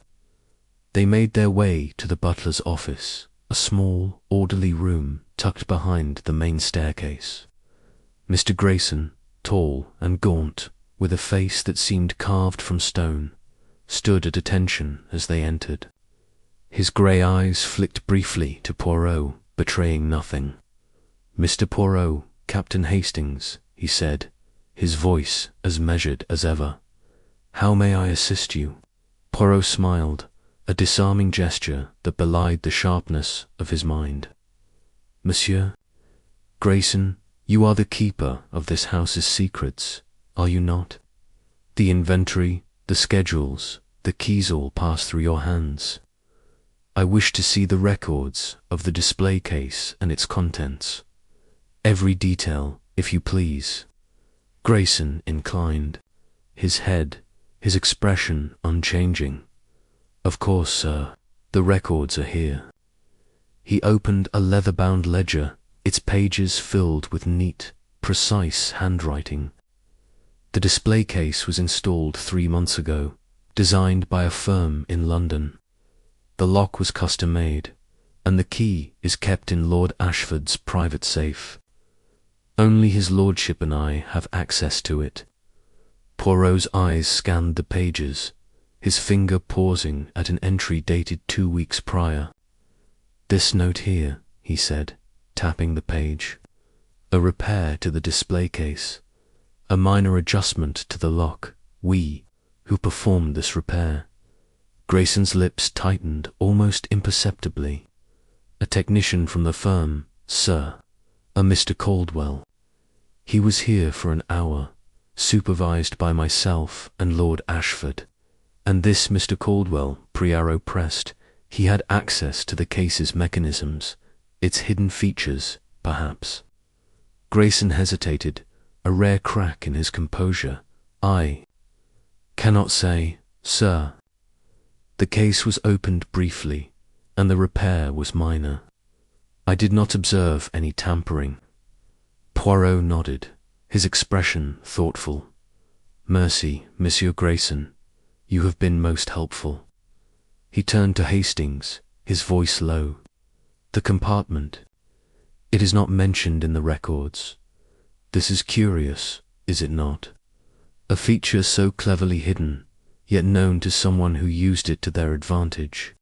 They made their way to the butler's office, a small, orderly room tucked behind the main staircase. Mr. Grayson, tall and gaunt, with a face that seemed carved from stone, stood at attention as they entered. His grey eyes flicked briefly to Poirot, betraying nothing. "Mr. Poirot, Captain Hastings," he said, his voice as measured as ever. "How may I assist you?" Poirot smiled, a disarming gesture that belied the sharpness of his mind. "Monsieur Grayson, you are the keeper of this house's secrets, are you not? The inventory, the schedules, the keys all pass through your hands. I wish to see the records of the display case and its contents. Every detail, if you please." Grayson inclined, his head, his expression unchanging. "Of course, sir, the records are here." He opened a leather-bound ledger, its pages filled with neat, precise handwriting. The display case was installed 3 months ago, designed by a firm in London. The lock was custom-made, and the key is kept in Lord Ashford's private safe. Only his lordship and I have access to it. Poirot's eyes scanned the pages, his finger pausing at an entry dated 2 weeks prior. "This note here," he said, tapping the page. "A repair to the display case. A minor adjustment to the lock. We, who performed this repair." Grayson's lips tightened almost imperceptibly. "A technician from the firm, sir. A Mr. Caldwell. He was here for an hour, supervised by myself and Lord Ashford. And this Mr. Caldwell," Poirot pressed, "he had access to the case's mechanisms, its hidden features, perhaps." Grayson hesitated, a rare crack in his composure. "I cannot say, sir." The case was opened briefly, and the repair was minor. "I did not observe any tampering." Poirot nodded, his expression thoughtful. "Merci, Monsieur Grayson. You have been most helpful." He turned to Hastings, his voice low. "The compartment. It is not mentioned in the records. This is curious, is it not? A feature so cleverly hidden, yet known to someone who used it to their advantage."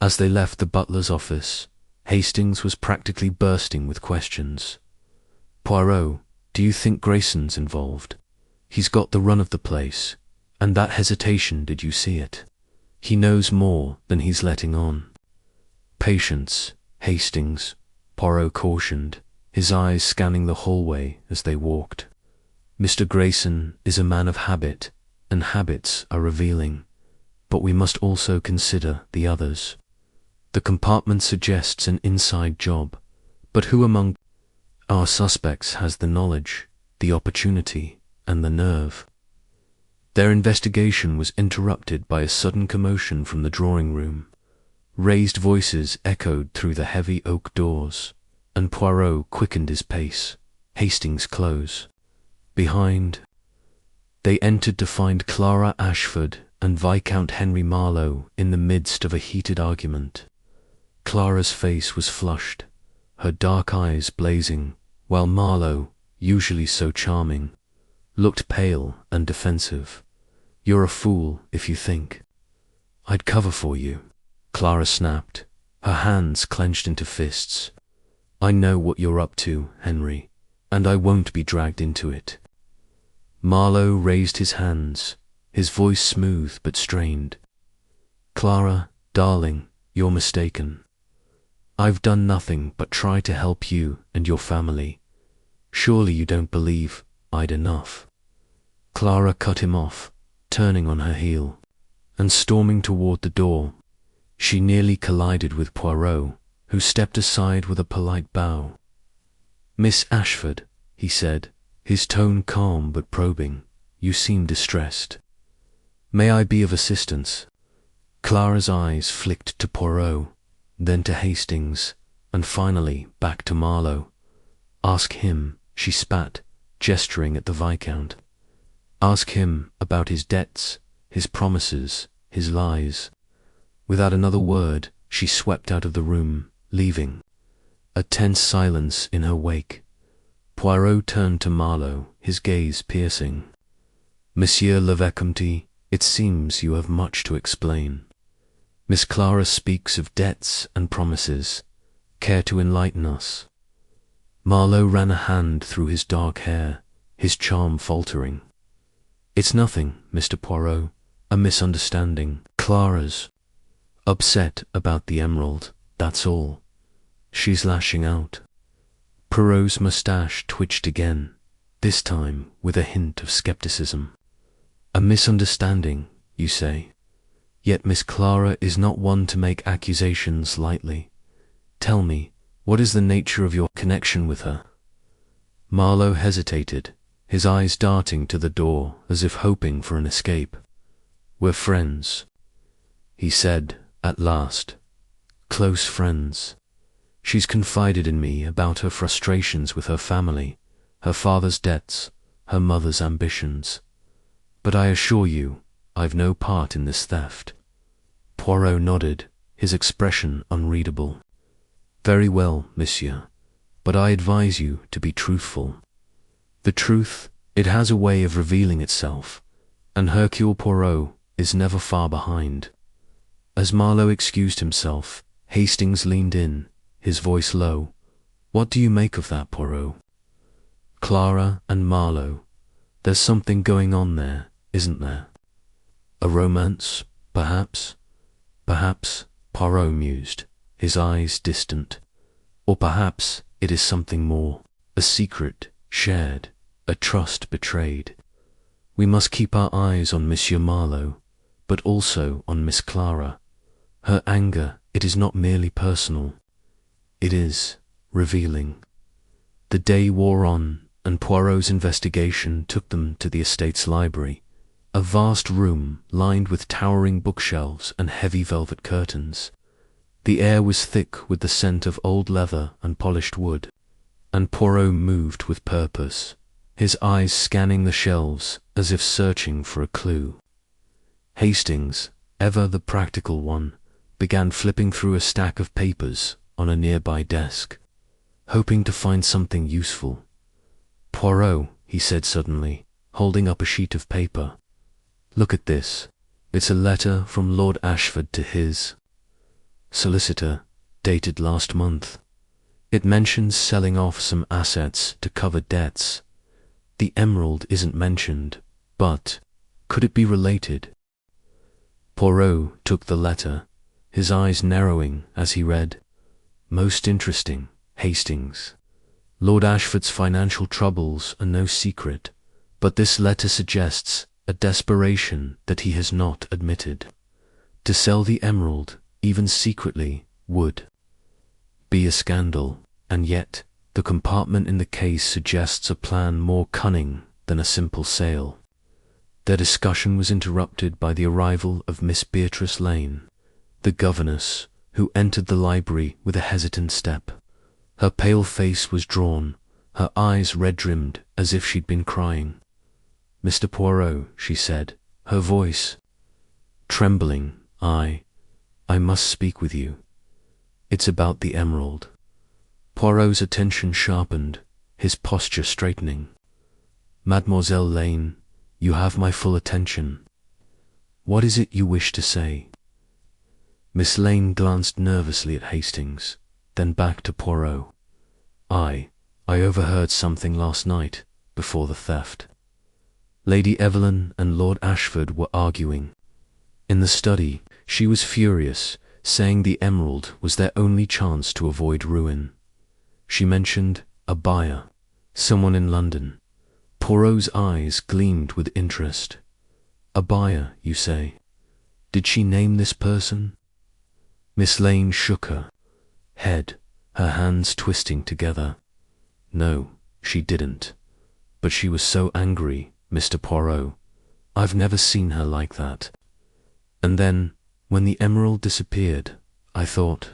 As they left the butler's office, Hastings was practically bursting with questions. "Poirot, do you think Grayson's involved? He's got the run of the place, and that hesitation, did you see it? He knows more than he's letting on." "Patience, Hastings," Poirot cautioned, his eyes scanning the hallway as they walked. "Mr. Grayson is a man of habit, and habits are revealing, but we must also consider the others. The compartment suggests an inside job, but who among our suspects has the knowledge, the opportunity, and the nerve?" Their investigation was interrupted by a sudden commotion from the drawing-room. Raised voices echoed through the heavy oak doors, and Poirot quickened his pace, Hastings close. Behind, they entered to find Clara Ashford and Viscount Henry Marlowe in the midst of a heated argument. Clara's face was flushed, her dark eyes blazing, while Marlowe, usually so charming, looked pale and defensive. "You're a fool if you think I'd cover for you," Clara snapped, her hands clenched into fists. "I know what you're up to, Henry, and I won't be dragged into it." Marlowe raised his hands, his voice smooth but strained. "Clara, darling, you're mistaken. I've done nothing but try to help you and your family. Surely you don't believe I'd enough." Clara cut him off, turning on her heel, and storming toward the door. She nearly collided with Poirot, who stepped aside with a polite bow. "Miss Ashford," he said, his tone calm but probing, "you seem distressed. May I be of assistance?" Clara's eyes flicked to Poirot, then to Hastings, and finally back to Marlowe. "Ask him," she spat, gesturing at the Viscount. "Ask him about his debts, his promises, his lies." Without another word, she swept out of the room, leaving a tense silence in her wake. Poirot turned to Marlowe, his gaze piercing. "Monsieur le Vicomte, it seems you have much to explain. Miss Clara speaks of debts and promises. Care to enlighten us?" Marlowe ran a hand through his dark hair, his charm faltering. "It's nothing, Mr. Poirot, a misunderstanding. Clara's upset about the emerald, that's all. She's lashing out." Poirot's moustache twitched again, this time with a hint of skepticism. "A misunderstanding, you say? Yet Miss Clara is not one to make accusations lightly. Tell me, what is the nature of your connection with her?" Marlowe hesitated, his eyes darting to the door as if hoping for an escape. "We're friends," he said at last. "Close friends. She's confided in me about her frustrations with her family, her father's debts, her mother's ambitions. But I assure you, I've no part in this theft." Poirot nodded, his expression unreadable. "Very well, monsieur, but I advise you to be truthful. The truth, it has a way of revealing itself, and Hercule Poirot is never far behind." As Marlowe excused himself, Hastings leaned in, his voice low. "What do you make of that, Poirot?" "Clara and Marlowe. There's something going on there, isn't there? A romance, perhaps?" "Perhaps," Poirot mused, his eyes distant. "Or perhaps it is something more, a secret shared, a trust betrayed. We must keep our eyes on Monsieur Marlowe, but also on Miss Clara. Her anger, it is not merely personal. It is revealing." The day wore on, and Poirot's investigation took them to the estate's library, a vast room lined with towering bookshelves and heavy velvet curtains. The air was thick with the scent of old leather and polished wood, and Poirot moved with purpose, his eyes scanning the shelves as if searching for a clue. Hastings, ever the practical one, began flipping through a stack of papers on a nearby desk, hoping to find something useful. "Poirot," he said suddenly, holding up a sheet of paper. "Look at this. It's a letter from Lord Ashford to his solicitor, dated last month. It mentions selling off some assets to cover debts. The emerald isn't mentioned, but could it be related?" Poirot took the letter, his eyes narrowing as he read. "Most interesting, Hastings. Lord Ashford's financial troubles are no secret, but this letter suggests a desperation that he has not admitted. To sell the emerald, even secretly, would be a scandal, and yet the compartment in the case suggests a plan more cunning than a simple sale." Their discussion was interrupted by the arrival of Miss Beatrice Lane, the governess, who entered the library with a hesitant step. Her pale face was drawn, her eyes red-rimmed as if she'd been crying. "Mr. Poirot," she said, her voice trembling, I must speak with you. It's about the emerald." Poirot's attention sharpened, his posture straightening. "Mademoiselle Lane, you have my full attention. What is it you wish to say?" Miss Lane glanced nervously at Hastings, then back to Poirot. I overheard something last night, before the theft. Lady Evelyn and Lord Ashford were arguing. In the study, she was furious, saying the emerald was their only chance to avoid ruin. She mentioned a buyer, Someone in London. Poirot's eyes gleamed with interest. A buyer, you say? Did she name this person? Miss Lane shook her head, her hands twisting together. No, she didn't. But she was so angry, Mr. Poirot. I've never seen her like that. And then, when the emerald disappeared, I thought,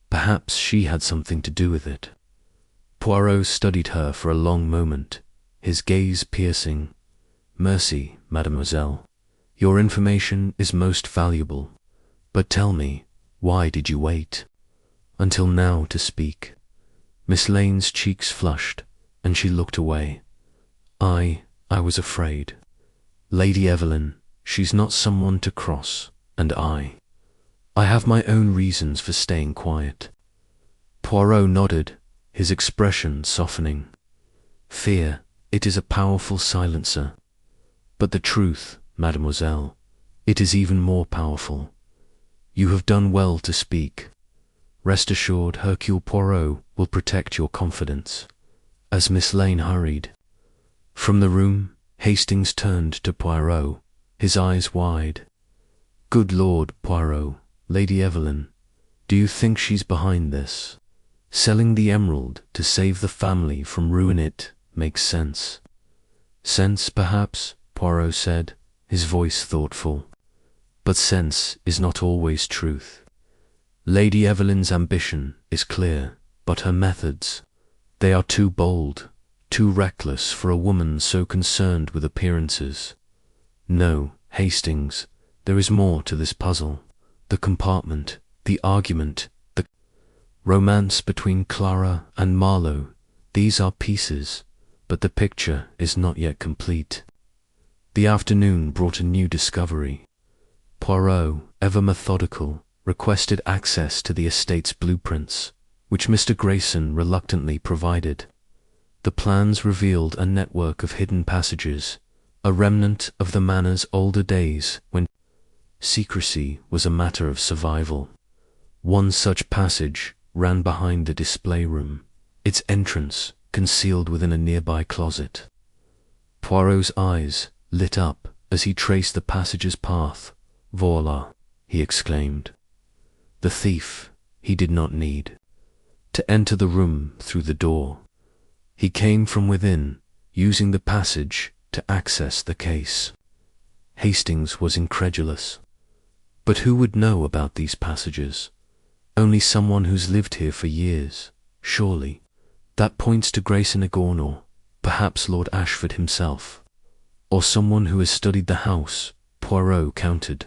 perhaps she had something to do with it. Poirot studied her for a long moment, his gaze piercing. Mercy, mademoiselle. Your information is most valuable. But tell me, why did you wait until now to speak? Miss Lane's cheeks flushed, and she looked away. I was afraid. Lady Evelyn, she's not someone to cross, and I have my own reasons for staying quiet. Poirot nodded, his expression softening. Fear, it is a powerful silencer. But the truth, mademoiselle, it is even more powerful. You have done well to speak. Rest assured Hercule Poirot will protect your confidence. As Miss Lane hurried from the room, Hastings turned to Poirot, his eyes wide. Good Lord, Poirot, Lady Evelyn, do you think she's behind this? Selling the emerald to save the family from Whodunit makes sense. Sense, perhaps, Poirot said, his voice thoughtful. But sense is not always truth. Lady Evelyn's ambition is clear, but her methods, they are too bold, too reckless for a woman so concerned with appearances. No, Hastings, there is more to this puzzle. The compartment, the argument, the romance between Clara and Marlowe, these are pieces, but the picture is not yet complete. The afternoon brought a new discovery. Poirot, ever methodical, requested access to the estate's blueprints, which Mr. Grayson reluctantly provided. The plans revealed a network of hidden passages, a remnant of the manor's older days when secrecy was a matter of survival. One such passage ran behind the display room, its entrance concealed within a nearby closet. Poirot's eyes lit up as he traced the passage's path. Voila, he exclaimed. The thief he did not need to enter the room through the door. He came from within, using the passage to access the case. Hastings was incredulous. But who would know about these passages? Only someone who's lived here for years, surely. That points to Grayson or perhaps Lord Ashford himself. Or someone who has studied the house, Poirot counted.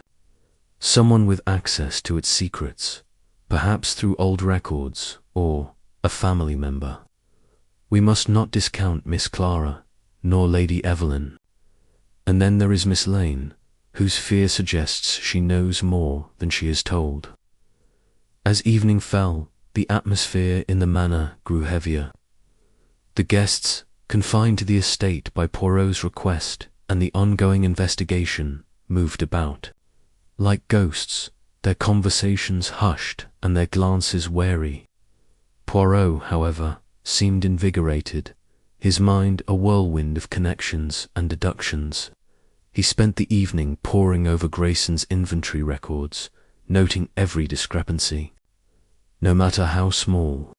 Someone with access to its secrets, perhaps through old records, or a family member. We must not discount Miss Clara, nor Lady Evelyn. And then there is Miss Lane, whose fear suggests she knows more than she is told. As evening fell, the atmosphere in the manor grew heavier. The guests, confined to the estate by Poirot's request and the ongoing investigation, moved about. Like ghosts, their conversations hushed and their glances wary. Poirot, however, seemed invigorated, his mind a whirlwind of connections and deductions. He spent the evening poring over Grayson's inventory records, noting every discrepancy, no matter how small.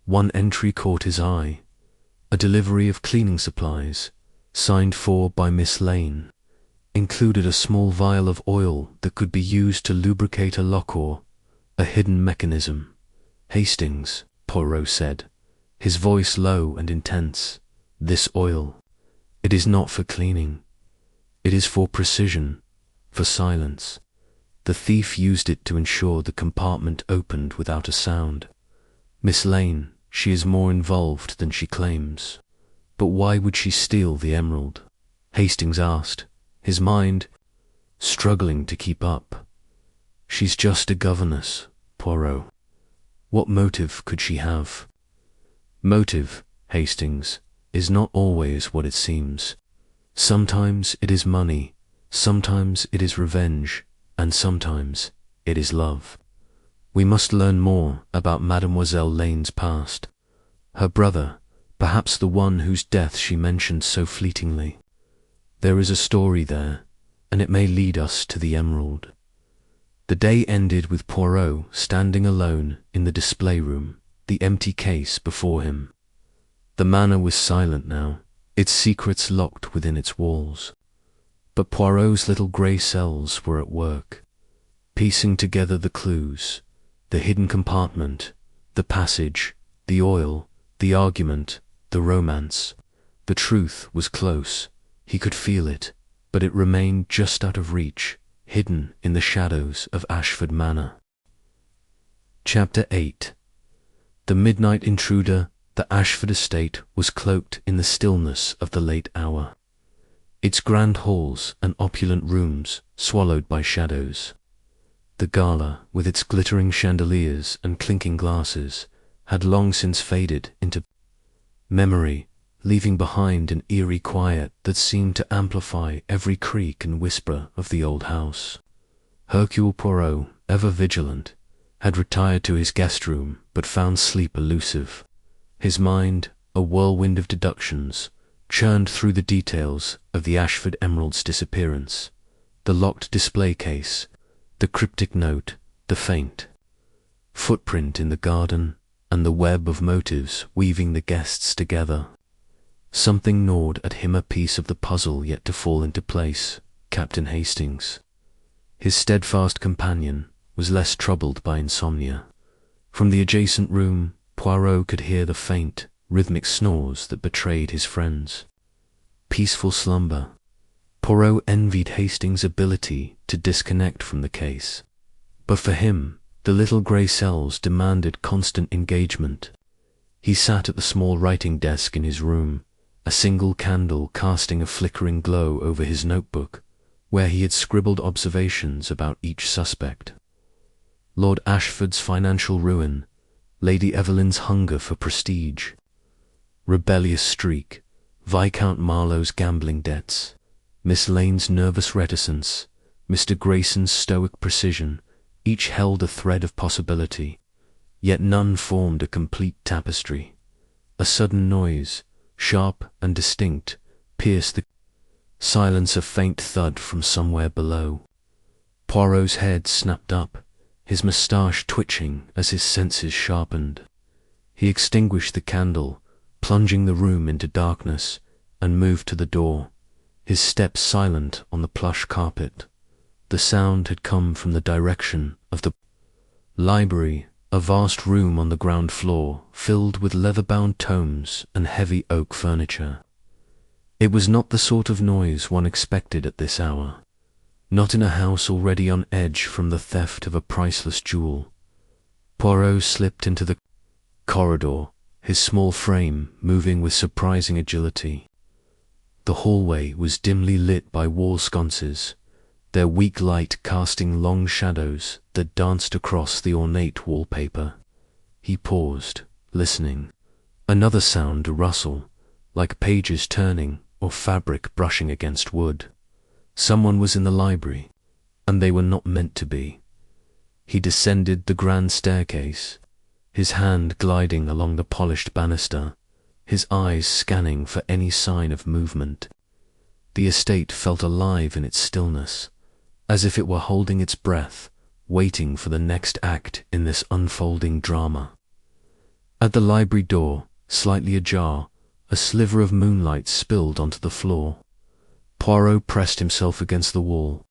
One entry caught his eye, a delivery of cleaning supplies, signed for by Miss Lane, included a small vial of oil that could be used to lubricate a lock or a hidden mechanism. Hastings, Poirot said, his voice low and intense, this oil, it is not for cleaning. It is for precision, for silence. The thief used it to ensure the compartment opened without a sound. Miss Lane, she is more involved than she claims. But why would she steal the emerald? Hastings asked, his mind struggling to keep up. She's just a governess, Poirot. What motive could she have? Motive, Hastings, is not always what it seems. Sometimes it is money, sometimes it is revenge, and sometimes it is love. We must learn more about Mademoiselle Lane's past. Her brother, perhaps the one whose death she mentioned so fleetingly. There is a story there, and it may lead us to the emerald. The day ended with Poirot standing alone in the display room, the empty case before him. The manor was silent now, its secrets locked within its walls. But Poirot's little grey cells were at work, piecing together the clues, the hidden compartment, the passage, the oil, the argument, the romance. The truth was close. He could feel it, but it remained just out of reach, hidden in the shadows of Ashford Manor. Chapter 8. The midnight intruder, the Ashford estate, was cloaked in the stillness of the late hour. Its grand halls and opulent rooms swallowed by shadows. The gala, with its glittering chandeliers and clinking glasses, had long since faded into memory, leaving behind an eerie quiet that seemed to amplify every creak and whisper of the old house. Hercule Poirot, ever vigilant, had retired to his guest room, but found sleep elusive. His mind, a whirlwind of deductions, churned through the details of the Ashford emerald's disappearance, the locked display case, the cryptic note, the faint footprint in the garden, and the web of motives weaving the guests together. Something gnawed at him, a piece of the puzzle yet to fall into place. Captain Hastings, his steadfast companion, was less troubled by insomnia. From the adjacent room, Poirot could hear the faint, rhythmic snores that betrayed his friends. Peaceful slumber. Poirot envied Hastings' ability to disconnect from the case. But for him, the little grey cells demanded constant engagement. He sat at the small writing desk in his room, a single candle casting a flickering glow over his notebook, where he had scribbled observations about each suspect. Lord Ashford's financial ruin, Lady Evelyn's hunger for prestige, rebellious streak, Viscount Marlowe's gambling debts, Miss Lane's nervous reticence, Mr. Grayson's stoic precision, each held a thread of possibility, yet none formed a complete tapestry. A sudden noise, sharp and distinct, pierced the silence, a faint thud from somewhere below. Poirot's head snapped up, his moustache twitching as his senses sharpened. He extinguished the candle, plunging the room into darkness, and moved to the door, his steps silent on the plush carpet. The sound had come from the direction of the library, a vast room on the ground floor, filled with leather-bound tomes and heavy oak furniture. It was not the sort of noise one expected at this hour, not in a house already on edge from the theft of a priceless jewel. Poirot slipped into the corridor, his small frame moving with surprising agility. The hallway was dimly lit by wall sconces, their weak light casting long shadows that danced across the ornate wallpaper. He paused, listening. Another sound, a rustle, like pages turning or fabric brushing against wood. Someone was in the library, and they were not meant to be. He descended the grand staircase, his hand gliding along the polished banister, his eyes scanning for any sign of movement. The estate felt alive in its stillness, as if it were holding its breath, waiting for the next act in this unfolding drama. At the library door, slightly ajar, a sliver of moonlight spilled onto the floor. Poirot pressed himself against the wall,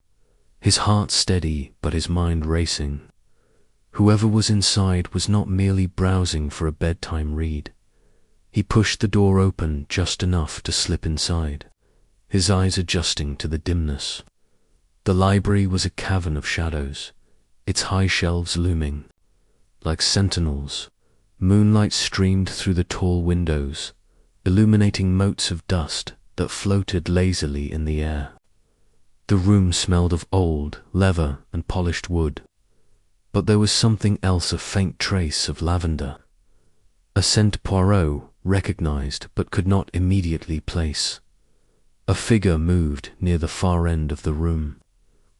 his heart steady but his mind racing. Whoever was inside was not merely browsing for a bedtime read. He pushed the door open just enough to slip inside, his eyes adjusting to the dimness. The library was a cavern of shadows, its high shelves looming. Like sentinels, moonlight streamed through the tall windows, illuminating motes of dust that floated lazily in the air. The room smelled of old leather and polished wood, but there was something else, a faint trace of lavender, a scent Poirot recognized but could not immediately place. A figure moved near the far end of the room,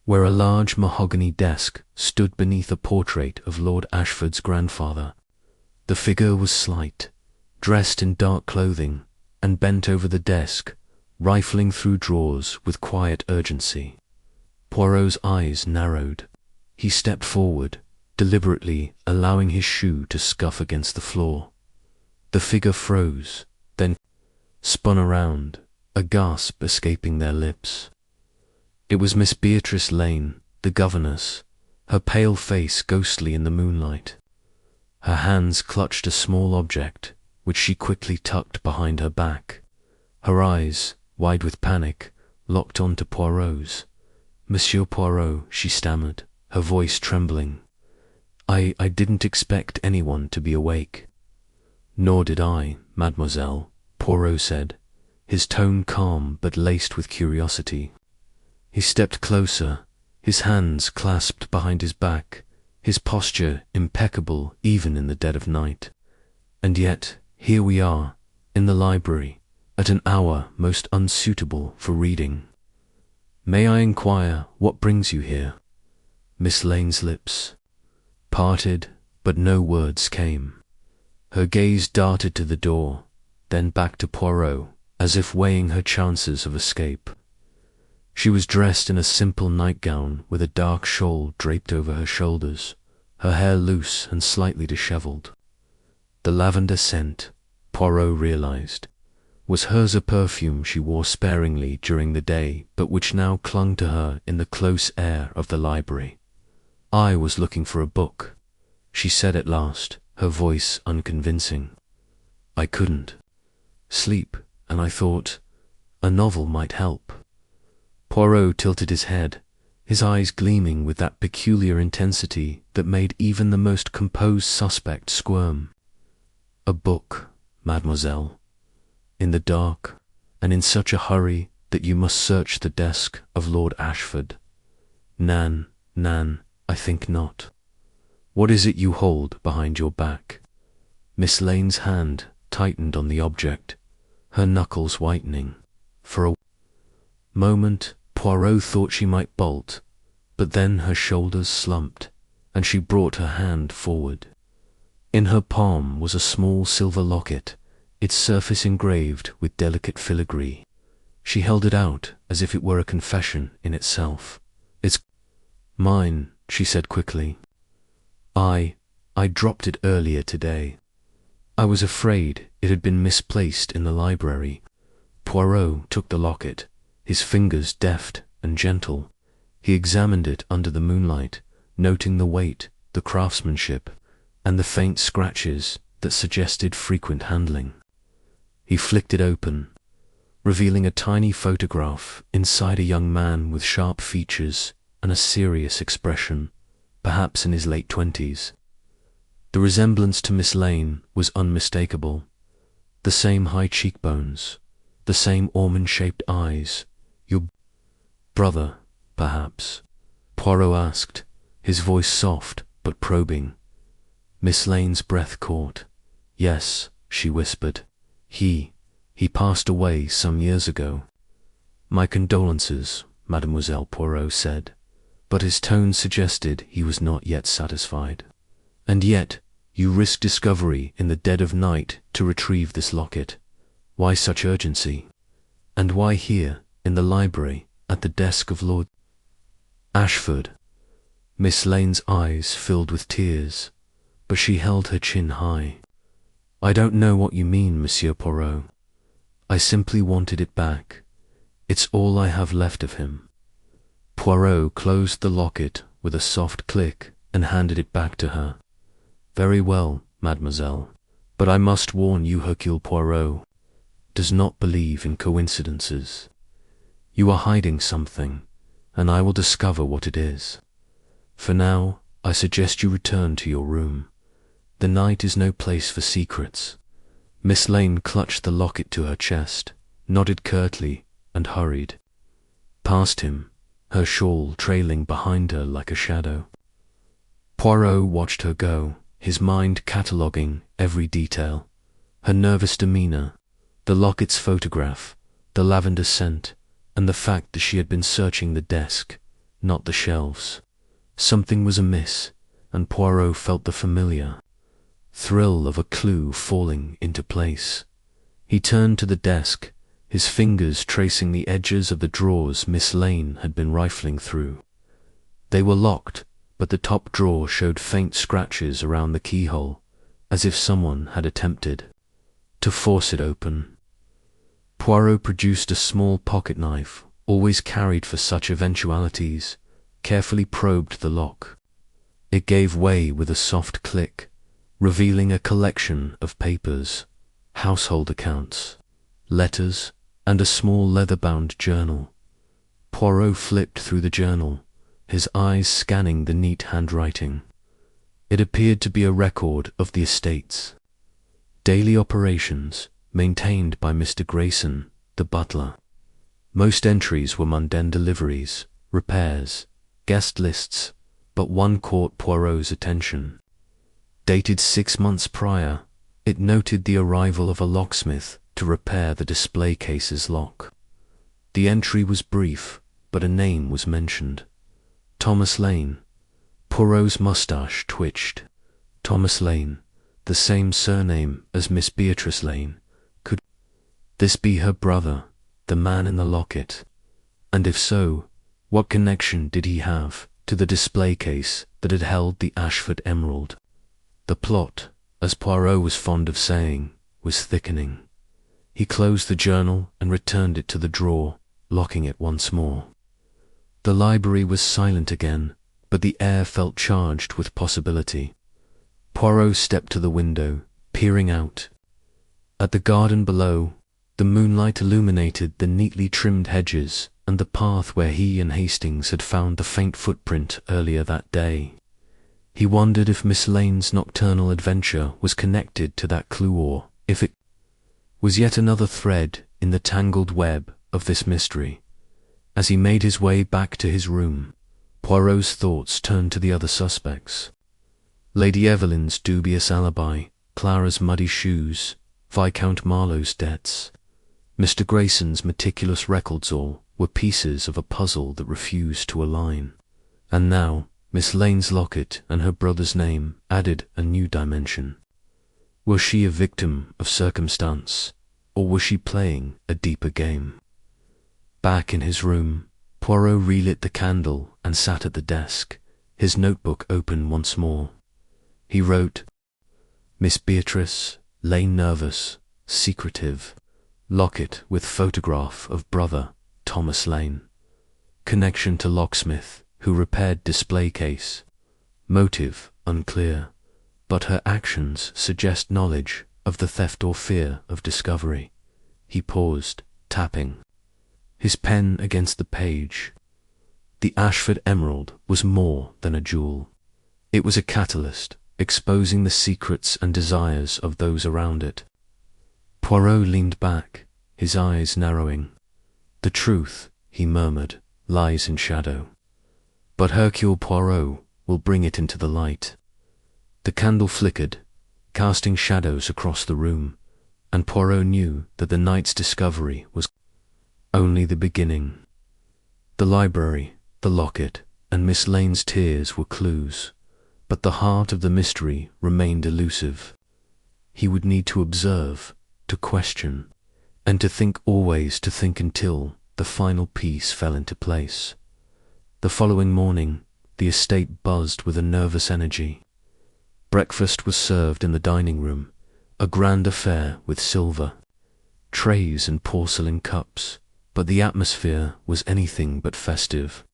where a large mahogany desk stood beneath a portrait of Lord Ashford's grandfather. The figure was slight, dressed in dark clothing, and bent over the desk, rifling through drawers with quiet urgency. Poirot's eyes narrowed. He stepped forward, deliberately allowing his shoe to scuff against the floor. The figure froze, then spun around, a gasp escaping their lips. It was Miss Beatrice Lane, the governess, her pale face ghostly in the moonlight. Her hands clutched a small object, which she quickly tucked behind her back. Her eyes, wide with panic, locked onto Poirot's. "Monsieur Poirot," she stammered, her voice trembling. I didn't expect anyone to be awake." "Nor did I, mademoiselle," Poirot said, his tone calm but laced with curiosity. He stepped closer, his hands clasped behind his back, his posture impeccable even in the dead of night. "And yet, here we are, in the library, at an hour most unsuitable for reading. May I inquire what brings you here?" Miss Lane's lips parted, but no words came. Her gaze darted to the door, then back to Poirot, as if weighing her chances of escape. She was dressed in a simple nightgown with a dark shawl draped over her shoulders, her hair loose and slightly disheveled. The lavender scent, Poirot realized, was hers, a perfume she wore sparingly during the day, but which now clung to her in the close air of the library. "I was looking for a book," she said at last, her voice unconvincing. "I couldn't sleep, and I thought a novel might help." Poirot tilted his head, his eyes gleaming with that peculiar intensity that made even the most composed suspect squirm. "A book, mademoiselle? In the dark, and in such a hurry that you must search the desk of Lord Ashford? Nan, I think not. What is it you hold behind your back?" Miss Lane's hand tightened on the object, her knuckles whitening. For a moment, Poirot thought she might bolt, but then her shoulders slumped, and she brought her hand forward. In her palm was a small silver locket, its surface engraved with delicate filigree. She held it out as if it were a confession in itself. "It's mine," she said quickly. I dropped it earlier today. I was afraid it had been misplaced in the library." Poirot took the locket, his fingers deft and gentle. He examined it under the moonlight, noting the weight, the craftsmanship, and the faint scratches that suggested frequent handling. He flicked it open, revealing a tiny photograph inside a young man with sharp features and a serious expression, perhaps in his late 20s. The resemblance to Miss Lane was unmistakable. The same high cheekbones, the same almond-shaped eyes. "Your brother, perhaps?" Poirot asked, his voice soft but probing. Miss Lane's breath caught. "Yes," she whispered. He passed away some years ago." "My condolences," Mademoiselle Poirot said, but his tone suggested he was not yet satisfied. "And yet, you risk discovery in the dead of night to retrieve this locket. Why such urgency? And why here, in the library, at the desk of Lord Ashford?" Miss Lane's eyes filled with tears, but she held her chin high. "I don't know what you mean, Monsieur Poirot. I simply wanted it back. It's all I have left of him." Poirot closed the locket with a soft click and handed it back to her. "Very well, mademoiselle, but I must warn you, Hercule Poirot does not believe in coincidences. You are hiding something, and I will discover what it is. For now, I suggest you return to your room. The night is no place for secrets." Miss Lane clutched the locket to her chest, nodded curtly, and hurried past him, her shawl trailing behind her like a shadow. Poirot watched her go, his mind cataloguing every detail: her nervous demeanor, the locket's photograph, the lavender scent, and the fact that she had been searching the desk, not the shelves. Something was amiss, and Poirot felt the familiar thrill of a clue falling into place. He turned to the desk, his fingers tracing the edges of the drawers Miss Lane had been rifling through. They were locked, but the top drawer showed faint scratches around the keyhole, as if someone had attempted to force it open. Poirot produced a small pocket knife, always carried for such eventualities, carefully probed the lock. It gave way with a soft click, revealing a collection of papers, household accounts, letters, and a small leather-bound journal. Poirot flipped through the journal, his eyes scanning the neat handwriting. It appeared to be a record of the estate's daily operations, maintained by Mr. Grayson, the butler. Most entries were mundane deliveries, repairs, guest lists, but one caught Poirot's attention. Dated 6 months prior, it noted the arrival of a locksmith to repair the display case's lock. The entry was brief, but a name was mentioned. Thomas Lane. Poirot's moustache twitched. Thomas Lane, the same surname as Miss Beatrice Lane. Could this be her brother, the man in the locket? And if so, what connection did he have to the display case that had held the Ashford emerald? The plot, as Poirot was fond of saying, was thickening. He closed the journal and returned it to the drawer, locking it once more. The library was silent again, but the air felt charged with possibility. Poirot stepped to the window, peering out. At the garden below, the moonlight illuminated the neatly trimmed hedges and the path where he and Hastings had found the faint footprint earlier that day. He wondered if Miss Lane's nocturnal adventure was connected to that clue, or if it was yet another thread in the tangled web of this mystery. As he made his way back to his room, Poirot's thoughts turned to the other suspects. Lady Evelyn's dubious alibi, Clara's muddy shoes, Viscount Marlowe's debts, Mr. Grayson's meticulous records, all were pieces of a puzzle that refused to align. And now, Miss Lane's locket and her brother's name added a new dimension. Was she a victim of circumstance, or was she playing a deeper game? Back in his room, Poirot relit the candle and sat at the desk, his notebook open once more. He wrote, Miss Beatrice, Lane nervous, secretive, locket with photograph of brother, Thomas Lane. Connection to locksmith, who repaired display case. Motive unclear, but her actions suggest knowledge of the theft or fear of discovery. He paused, tapping his pen against the page. The Ashford emerald was more than a jewel. It was a catalyst, exposing the secrets and desires of those around it. Poirot leaned back, his eyes narrowing. The truth, he murmured, lies in shadow. But Hercule Poirot will bring it into the light. The candle flickered, casting shadows across the room, and Poirot knew that the night's discovery was only the beginning. The library, the locket, and Miss Lane's tears were clues, but the heart of the mystery remained elusive. He would need to observe, to question, and to think, always to think, until the final piece fell into place. The following morning, the estate buzzed with a nervous energy. Breakfast was served in the dining room, a grand affair with silver trays and porcelain cups, but the atmosphere was anything but festive.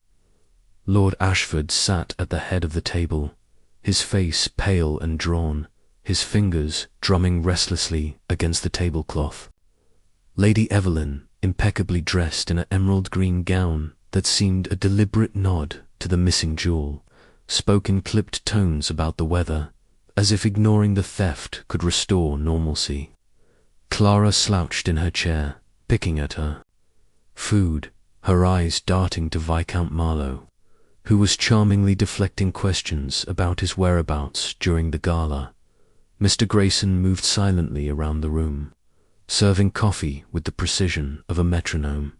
Lord Ashford sat at the head of the table, his face pale and drawn, his fingers drumming restlessly against the tablecloth. Lady Evelyn, impeccably dressed in an emerald green gown that seemed a deliberate nod to the missing jewel, spoke in clipped tones about the weather, as if ignoring the theft could restore normalcy. Clara slouched in her chair, picking at her food, her eyes darting to Viscount Marlowe, who was charmingly deflecting questions about his whereabouts during the gala. Mr. Grayson moved silently around the room, serving coffee with the precision of a metronome,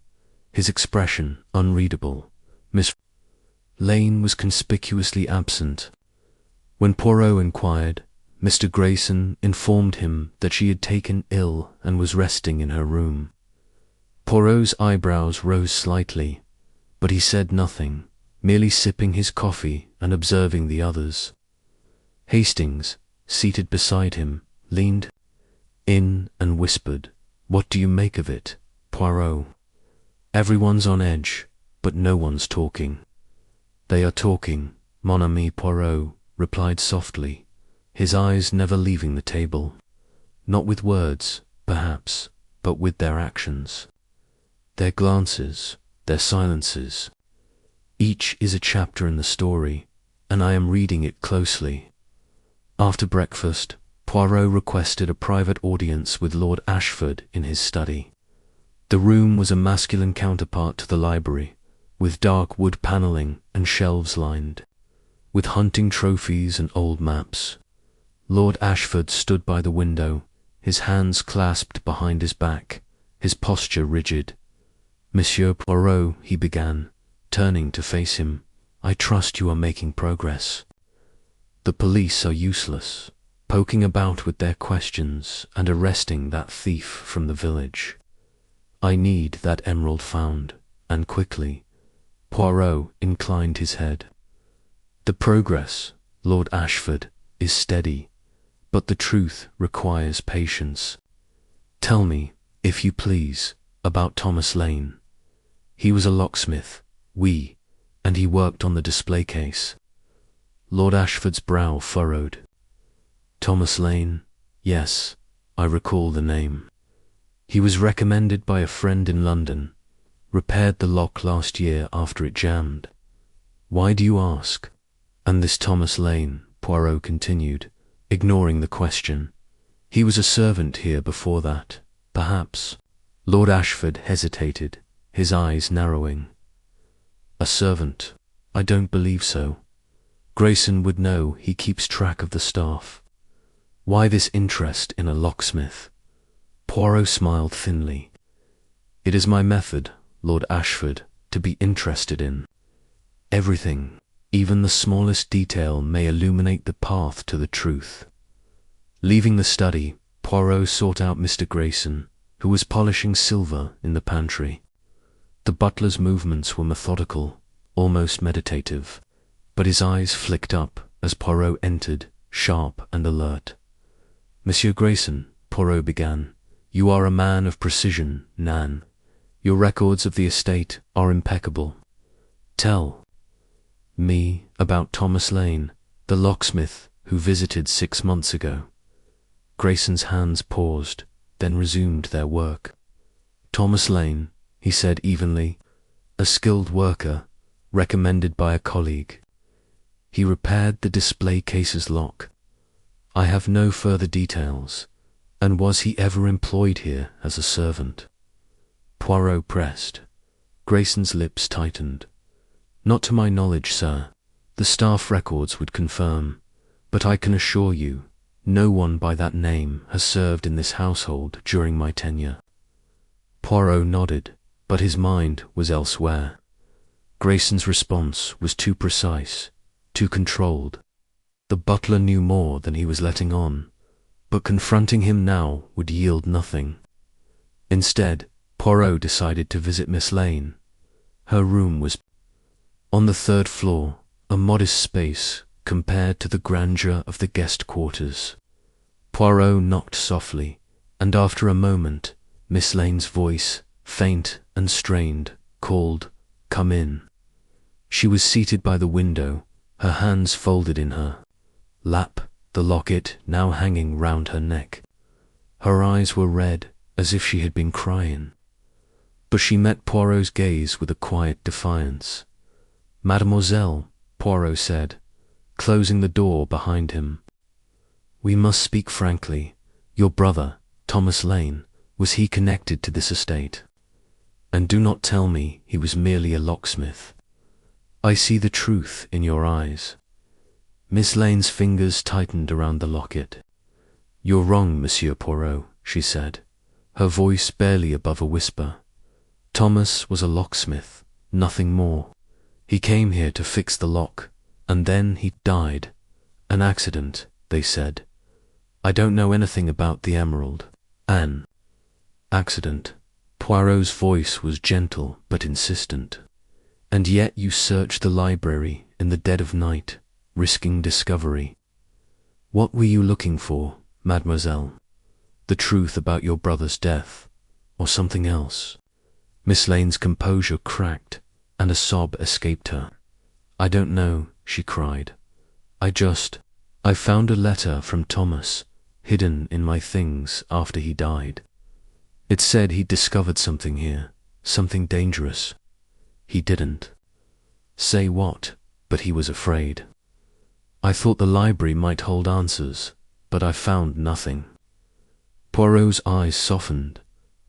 his expression unreadable. Miss Lane was conspicuously absent. When Poirot inquired, Mr. Grayson informed him that she had taken ill and was resting in her room. Poirot's eyebrows rose slightly, but he said nothing, merely sipping his coffee and observing the others. Hastings, seated beside him, leaned in and whispered, "What do you make of it, Poirot?" "Everyone's on edge, but no one's talking." "They are talking," mon ami Poirot replied softly, his eyes never leaving the table. "Not with words, perhaps, but with their actions. Their glances, their silences. Each is a chapter in the story, and I am reading it closely." After breakfast, Poirot requested a private audience with Lord Ashford in his study. The room was a masculine counterpart to the library, with dark wood panelling and shelves lined with hunting trophies and old maps. Lord Ashford stood by the window, his hands clasped behind his back, his posture rigid. "Monsieur Poirot," he began, turning to face him, "I trust you are making progress. The police are useless, poking about with their questions and arresting that thief from the village. I need that emerald found, and quickly." Poirot inclined his head. "The progress, Lord Ashford, is steady, but the truth requires patience. Tell me, if you please, about Thomas Lane. He was a locksmith, and he worked on the display case." Lord Ashford's brow furrowed. "Thomas Lane, yes, I recall the name. He was recommended by a friend in London, repaired the lock last year after it jammed. Why do you ask? And this Thomas Lane," Poirot continued, ignoring the question. "He was a servant here before that, perhaps?" Lord Ashford hesitated, his eyes narrowing. "A servant? I don't believe so. Grayson would know, he keeps track of the staff. Why this interest in a locksmith?" Poirot smiled thinly. "It is my method, Lord Ashford, to be interested in everything. Even the smallest detail may illuminate the path to the truth." Leaving the study, Poirot sought out Mr. Grayson, who was polishing silver in the pantry. The butler's movements were methodical, almost meditative, but his eyes flicked up as Poirot entered, sharp and alert. "Monsieur Grayson," Poirot began, "you are a man of precision, Nan. Your records of the estate are impeccable. Tell me about Thomas Lane, the locksmith who visited 6 months ago." Grayson's hands paused, then resumed their work. "Thomas Lane," he said evenly, "a skilled worker, recommended by a colleague. He repaired the display case's lock. I have no further details. And was he ever employed here as a servant?" Poirot pressed. Grayson's lips tightened. "Not to my knowledge, sir. The staff records would confirm, but I can assure you, no one by that name has served in this household during my tenure." Poirot nodded, but his mind was elsewhere. Grayson's response was too precise, too controlled. The butler knew more than he was letting on, but confronting him now would yield nothing. Instead, Poirot decided to visit Miss Lane. Her room was on the 3rd floor, a modest space compared to the grandeur of the guest quarters. Poirot knocked softly, and after a moment, Miss Lane's voice, faint and strained, called, "Come in." She was seated by the window, her hands folded in her lap, the locket now hanging round her neck. Her eyes were red, as if she had been crying. But she met Poirot's gaze with a quiet defiance. "Mademoiselle," Poirot said, closing the door behind him, "we must speak frankly. Your brother, Thomas Lane, was he connected to this estate? And do not tell me he was merely a locksmith. I see the truth in your eyes." Miss Lane's fingers tightened around the locket. "You're wrong, Monsieur Poirot," she said, her voice barely above a whisper. "Thomas was a locksmith, nothing more. He came here to fix the lock, and then he died. An accident, they said, I don't know anything about the emerald. An accident. Poirot's voice was gentle but insistent. And yet you searched the library in the dead of night, risking discovery. What were you looking for, mademoiselle? The truth about your brother's death, or something else? Miss Lane's composure cracked, and a sob escaped her. I don't know, she cried. I found a letter from Thomas, hidden in my things after he died. It said he'd discovered something here, something dangerous. He didn't say what, but he was afraid. I thought the library might hold answers, but I found nothing. Poirot's eyes softened,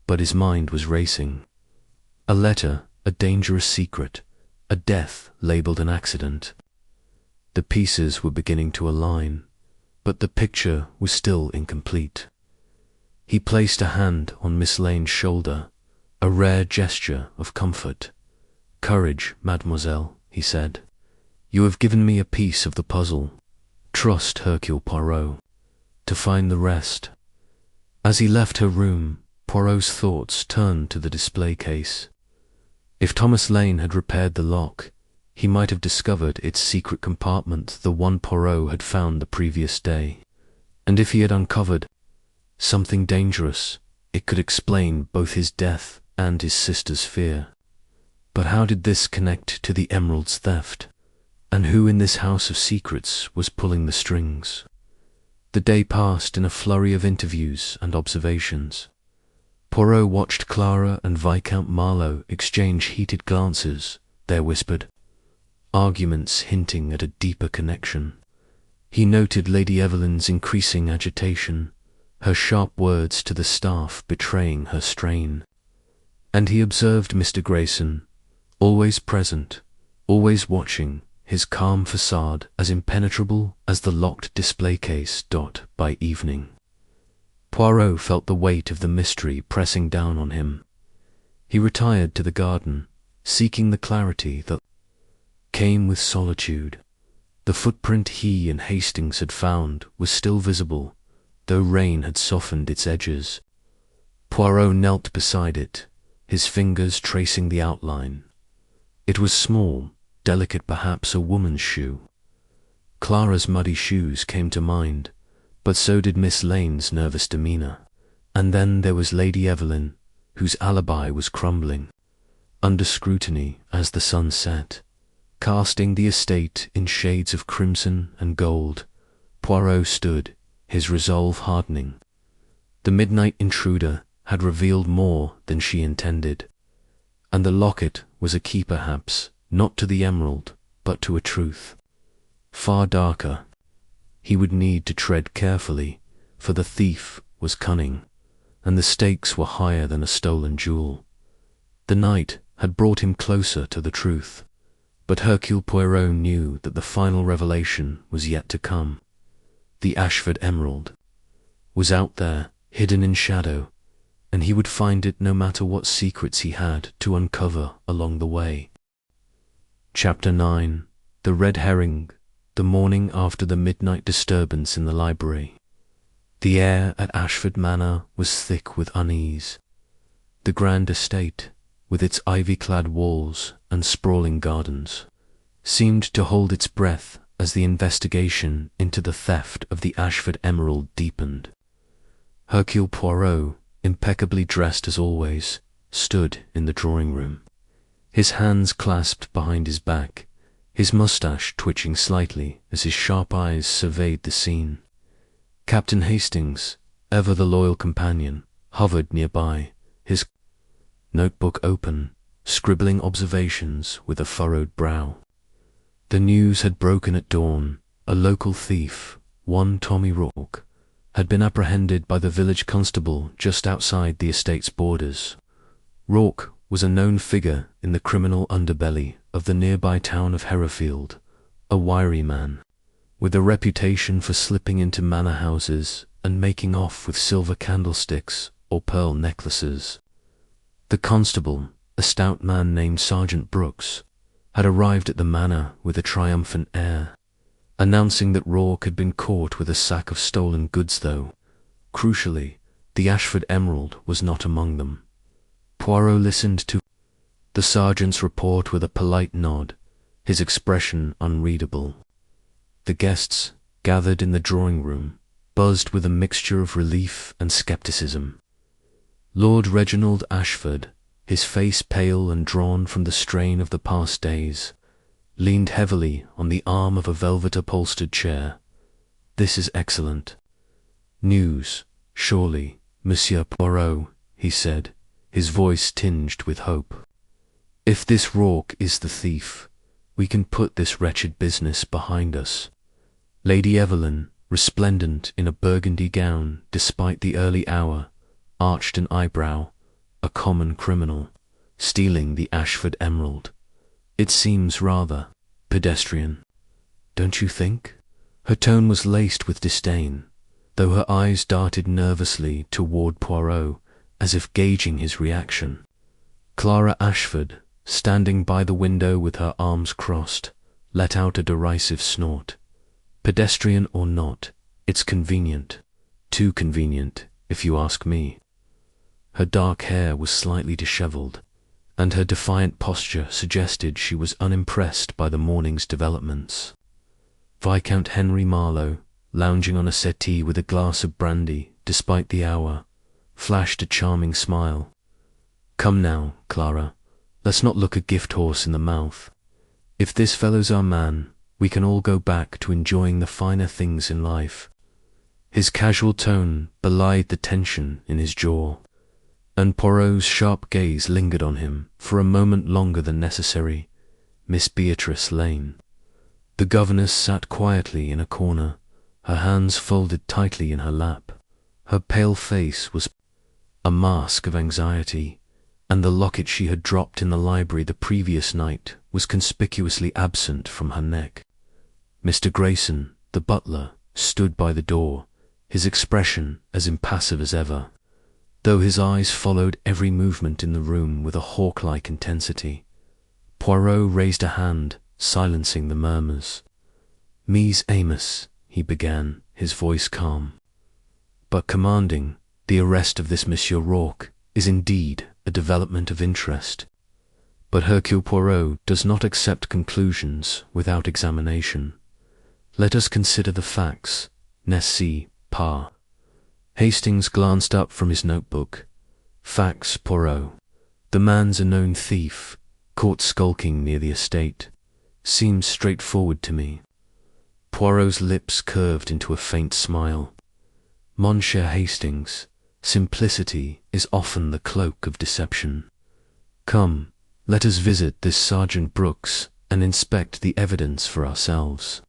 but his mind was racing. A letter, a dangerous secret, a death labeled an accident. The pieces were beginning to align, but the picture was still incomplete. He placed a hand on Miss Lane's shoulder, a rare gesture of comfort. Courage, mademoiselle, he said. You have given me a piece of the puzzle. Trust Hercule Poirot to find the rest. As he left her room, Poirot's thoughts turned to the display case. If Thomas Lane had repaired the lock, he might have discovered its secret compartment, the one Poirot had found the previous day. And if he had uncovered something dangerous, it could explain both his death and his sister's fear. But how did this connect to the emerald's theft? And who in this house of secrets was pulling the strings? The day passed in a flurry of interviews and observations. Poirot watched Clara and Viscount Marlowe exchange heated glances, their whispered arguments hinting at a deeper connection. He noted Lady Evelyn's increasing agitation, her sharp words to the staff betraying her strain. And he observed Mr. Grayson, always present, always watching, his calm facade as impenetrable as the locked display case. By evening, Poirot felt the weight of the mystery pressing down on him. He retired to the garden, seeking the clarity that came with solitude. The footprint he and Hastings had found was still visible, though rain had softened its edges. Poirot knelt beside it, his fingers tracing the outline. It was small, delicate, perhaps a woman's shoe. Clara's muddy shoes came to mind, but so did Miss Lane's nervous demeanour. And then there was Lady Evelyn, whose alibi was crumbling under scrutiny as the sun set, casting the estate in shades of crimson and gold. Poirot stood, his resolve hardening. The midnight intruder had revealed more than she intended, and the locket was a key perhaps, not to the emerald, but to a truth far darker. He would need to tread carefully, for the thief was cunning, and the stakes were higher than a stolen jewel. The night had brought him closer to the truth, but Hercule Poirot knew that the final revelation was yet to come. The Ashford emerald was out there, hidden in shadow, and he would find it no matter what secrets he had to uncover along the way. Chapter 9. The Red Herring. The morning after the midnight disturbance in the library. The air at Ashford Manor was thick with unease. The grand estate, with its ivy-clad walls and sprawling gardens, seemed to hold its breath as the investigation into the theft of the Ashford emerald deepened. Hercule Poirot, impeccably dressed as always, stood in the drawing-room, his hands clasped behind his back, his moustache twitching slightly as his sharp eyes surveyed the scene. Captain Hastings, ever the loyal companion, hovered nearby, his notebook open, scribbling observations with a furrowed brow. The news had broken at dawn. A local thief, one Tommy Rourke, had been apprehended by the village constable just outside the estate's borders. Rourke was a known figure in the criminal underbelly of the nearby town of Hereford, a wiry man, with a reputation for slipping into manor houses and making off with silver candlesticks or pearl necklaces. The constable, a stout man named Sergeant Brooks, had arrived at the manor with a triumphant air, announcing that Rourke had been caught with a sack of stolen goods though, crucially, the Ashford emerald was not among them. Poirot listened to the sergeant's report with a polite nod, his expression unreadable. The guests, gathered in the drawing-room, buzzed with a mixture of relief and scepticism. Lord Reginald Ashford, his face pale and drawn from the strain of the past days, leaned heavily on the arm of a velvet-upholstered chair. "This is excellent news, surely, Monsieur Poirot," he said, his voice tinged with hope. "If this Rourke is the thief, we can put this wretched business behind us." Lady Evelyn, resplendent in a burgundy gown despite the early hour, arched an eyebrow. "A common criminal, stealing the Ashford emerald. It seems rather pedestrian, don't you think?" Her tone was laced with disdain, though her eyes darted nervously toward Poirot, as if gauging his reaction. Clara Ashford, standing by the window with her arms crossed, let out a derisive snort. "Pedestrian or not, it's convenient. Too convenient, if you ask me." Her dark hair was slightly dishevelled, and her defiant posture suggested she was unimpressed by the morning's developments. Viscount Henry Marlowe, lounging on a settee with a glass of brandy despite the hour, flashed a charming smile. "Come now, Clara, let's not look a gift horse in the mouth. If this fellow's our man, we can all go back to enjoying the finer things in life." His casual tone belied the tension in his jaw, and Poirot's sharp gaze lingered on him for a moment longer than necessary. Miss Beatrice Lane. The governess sat quietly in a corner, her hands folded tightly in her lap. Her pale face was a mask of anxiety, and the locket she had dropped in the library the previous night was conspicuously absent from her neck. Mr. Grayson, the butler, stood by the door, his expression as impassive as ever, though his eyes followed every movement in the room with a hawk-like intensity. Poirot raised a hand, silencing the murmurs. "Mies Amos," he began, his voice calm, but commanding, "the arrest of this Monsieur Rourke is indeed a development of interest. But Hercule Poirot does not accept conclusions without examination. Let us consider the facts, n'est-ce pas?" Hastings glanced up from his notebook. "Facts, Poirot. The man's a known thief, caught skulking near the estate. Seems straightforward to me." Poirot's lips curved into a faint smile. "Monsieur Hastings, simplicity is often the cloak of deception. Come, let us visit this Sergeant Brooks and inspect the evidence for ourselves."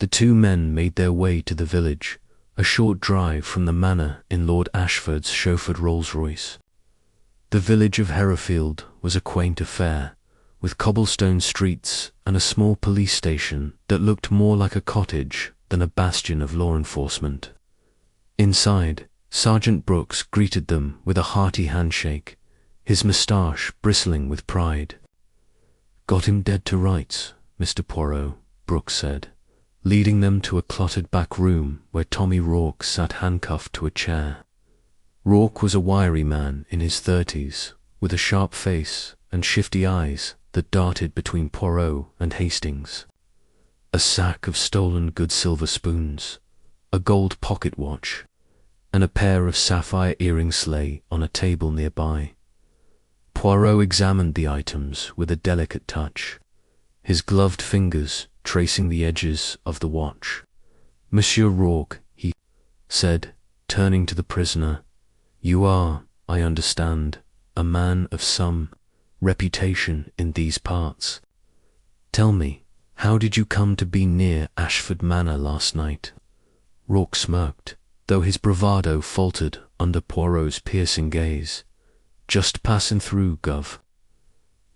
The two men made their way to the village, a short drive from the manor in Lord Ashford's chauffeured Rolls-Royce. The village of Hereford was a quaint affair, with cobblestone streets and a small police station that looked more like a cottage than a bastion of law enforcement. Inside, Sergeant Brooks greeted them with a hearty handshake, his moustache bristling with pride. "Got him dead to rights, Mr. Poirot," Brooks said, leading them to a cluttered back room where Tommy Rourke sat handcuffed to a chair. Rourke was a wiry man in his 30s, with a sharp face and shifty eyes that darted between Poirot and Hastings. A sack of stolen good silver spoons, a gold pocket watch, and a pair of sapphire earrings lay on a table nearby. Poirot examined the items with a delicate touch, his gloved fingers tracing the edges of the watch. "Monsieur Rourke," he said, turning to the prisoner, "you are, I understand, a man of some reputation in these parts. Tell me, how did you come to be near Ashford Manor last night?" Rourke smirked, though his bravado faltered under Poirot's piercing gaze. "Just passing through, Gov.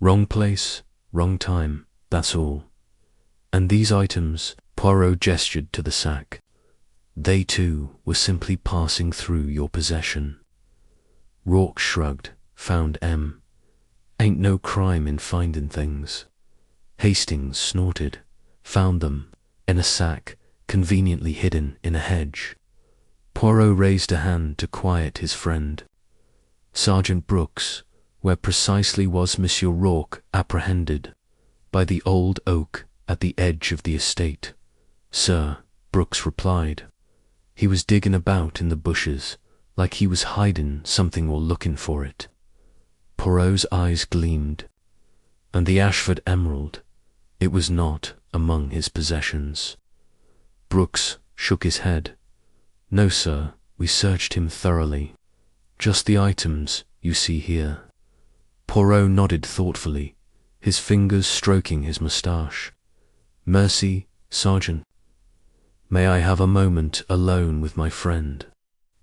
Wrong place, wrong time, that's all. And these items," Poirot gestured to the sack, "they too were simply passing through your possession." Rourke shrugged, found M. "Ain't no crime in finding things." Hastings snorted, "Found them, in a sack, conveniently hidden in a hedge. Poirot raised a hand to quiet his friend. Sergeant Brooks, where precisely was Monsieur Rourke apprehended? By the old oak at the edge of the estate, sir, Brooks replied. He was digging about in the bushes, like he was hiding something or looking for it. Poirot's eyes gleamed. And the Ashford emerald, it was not among his possessions. Brooks shook his head. No, sir, we searched him thoroughly. Just the items you see here. Poirot nodded thoughtfully, his fingers stroking his moustache. Mercy, Sergeant. May I have a moment alone with my friend?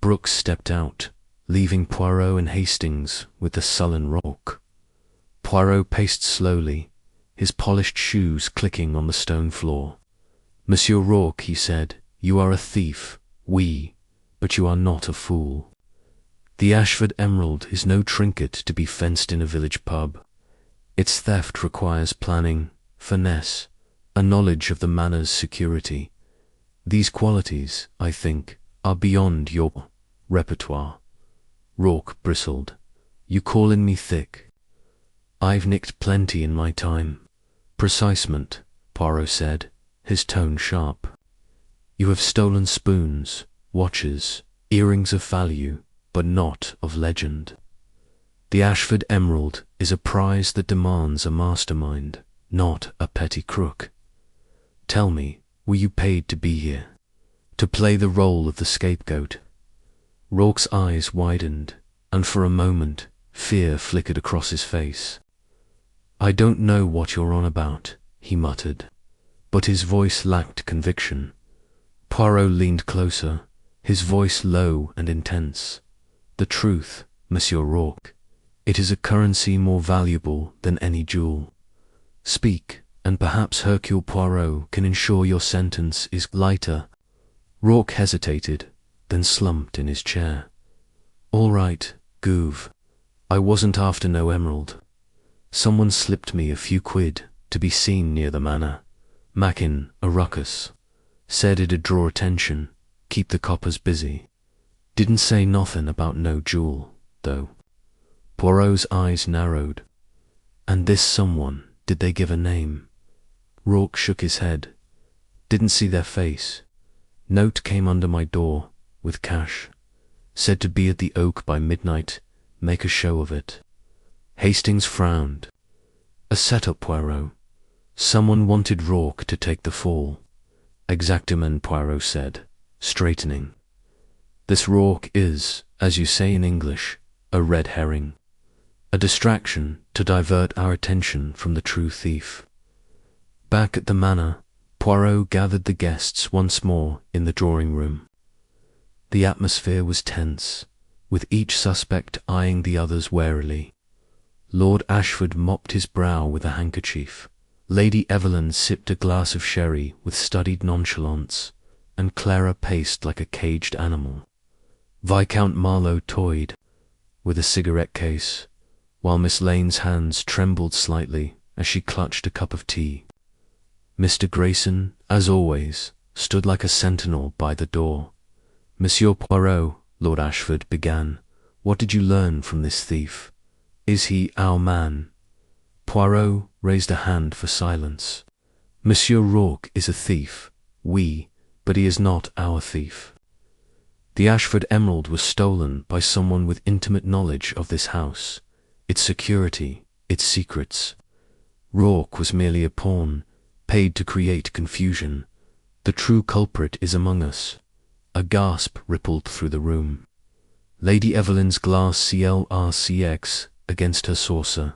Brooks stepped out, leaving Poirot and Hastings with the sullen Rourke. Poirot paced slowly, his polished shoes clicking on the stone floor. Monsieur Rourke, he said, you are a thief, but you are not a fool. The Ashford emerald is no trinket to be fenced in a village pub. Its theft requires planning, finesse, a knowledge of the manor's security. These qualities, I think, are beyond your repertoire. Rourke bristled. You callin' me thick? I've nicked plenty in my time. Precisement, Poirot said, his tone sharp. You have stolen spoons, watches, earrings of value, but not of legend. The Ashford emerald is a prize that demands a mastermind, not a petty crook. Tell me, were you paid to be here? To play the role of the scapegoat? Rourke's eyes widened, and for a moment, fear flickered across his face. I don't know what you're on about, he muttered, but his voice lacked conviction. Poirot leaned closer, his voice low and intense. The truth, Monsieur Rourke. It is a currency more valuable than any jewel. Speak, and perhaps Hercule Poirot can ensure your sentence is lighter. Rourke hesitated, then slumped in his chair. All right, Gouv. I wasn't after no emerald. Someone slipped me a few quid to be seen near the manor. Mackin' a ruckus. Said it'd draw attention, keep the coppers busy. Didn't say nothin' about no jewel, though. Poirot's eyes narrowed. And this someone, did they give a name? Rourke shook his head. Didn't see their face. Note came under my door, with cash. Said to be at the Oak by midnight, make a show of it. Hastings frowned. A set-up, Poirot. Someone wanted Rourke to take the fall. Exactement, Poirot said, straightening. This Rourke is, as you say in English, a red herring. A distraction to divert our attention from the true thief. Back at the manor, Poirot gathered the guests once more in the drawing-room. The atmosphere was tense, with each suspect eyeing the others warily. Lord Ashford mopped his brow with a handkerchief. Lady Evelyn sipped a glass of sherry with studied nonchalance, and Clara paced like a caged animal. Viscount Marlowe toyed with a cigarette case, while Miss Lane's hands trembled slightly as she clutched a cup of tea. Mr. Grayson, as always, stood like a sentinel by the door. Monsieur Poirot, Lord Ashford began, what did you learn from this thief? Is he our man? Poirot raised a hand for silence. Monsieur Rourke is a thief, but he is not our thief. The Ashford emerald was stolen by someone with intimate knowledge of this house, its security, its secrets. Rourke was merely a pawn, paid to create confusion. The true culprit is among us. A gasp rippled through the room. Lady Evelyn's glass CLRCX against her saucer.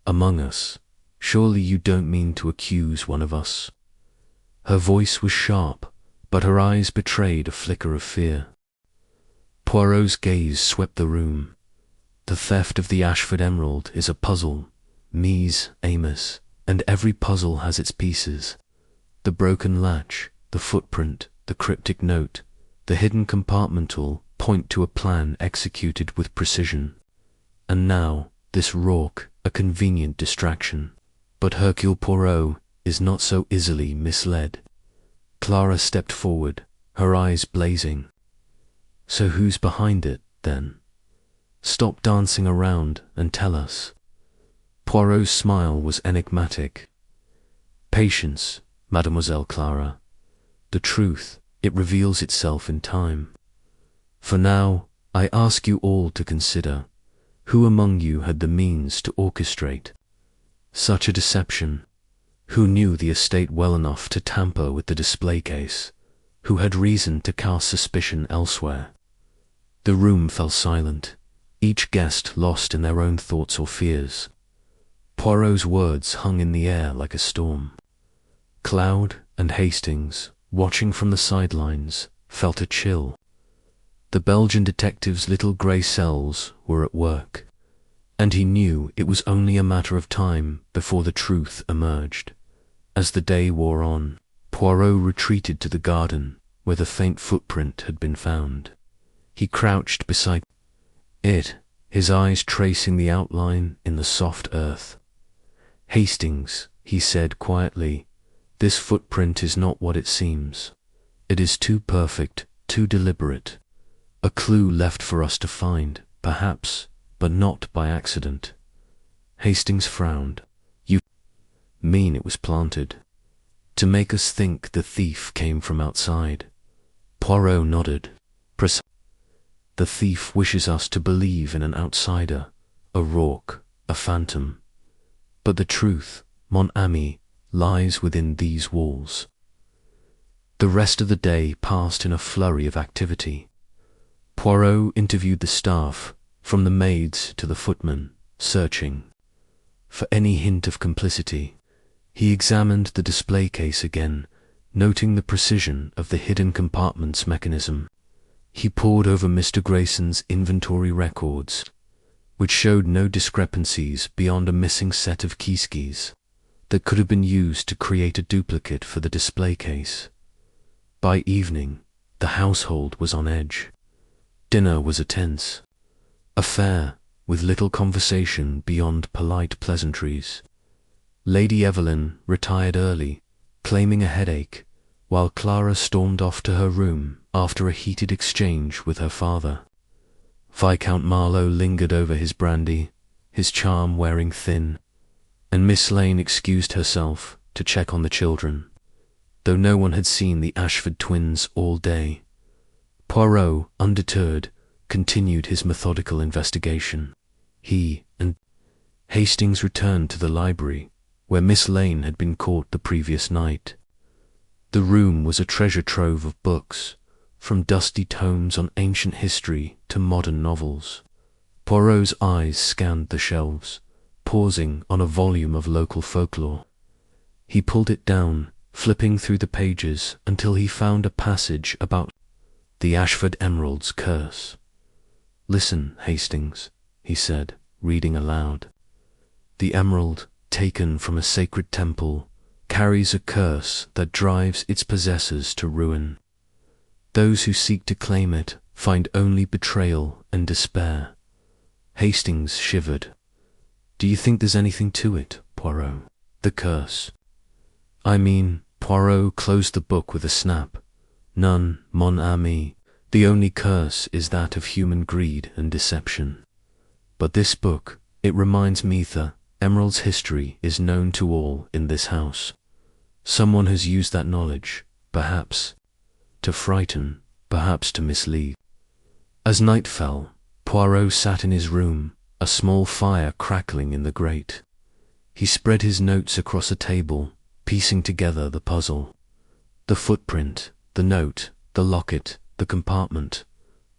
Among us. Surely you don't mean to accuse one of us? Her voice was sharp, but her eyes betrayed a flicker of fear. Poirot's gaze swept the room. The theft of the Ashford emerald is a puzzle, mise, Amos, and every puzzle has its pieces. The broken latch, the footprint, the cryptic note, the hidden compartmental point to a plan executed with precision. And now, this Rourke, a convenient distraction. But Hercule Poirot is not so easily misled. Clara stepped forward, her eyes blazing. So who's behind it, then? Stop dancing around and tell us. Poirot's smile was enigmatic. Patience, Mademoiselle Clara. The truth, it reveals itself in time. For now, I ask you all to consider, who among you had the means to orchestrate such a deception? Who knew the estate well enough to tamper with the display case? Who had reason to cast suspicion elsewhere? The room fell silent, each guest lost in their own thoughts or fears. Poirot's words hung in the air like a storm. Cloud and Hastings, watching from the sidelines, felt a chill. The Belgian detective's little grey cells were at work, and he knew it was only a matter of time before the truth emerged. As the day wore on, Poirot retreated to the garden where the faint footprint had been found. He crouched beside it, his eyes tracing the outline in the soft earth. "Hastings," he said quietly, "this footprint is not what it seems. It is too perfect, too deliberate. A clue left for us to find, perhaps, but not by accident." Hastings frowned. "You mean it was planted to make us think the thief came from outside?" Poirot nodded. "The thief wishes us to believe in an outsider, a Rourke, a phantom. But the truth, mon ami, lies within these walls." The rest of the day passed in a flurry of activity. Poirot interviewed the staff, from the maids to the footmen, searching for any hint of complicity. He examined the display case again, noting the precision of the hidden compartment's mechanism. He pored over Mr. Grayson's inventory records, which showed no discrepancies beyond a missing set of keys that could have been used to create a duplicate for the display case. By evening, the household was on edge. Dinner was a tense affair, with little conversation beyond polite pleasantries. Lady Evelyn retired early, claiming a headache, while Clara stormed off to her room after a heated exchange with her father. Viscount Marlowe lingered over his brandy, his charm wearing thin, and Miss Lane excused herself to check on the children, though no one had seen the Ashford twins all day. Poirot, undeterred, continued his methodical investigation. He and Hastings returned to the library, where Miss Lane had been caught the previous night. The room was a treasure trove of books, from dusty tomes on ancient history to modern novels. Poirot's eyes scanned the shelves, pausing on a volume of local folklore. He pulled it down, flipping through the pages until he found a passage about the Ashford Emerald's curse. "Listen, Hastings," he said, reading aloud. "The emerald, taken from a sacred temple, carries a curse that drives its possessors to ruin. Those who seek to claim it find only betrayal and despair." Hastings shivered. "Do you think there's anything to it, Poirot? The curse?" "I mean," Poirot closed the book with a snap. "None, mon ami. The only curse is that of human greed and deception. But this book, it reminds me that Emerald's history is known to all in this house. Someone has used that knowledge, perhaps to frighten, perhaps to mislead." As night fell, Poirot sat in his room, a small fire crackling in the grate. He spread his notes across a table, piecing together the puzzle. The footprint, the note, the locket, the compartment,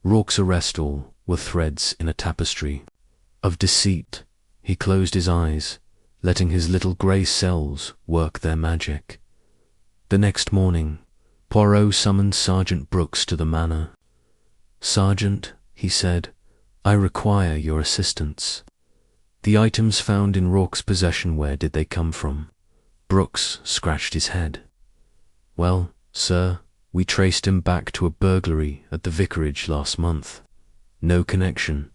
Rourke's arrest, all were threads in a tapestry of deceit. He closed his eyes, letting his little grey cells work their magic. The next morning, Poirot summoned Sergeant Brooks to the manor. "Sergeant," he said, "I require your assistance. The items found in Rourke's possession, where did they come from?" Brooks scratched his head. "Well, sir, we traced him back to a burglary at the vicarage last month. No connection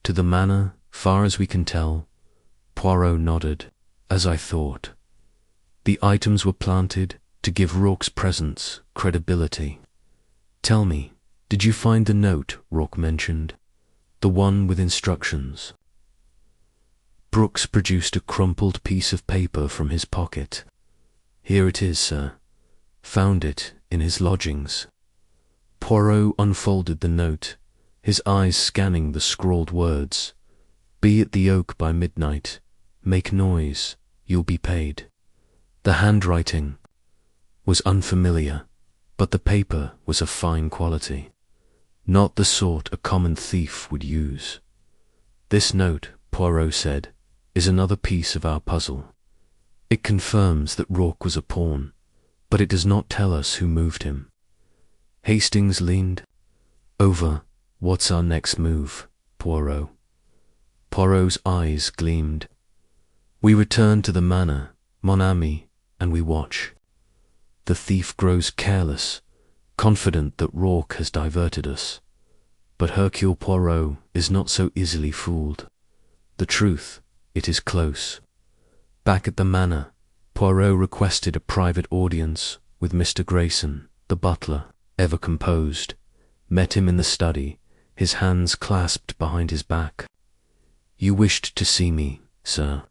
to the manor, far as we can tell." Poirot nodded. "As I thought. The items were planted to give Rourke's presence credibility. "Tell me, did you find the note Rourke mentioned? The one with instructions?" Brooks produced a crumpled piece of paper from his pocket. "Here it is, sir. Found it in his lodgings." Poirot unfolded the note, his eyes scanning the scrawled words. "Be at the Oak by midnight. Make noise. You'll be paid." The handwriting was unfamiliar, but the paper was of fine quality, not the sort a common thief would use. "This note," Poirot said, "is another piece of our puzzle. It confirms that Rourke was a pawn, but it does not tell us who moved him." Hastings leaned over. "What's our next move, Poirot?" Poirot's eyes gleamed. "We return to the manor, mon ami, and we watch. The thief grows careless, confident that Rourke has diverted us. But Hercule Poirot is not so easily fooled. The truth, it is close." Back at the manor, Poirot requested a private audience with Mr. Grayson, the butler, ever composed, met him in the study, his hands clasped behind his back. "You wished to see me, sir."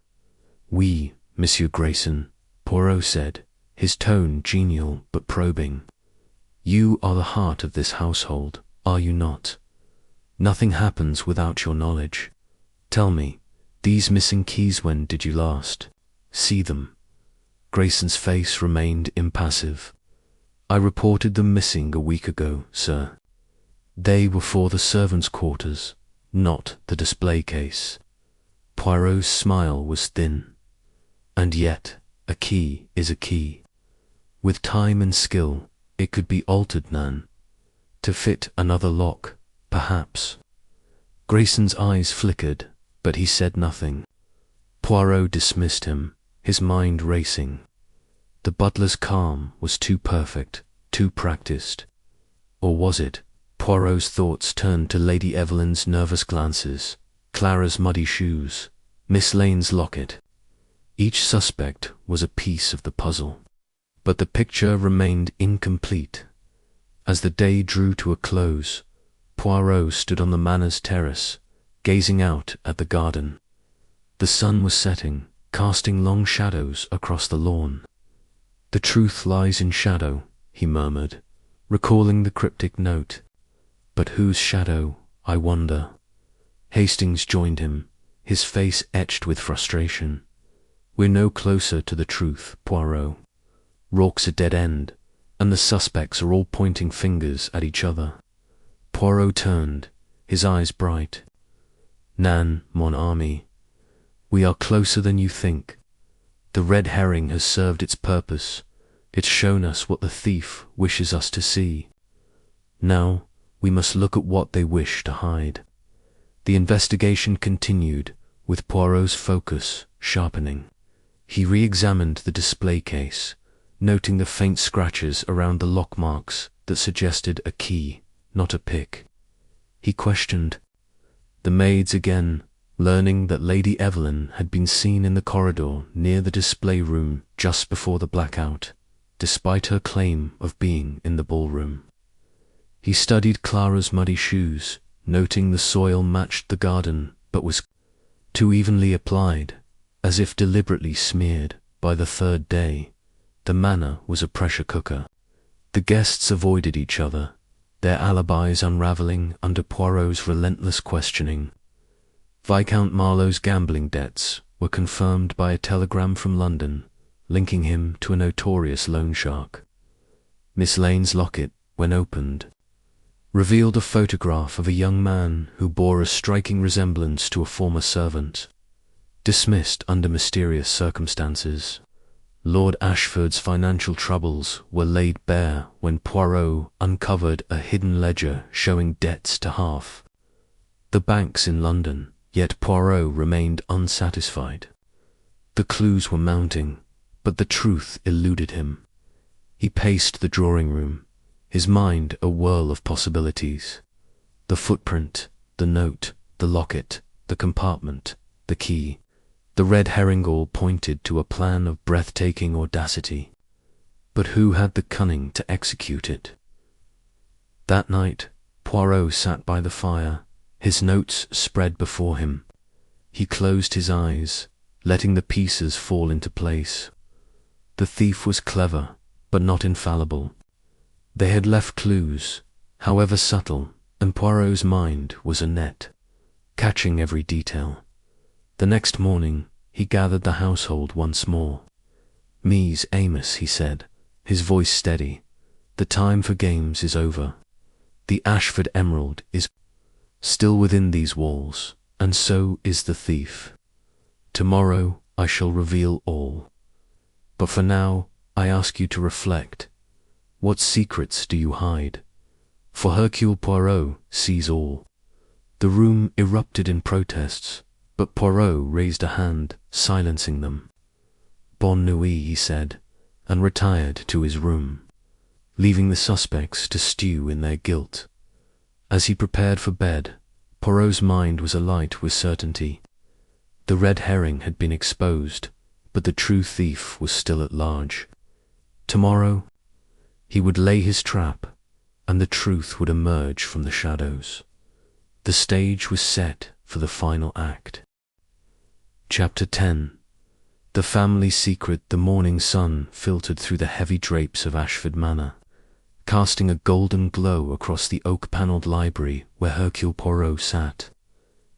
"Oui, Monsieur Grayson," Poirot said, his tone genial but probing. "You are the heart of this household, are you not? Nothing happens without your knowledge. Tell me, these missing keys, when did you last see them?" Grayson's face remained impassive. "I reported them missing a week ago, sir. They were for the servants' quarters, not the display case." Poirot's smile was thin. "And yet, a key is a key. With time and skill, it could be altered, Nan. To fit another lock, perhaps." Grayson's eyes flickered, but he said nothing. Poirot dismissed him, his mind racing. The butler's calm was too perfect, too practiced. Or was it? Poirot's thoughts turned to Lady Evelyn's nervous glances, Clara's muddy shoes, Miss Lane's locket. Each suspect was a piece of the puzzle. But the picture remained incomplete. As the day drew to a close, Poirot stood on the manor's terrace, gazing out at the garden. The sun was setting, casting long shadows across the lawn. "The truth lies in shadow," he murmured, recalling the cryptic note. "But whose shadow, I wonder?" Hastings joined him, his face etched with frustration. "We're no closer to the truth, Poirot. Rourke's a dead end, and the suspects are all pointing fingers at each other." Poirot turned, his eyes bright. "Nan, mon ami, we are closer than you think. The red herring has served its purpose. It's shown us what the thief wishes us to see. Now we must look at what they wish to hide." The investigation continued, with Poirot's focus sharpening. He re-examined the display case, noting the faint scratches around the lock marks that suggested a key, not a pick. He questioned the maids again, learning that Lady Evelyn had been seen in the corridor near the display room just before the blackout, despite her claim of being in the ballroom. He studied Clara's muddy shoes, noting the soil matched the garden but was too evenly applied, as if deliberately smeared. By the third day, the manor was a pressure cooker. The guests avoided each other, their alibis unravelling under Poirot's relentless questioning. Viscount Marlowe's gambling debts were confirmed by a telegram from London, linking him to a notorious loan shark. Miss Lane's locket, when opened, revealed a photograph of a young man who bore a striking resemblance to a former servant. Dismissed under mysterious circumstances, Lord Ashford's financial troubles were laid bare when Poirot uncovered a hidden ledger showing debts to half the banks in London, yet Poirot remained unsatisfied. The clues were mounting, but the truth eluded him. He paced the drawing room, his mind a whirl of possibilities. The footprint, the note, the locket, the compartment, the key. The red herring all pointed to a plan of breathtaking audacity. but who had the cunning to execute it? That night, Poirot sat by the fire, his notes spread before him. He closed his eyes, letting the pieces fall into place. The thief was clever, but not infallible. They had left clues, however subtle, and Poirot's mind was a net, catching every detail. The next morning, he gathered the household once more. "Mies Amos," he said, his voice steady. "The time for games is over. The Ashford emerald is still within these walls, and so is the thief. Tomorrow I shall reveal all. But for now, I ask you to reflect. What secrets do you hide? For Hercule Poirot sees all." The room erupted in protests, but Poirot raised a hand, silencing them. "Bonne nuit," he said, and retired to his room, leaving the suspects to stew in their guilt. As he prepared for bed, Poirot's mind was alight with certainty. The red herring had been exposed, but the true thief was still at large. Tomorrow, he would lay his trap, and the truth would emerge from the shadows. The stage was set for the final act. Chapter 10. The family secret. The morning sun filtered through the heavy drapes of Ashford Manor, casting a golden glow across the oak-panelled library where Hercule Poirot sat,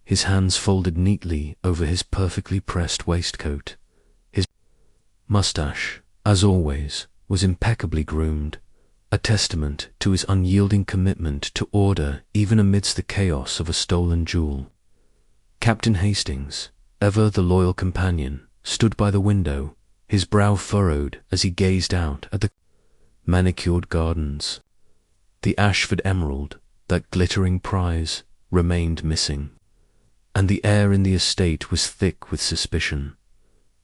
his hands folded neatly over his perfectly pressed waistcoat. His moustache, as always, was impeccably groomed, a testament to his unyielding commitment to order even amidst the chaos of a stolen jewel. Captain Hastings, ever the loyal companion, stood by the window, his brow furrowed as he gazed out at the manicured gardens. The Ashford emerald, that glittering prize, remained missing, and the air in the estate was thick with suspicion.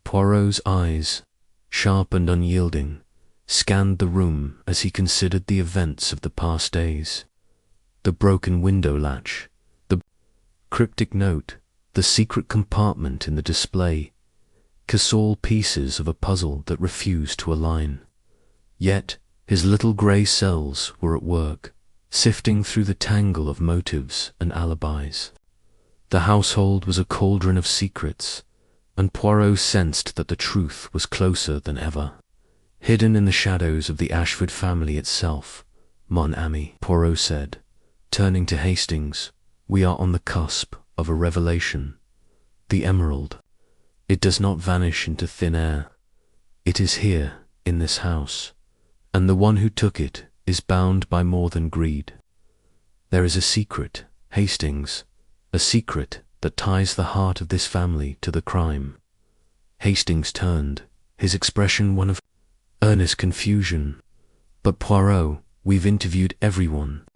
Poirot's eyes, sharp and unyielding, scanned the room as he considered the events of the past days. The broken window latch, the cryptic note, the secret compartment in the display, all pieces of a puzzle that refused to align. Yet his little grey cells were at work, sifting through the tangle of motives and alibis. The household was a cauldron of secrets, and Poirot sensed that the truth was closer than ever. Hidden in the shadows of the Ashford family itself, "Mon ami," Poirot said, turning to Hastings, "we are on the cusp of a revelation. The emerald, it does not vanish into thin air. It is here, in this house, and the one who took it is bound by more than greed. There is a secret, Hastings, a secret that ties the heart of this family to the crime." Hastings turned, his expression one of earnest confusion. "But Poirot, we've interviewed everyone.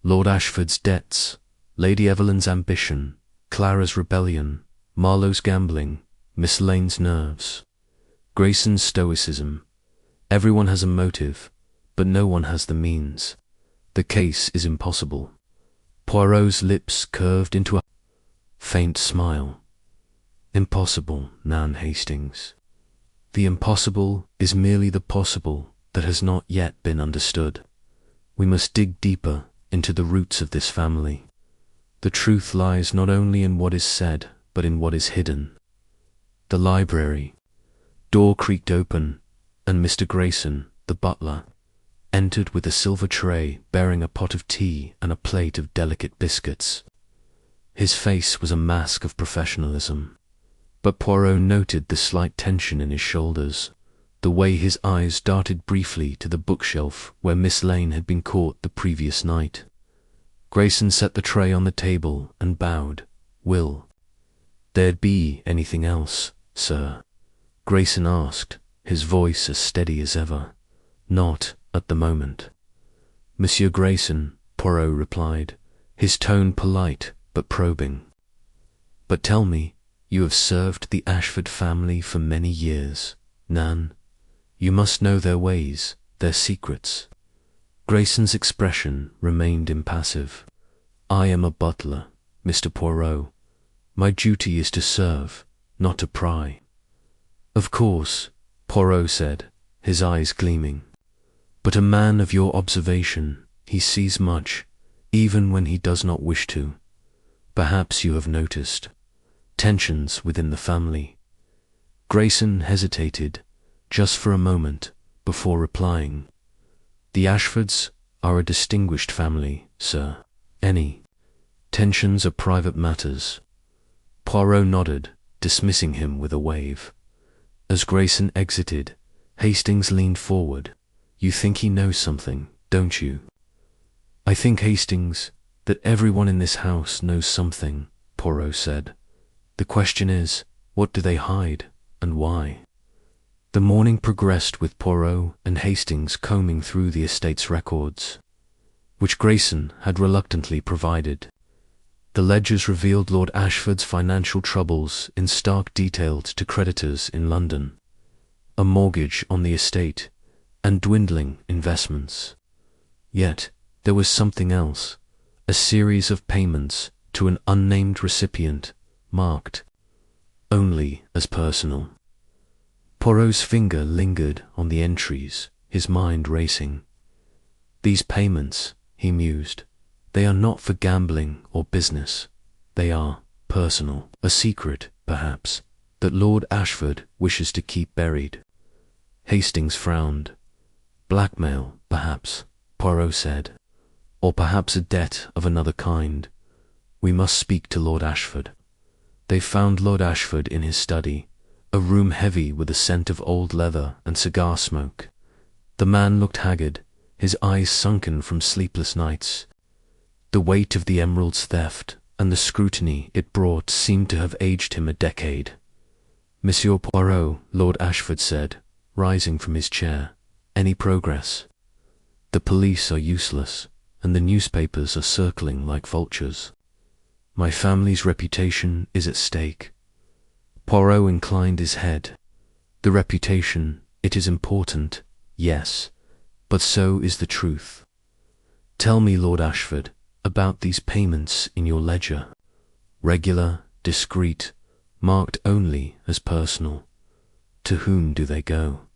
Lord Ashford's debts, Lady Evelyn's ambition, Clara's rebellion, Marlowe's gambling, Miss Lane's nerves, Grayson's stoicism. Everyone has a motive, but no one has the means. The case is impossible." Poirot's lips curved into a faint smile. "Impossible, Nan Hastings. The impossible is merely the possible that has not yet been understood. We must dig deeper into the roots of this family. The truth lies not only in what is said, but in what is hidden." The library door creaked open, and Mr. Grayson, the butler, entered with a silver tray bearing a pot of tea and a plate of delicate biscuits. His face was a mask of professionalism, but Poirot noted the slight tension in his shoulders, the way his eyes darted briefly to the bookshelf where Miss Lane had been caught the previous night. Grayson set the tray on the table and bowed. "Will there be anything else, sir?" Grayson asked, his voice as steady as ever. "Not at the moment, Monsieur Grayson," Poirot replied, his tone polite but probing. "But tell me, you have served the Ashford family for many years, Nan. You must know their ways, their secrets." Grayson's expression remained impassive. "I am a butler, Mr. Poirot. My duty is to serve, not to pry." "Of course," Poirot said, his eyes gleaming. "But a man of your observation, he sees much, even when he does not wish to. Perhaps you have noticed tensions within the family." Grayson hesitated just for a moment before replying. "The Ashfords are a distinguished family, sir. Any tensions are private matters." Poirot nodded, dismissing him with a wave. As Grayson exited, Hastings leaned forward. "You think he knows something, don't you?" "I think, Hastings, that everyone in this house knows something," Poirot said. "The question is, what do they hide, and why?" The morning progressed with Poirot and Hastings combing through the estate's records, which Grayson had reluctantly provided. The ledgers revealed Lord Ashford's financial troubles in stark detail to creditors in London, a mortgage on the estate, and dwindling investments. Yet there was something else, a series of payments to an unnamed recipient, marked only as personal. Poirot's finger lingered on the entries, his mind racing. "These payments," he mused, "they are not for gambling or business. They are personal. A secret, perhaps, that Lord Ashford wishes to keep buried." Hastings frowned. "Blackmail, perhaps," Poirot said. "Or perhaps a debt of another kind. We must speak to Lord Ashford." They found Lord Ashford in his study, a room heavy with the scent of old leather and cigar smoke. The man looked haggard, his eyes sunken from sleepless nights. The weight of the emerald's theft and the scrutiny it brought seemed to have aged him a decade. "Monsieur Poirot," Lord Ashford said, rising from his chair, "any progress?" "The police are useless, and the newspapers are circling like vultures. My family's reputation is at stake." Poirot inclined his head. "The reputation, it is important, yes, but so is the truth. Tell me, Lord Ashford, about these payments in your ledger. Regular, discreet, marked only as personal. To whom do they go?"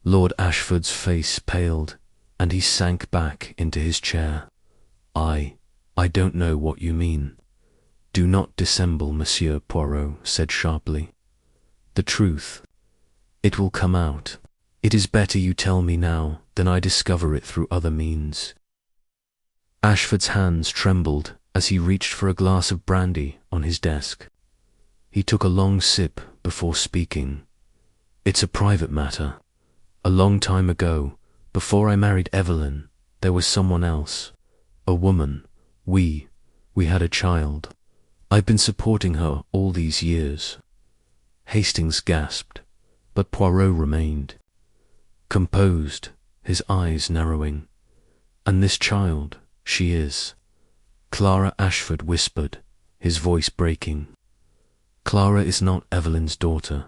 Lord Ashford's face paled, and he sank back into his chair. I don't know what you mean." "Do not dissemble, Monsieur Poirot," said sharply. "The truth. It will come out. It is better you tell me now than I discover it through other means." Ashford's hands trembled as he reached for a glass of brandy on his desk. He took a long sip before speaking. "It's a private matter. A long time ago, before I married Evelyn, there was someone else, a woman. We had a child. I've been supporting her all these years." Hastings gasped, but Poirot remained composed, his eyes narrowing. "And this child, she is—" Clara Ashford whispered, his voice breaking. "Clara is not Evelyn's daughter.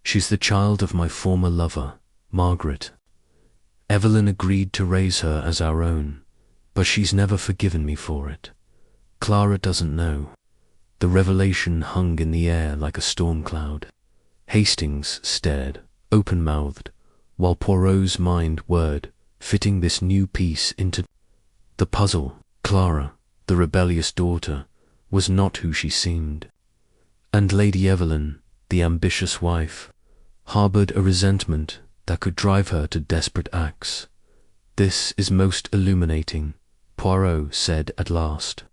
She's the child of my former lover, Margaret. Evelyn agreed to raise her as our own, but she's never forgiven me for it. Clara doesn't know." The revelation hung in the air like a storm cloud. Hastings stared, open-mouthed, while Poirot's mind whirred, fitting this new piece into the puzzle. Clara, the rebellious daughter, was not who she seemed. And Lady Evelyn, the ambitious wife, harbored a resentment that could drive her to desperate acts. "This is most illuminating," Poirot said at last.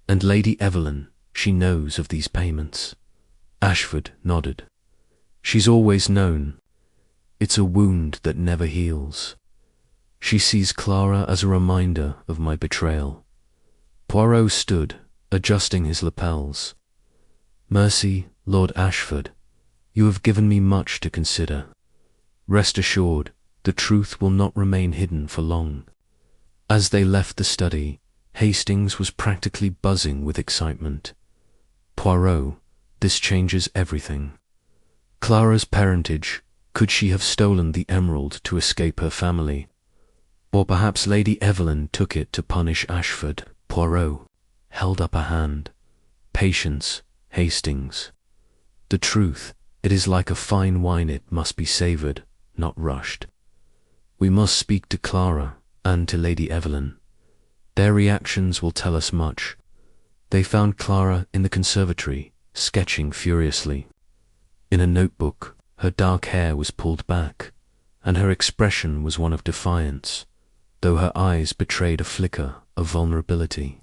"And Lady Evelyn, she knows of these payments?" Ashford nodded. "She's always known. It's a wound that never heals. She sees Clara as a reminder of my betrayal." Poirot stood, adjusting his lapels. "Mercy, Lord Ashford, you have given me much to consider. Rest assured, the truth will not remain hidden for long." As they left the study, Hastings was practically buzzing with excitement. "Poirot, this changes everything. Clara's parentage, could she have stolen the emerald to escape her family? Or perhaps Lady Evelyn took it to punish Ashford." Poirot held up a hand. "Patience, Hastings. The truth, it is like a fine wine, it must be savoured, not rushed. We must speak to Clara and to Lady Evelyn. Their reactions will tell us much. They found Clara in the conservatory, sketching furiously. In a notebook, her dark hair was pulled back, and her expression was one of defiance, though her eyes betrayed a flicker of vulnerability.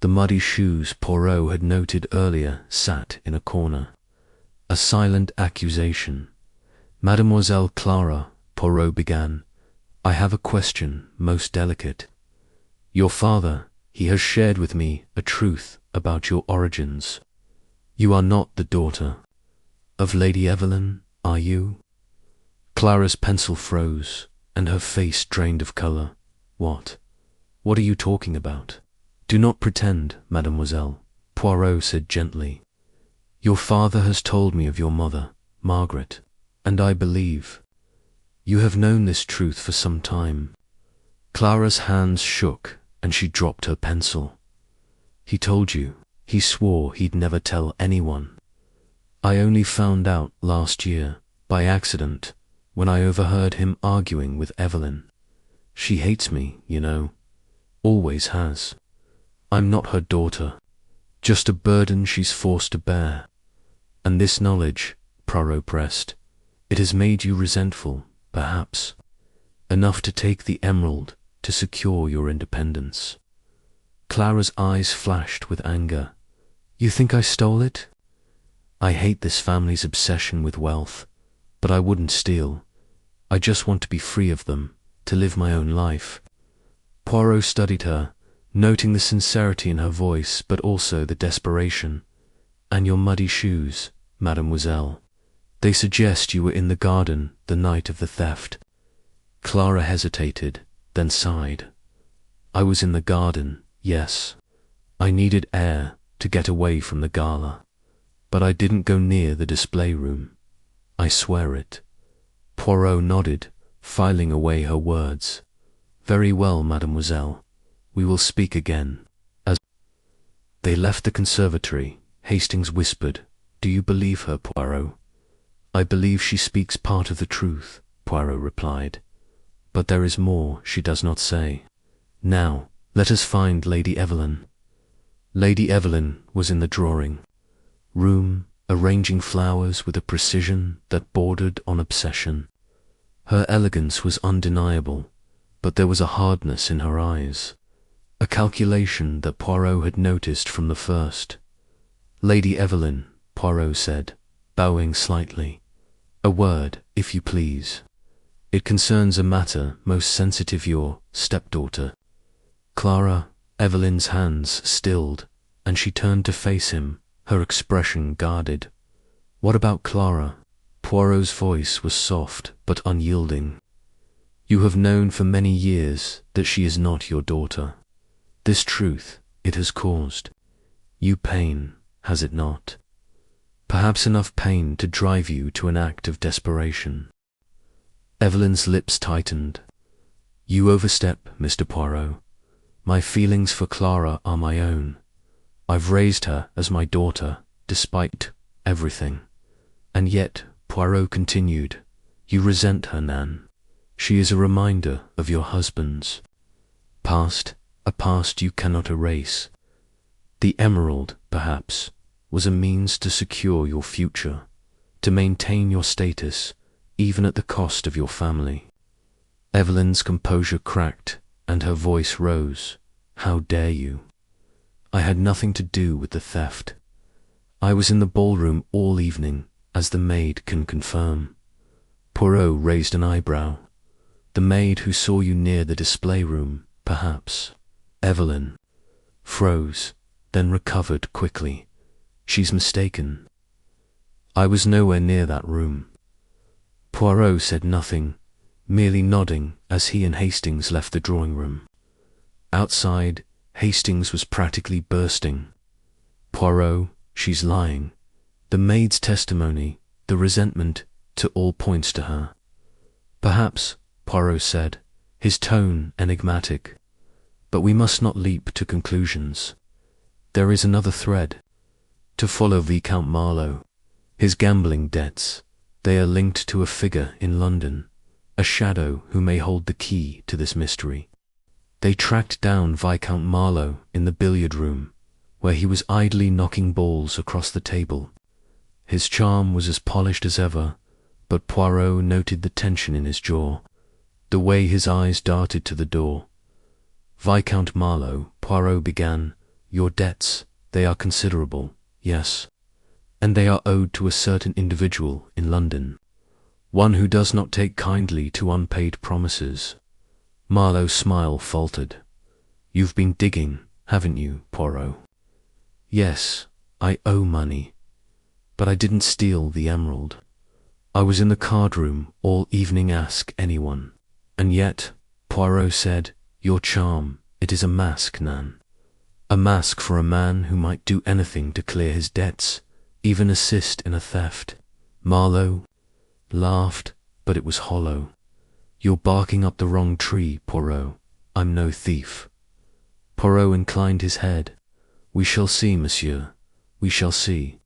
The muddy shoes Poirot had noted earlier sat in a corner. A silent accusation. "Mademoiselle Clara," Poirot began, "I have a question most delicate. Your father, he has shared with me a truth about your origins. You are not the daughter of Lady Evelyn, are you?" Clara's pencil froze, and her face drained of colour. What are you talking about?" "Do not pretend, mademoiselle," Poirot said gently. "Your father has told me of your mother, Margaret, and I believe. You have known this truth for some time." Clara's hands shook, and she dropped her pencil. "He told you. He swore he'd never tell anyone. I only found out last year, by accident, when I overheard him arguing with Evelyn. She hates me, you know. Always has. I'm not her daughter, just a burden she's forced to bear. And this knowledge," Poirot pressed, "it has made you resentful, perhaps, enough to take the emerald to secure your independence." Clara's eyes flashed with anger. "You think I stole it? I hate this family's obsession with wealth, but I wouldn't steal. I just want to be free of them, to live my own life." Poirot studied her, noting the sincerity in her voice, but also the desperation. "And your muddy shoes, mademoiselle. They suggest you were in the garden the night of the theft." Clara hesitated, then sighed. "I was in the garden, yes. I needed air to get away from the gala. But I didn't go near the display room. I swear it." Poirot nodded, filing away her words. "Very well, mademoiselle. We will speak again." As they left the conservatory, Hastings whispered, "Do you believe her, Poirot?" "I believe she speaks part of the truth," Poirot replied. "But there is more she does not say. Now, let us find Lady Evelyn." Lady Evelyn was in the drawing room, arranging flowers with a precision that bordered on obsession. Her elegance was undeniable, but there was a hardness in her eyes, a calculation that Poirot had noticed from the first. "Lady Evelyn," Poirot said, bowing slightly, "a word, if you please. It concerns a matter most sensitive, your stepdaughter." Clara, Evelyn's hands stilled, and she turned to face him, her expression guarded. "What about Clara?" Poirot's voice was soft but unyielding. "You have known for many years that she is not your daughter. This truth, it has caused you pain, has it not? Perhaps enough pain to drive you to an act of desperation." Evelyn's lips tightened. "You overstep, Mr. Poirot. My feelings for Clara are my own. I've raised her as my daughter, despite everything. And yet," Poirot continued, "you resent her, Nan. She is a reminder of your husband's past, a past you cannot erase. The emerald, perhaps, was a means to secure your future, to maintain your status, even at the cost of your family." Evelyn's composure cracked, and her voice rose. "How dare you? I had nothing to do with the theft. I was in the ballroom all evening, as the maid can confirm." Poirot raised an eyebrow. "The maid who saw you near the display room, perhaps." Evelyn froze, then recovered quickly. "She's mistaken. I was nowhere near that room." Poirot said nothing, merely nodding as he and Hastings left the drawing room. Outside, Hastings was practically bursting. "Poirot, she's lying. The maid's testimony, the resentment, to all points to her." "Perhaps," Poirot said, his tone enigmatic. "But we must not leap to conclusions. There is another thread. To follow Viscount Marlowe, his gambling debts, they are linked to a figure in London a shadow who may hold the key to this mystery. They tracked down Viscount Marlowe in the billiard room, where he was idly knocking balls across the table. His charm was as polished as ever, but Poirot noted the tension in his jaw, the way his eyes darted to the door. "Viscount Marlowe," Poirot began, "your debts, they are considerable, yes, and they are owed to a certain individual in London, one who does not take kindly to unpaid promises." Marlowe's smile faltered. "You've been digging, haven't you, Poirot?" "Yes, I owe money, but I didn't steal the emerald. I was in the card room all evening, ask anyone. And yet," Poirot said, "your charm, it is a mask, Nan. A mask for a man who might do anything to clear his debts, even assist in a theft." Marlowe laughed, but it was hollow. "You're barking up the wrong tree, Poirot. I'm no thief." Poirot inclined his head. "We shall see, monsieur. We shall see."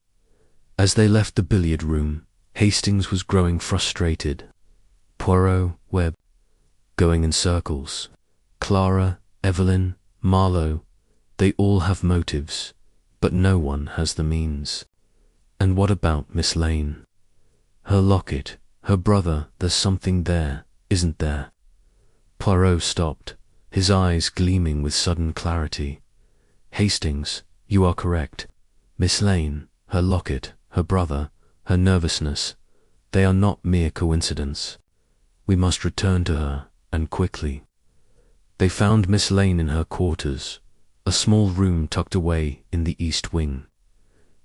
As they left the billiard room, Hastings was growing frustrated. Poirot, Webb, going in circles. Clara, Evelyn, Marlowe, they all have motives, but no one has the means. And what about Miss Lane? Her locket, her brother, there's something there, isn't there? Poirot stopped, his eyes gleaming with sudden clarity. "Hastings, you are correct. Miss Lane, her locket, her brother, her nervousness, they are not mere coincidence. We must return to her, and quickly." They found Miss Lane in her quarters, a small room tucked away in the east wing.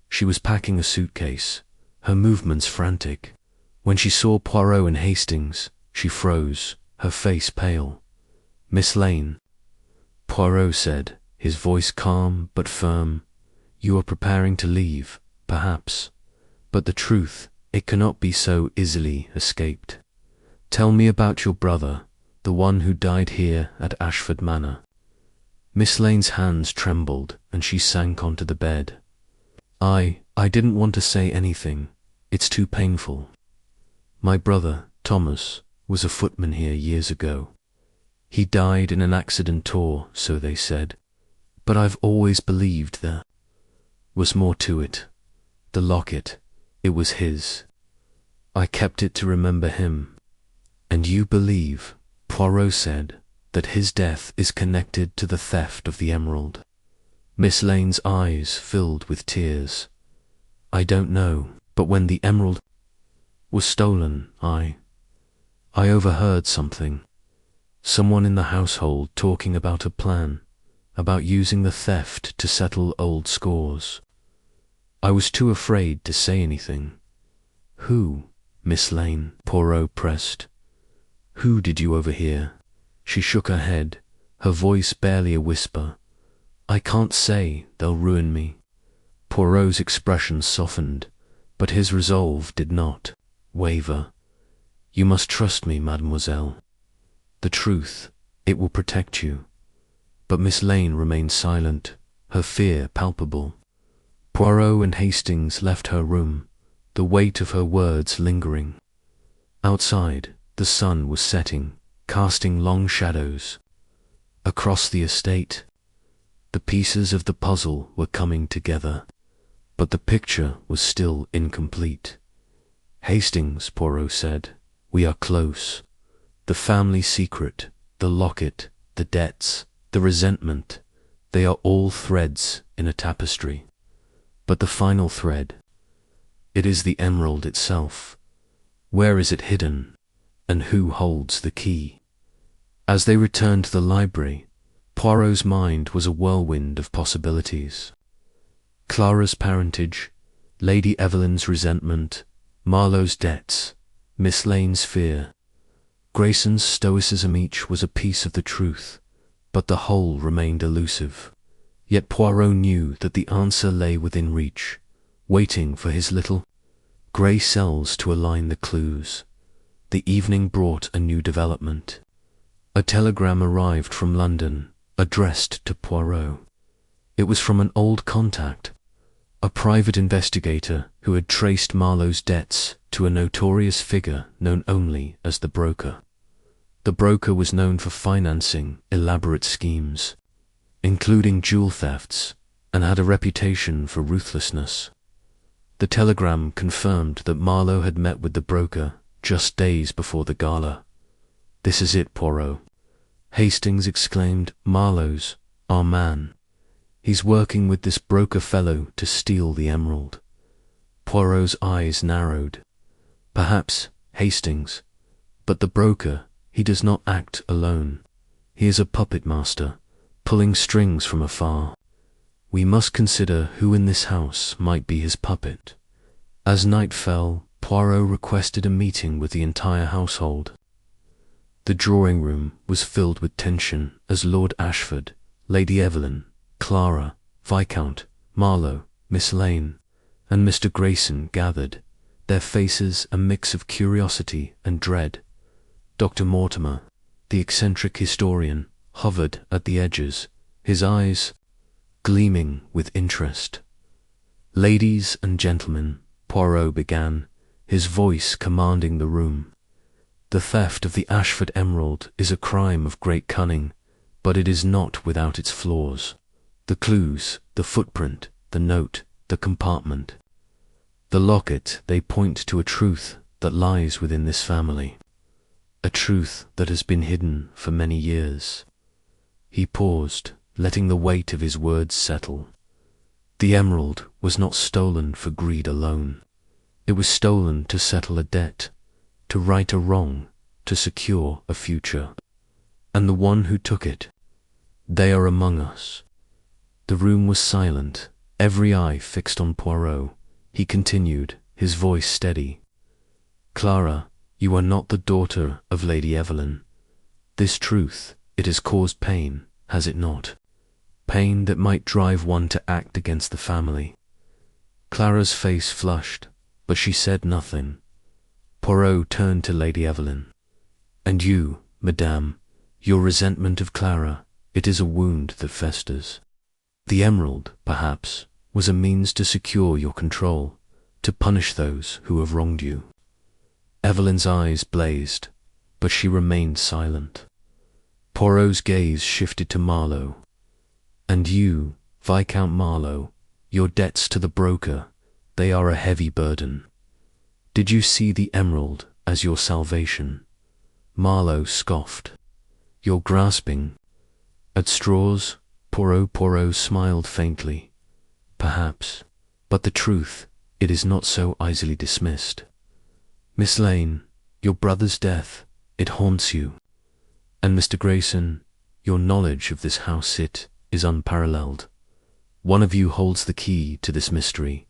She was packing a suitcase, her movements frantic. When she saw Poirot and Hastings, she froze, her face pale. "Miss Lane," Poirot said, his voice calm but firm, "you are preparing to leave, perhaps, but the truth, it cannot be so easily escaped. Tell me about your brother, the one who died here at Ashford Manor." Miss Lane's hands trembled and she sank onto the bed. I didn't want to say anything. It's too painful. My brother, Thomas, was a footman here years ago. He died in an accident tour, so they said. But I've always believed there was more to it. The locket, it was his. I kept it to remember him. And you believe, Poirot said, that his death is connected to the theft of the emerald. Miss Lane's eyes filled with tears. I don't know, but when the emerald was stolen, I overheard something. Someone in the household talking about a plan, about using the theft to settle old scores. I was too afraid to say anything. Who, Miss Lane? Poirot pressed. Who did you overhear? She shook her head, her voice barely a whisper. I can't say, they'll ruin me. Poirot's expression softened, but his resolve did not waver. You must trust me, mademoiselle. The truth, it will protect you. But Miss Lane remained silent, her fear palpable. Poirot and Hastings left her room, the weight of her words lingering. Outside, the sun was setting, casting long shadows. Across the estate, the pieces of the puzzle were coming together, but the picture was still incomplete. Hastings, Poirot said, we are close. The family secret, the locket, the debts, the resentment, they are all threads in a tapestry. But the final thread, it is the emerald itself. Where is it hidden, and who holds the key? As they returned to the library, Poirot's mind was a whirlwind of possibilities. Clara's parentage, Lady Evelyn's resentment, Marlowe's debts, Miss Lane's fear. Grayson's stoicism, each was a piece of the truth, but the whole remained elusive. Yet Poirot knew that the answer lay within reach, waiting for his little grey cells to align the clues. The evening brought a new development. A telegram arrived from London, addressed to Poirot. It was from an old contact, a private investigator who had traced Marlowe's debts to a notorious figure known only as the broker. The broker was known for financing elaborate schemes, including jewel thefts, and had a reputation for ruthlessness. The telegram confirmed that Marlowe had met with the broker just days before the gala. "This is it, Poirot," Hastings exclaimed. "Marlowe's our man. He's working with this broker fellow to steal the emerald." Poirot's eyes narrowed. "Perhaps, Hastings, but the broker, he does not act alone. He is a puppet master, pulling strings from afar. We must consider who in this house might be his puppet." As night fell, Poirot requested a meeting with the entire household. The drawing room was filled with tension as Lord Ashford, Lady Evelyn, Clara, Viscount Marlowe, Miss Lane, and Mr. Grayson gathered, their faces a mix of curiosity and dread. Dr. Mortimer, the eccentric historian, hovered at the edges, his eyes gleaming with interest. "Ladies and gentlemen," Poirot began, his voice commanding the room, "the theft of the Ashford emerald is a crime of great cunning, but it is not without its flaws. The clues, the footprint, the note, the compartment, the locket, they point to a truth that lies within this family, a truth that has been hidden for many years." He paused, letting the weight of his words settle. The emerald was not stolen for greed alone. It was stolen to settle a debt, to right a wrong, to secure a future. And the one who took it, they are among us. The room was silent, every eye fixed on Poirot. He continued, his voice steady. "Clara, you are not the daughter of Lady Evelyn. This truth, it has caused pain, has it not? Pain that might drive one to act against the family." Clara's face flushed, but she said nothing. Poirot turned to Lady Evelyn. "And you, Madame, your resentment of Clara, it is a wound that festers. The emerald, perhaps, was a means to secure your control, to punish those who have wronged you." Evelyn's eyes blazed, but she remained silent. Poirot's gaze shifted to Marlowe. "And you, Viscount Marlowe, your debts to the broker, they are a heavy burden. Did you see the emerald as your salvation?" Marlowe scoffed. "You're grasping at straws?" Poirot smiled faintly. "Perhaps, but the truth, it is not so easily dismissed. Miss Lane, your brother's death, it haunts you. And Mr. Grayson, your knowledge of this house, it is unparalleled. One of you holds the key to this mystery."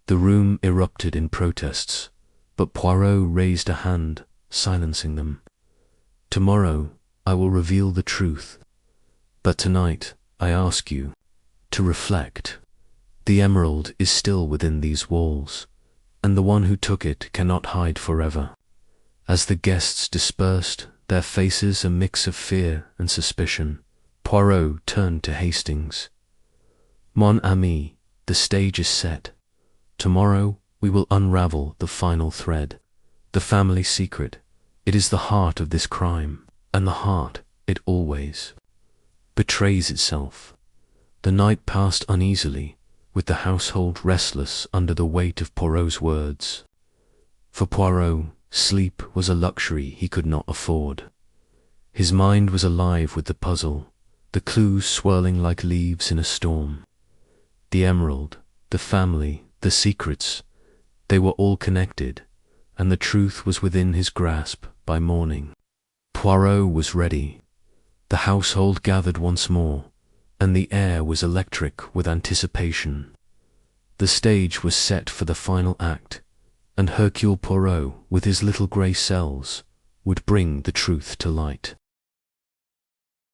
The room erupted in protests, but Poirot raised a hand, silencing them. "Tomorrow I will reveal the truth, but tonight I ask you to reflect. The emerald is still within these walls, and the one who took it cannot hide forever." As the guests dispersed, their faces a mix of fear and suspicion, Poirot turned to Hastings. "Mon ami, the stage is set. Tomorrow we will unravel the final thread. The family secret, it is the heart of this crime, and the heart, it always betrays itself." The night passed uneasily, with the household restless under the weight of Poirot's words. For Poirot, sleep was a luxury he could not afford. His mind was alive with the puzzle, the clues swirling like leaves in a storm. The emerald, the family, the secrets, they were all connected, and the truth was within his grasp by morning. Poirot was ready. The household gathered once more, and the air was electric with anticipation. The stage was set for the final act, and Hercule Poirot, with his little grey cells, would bring the truth to light.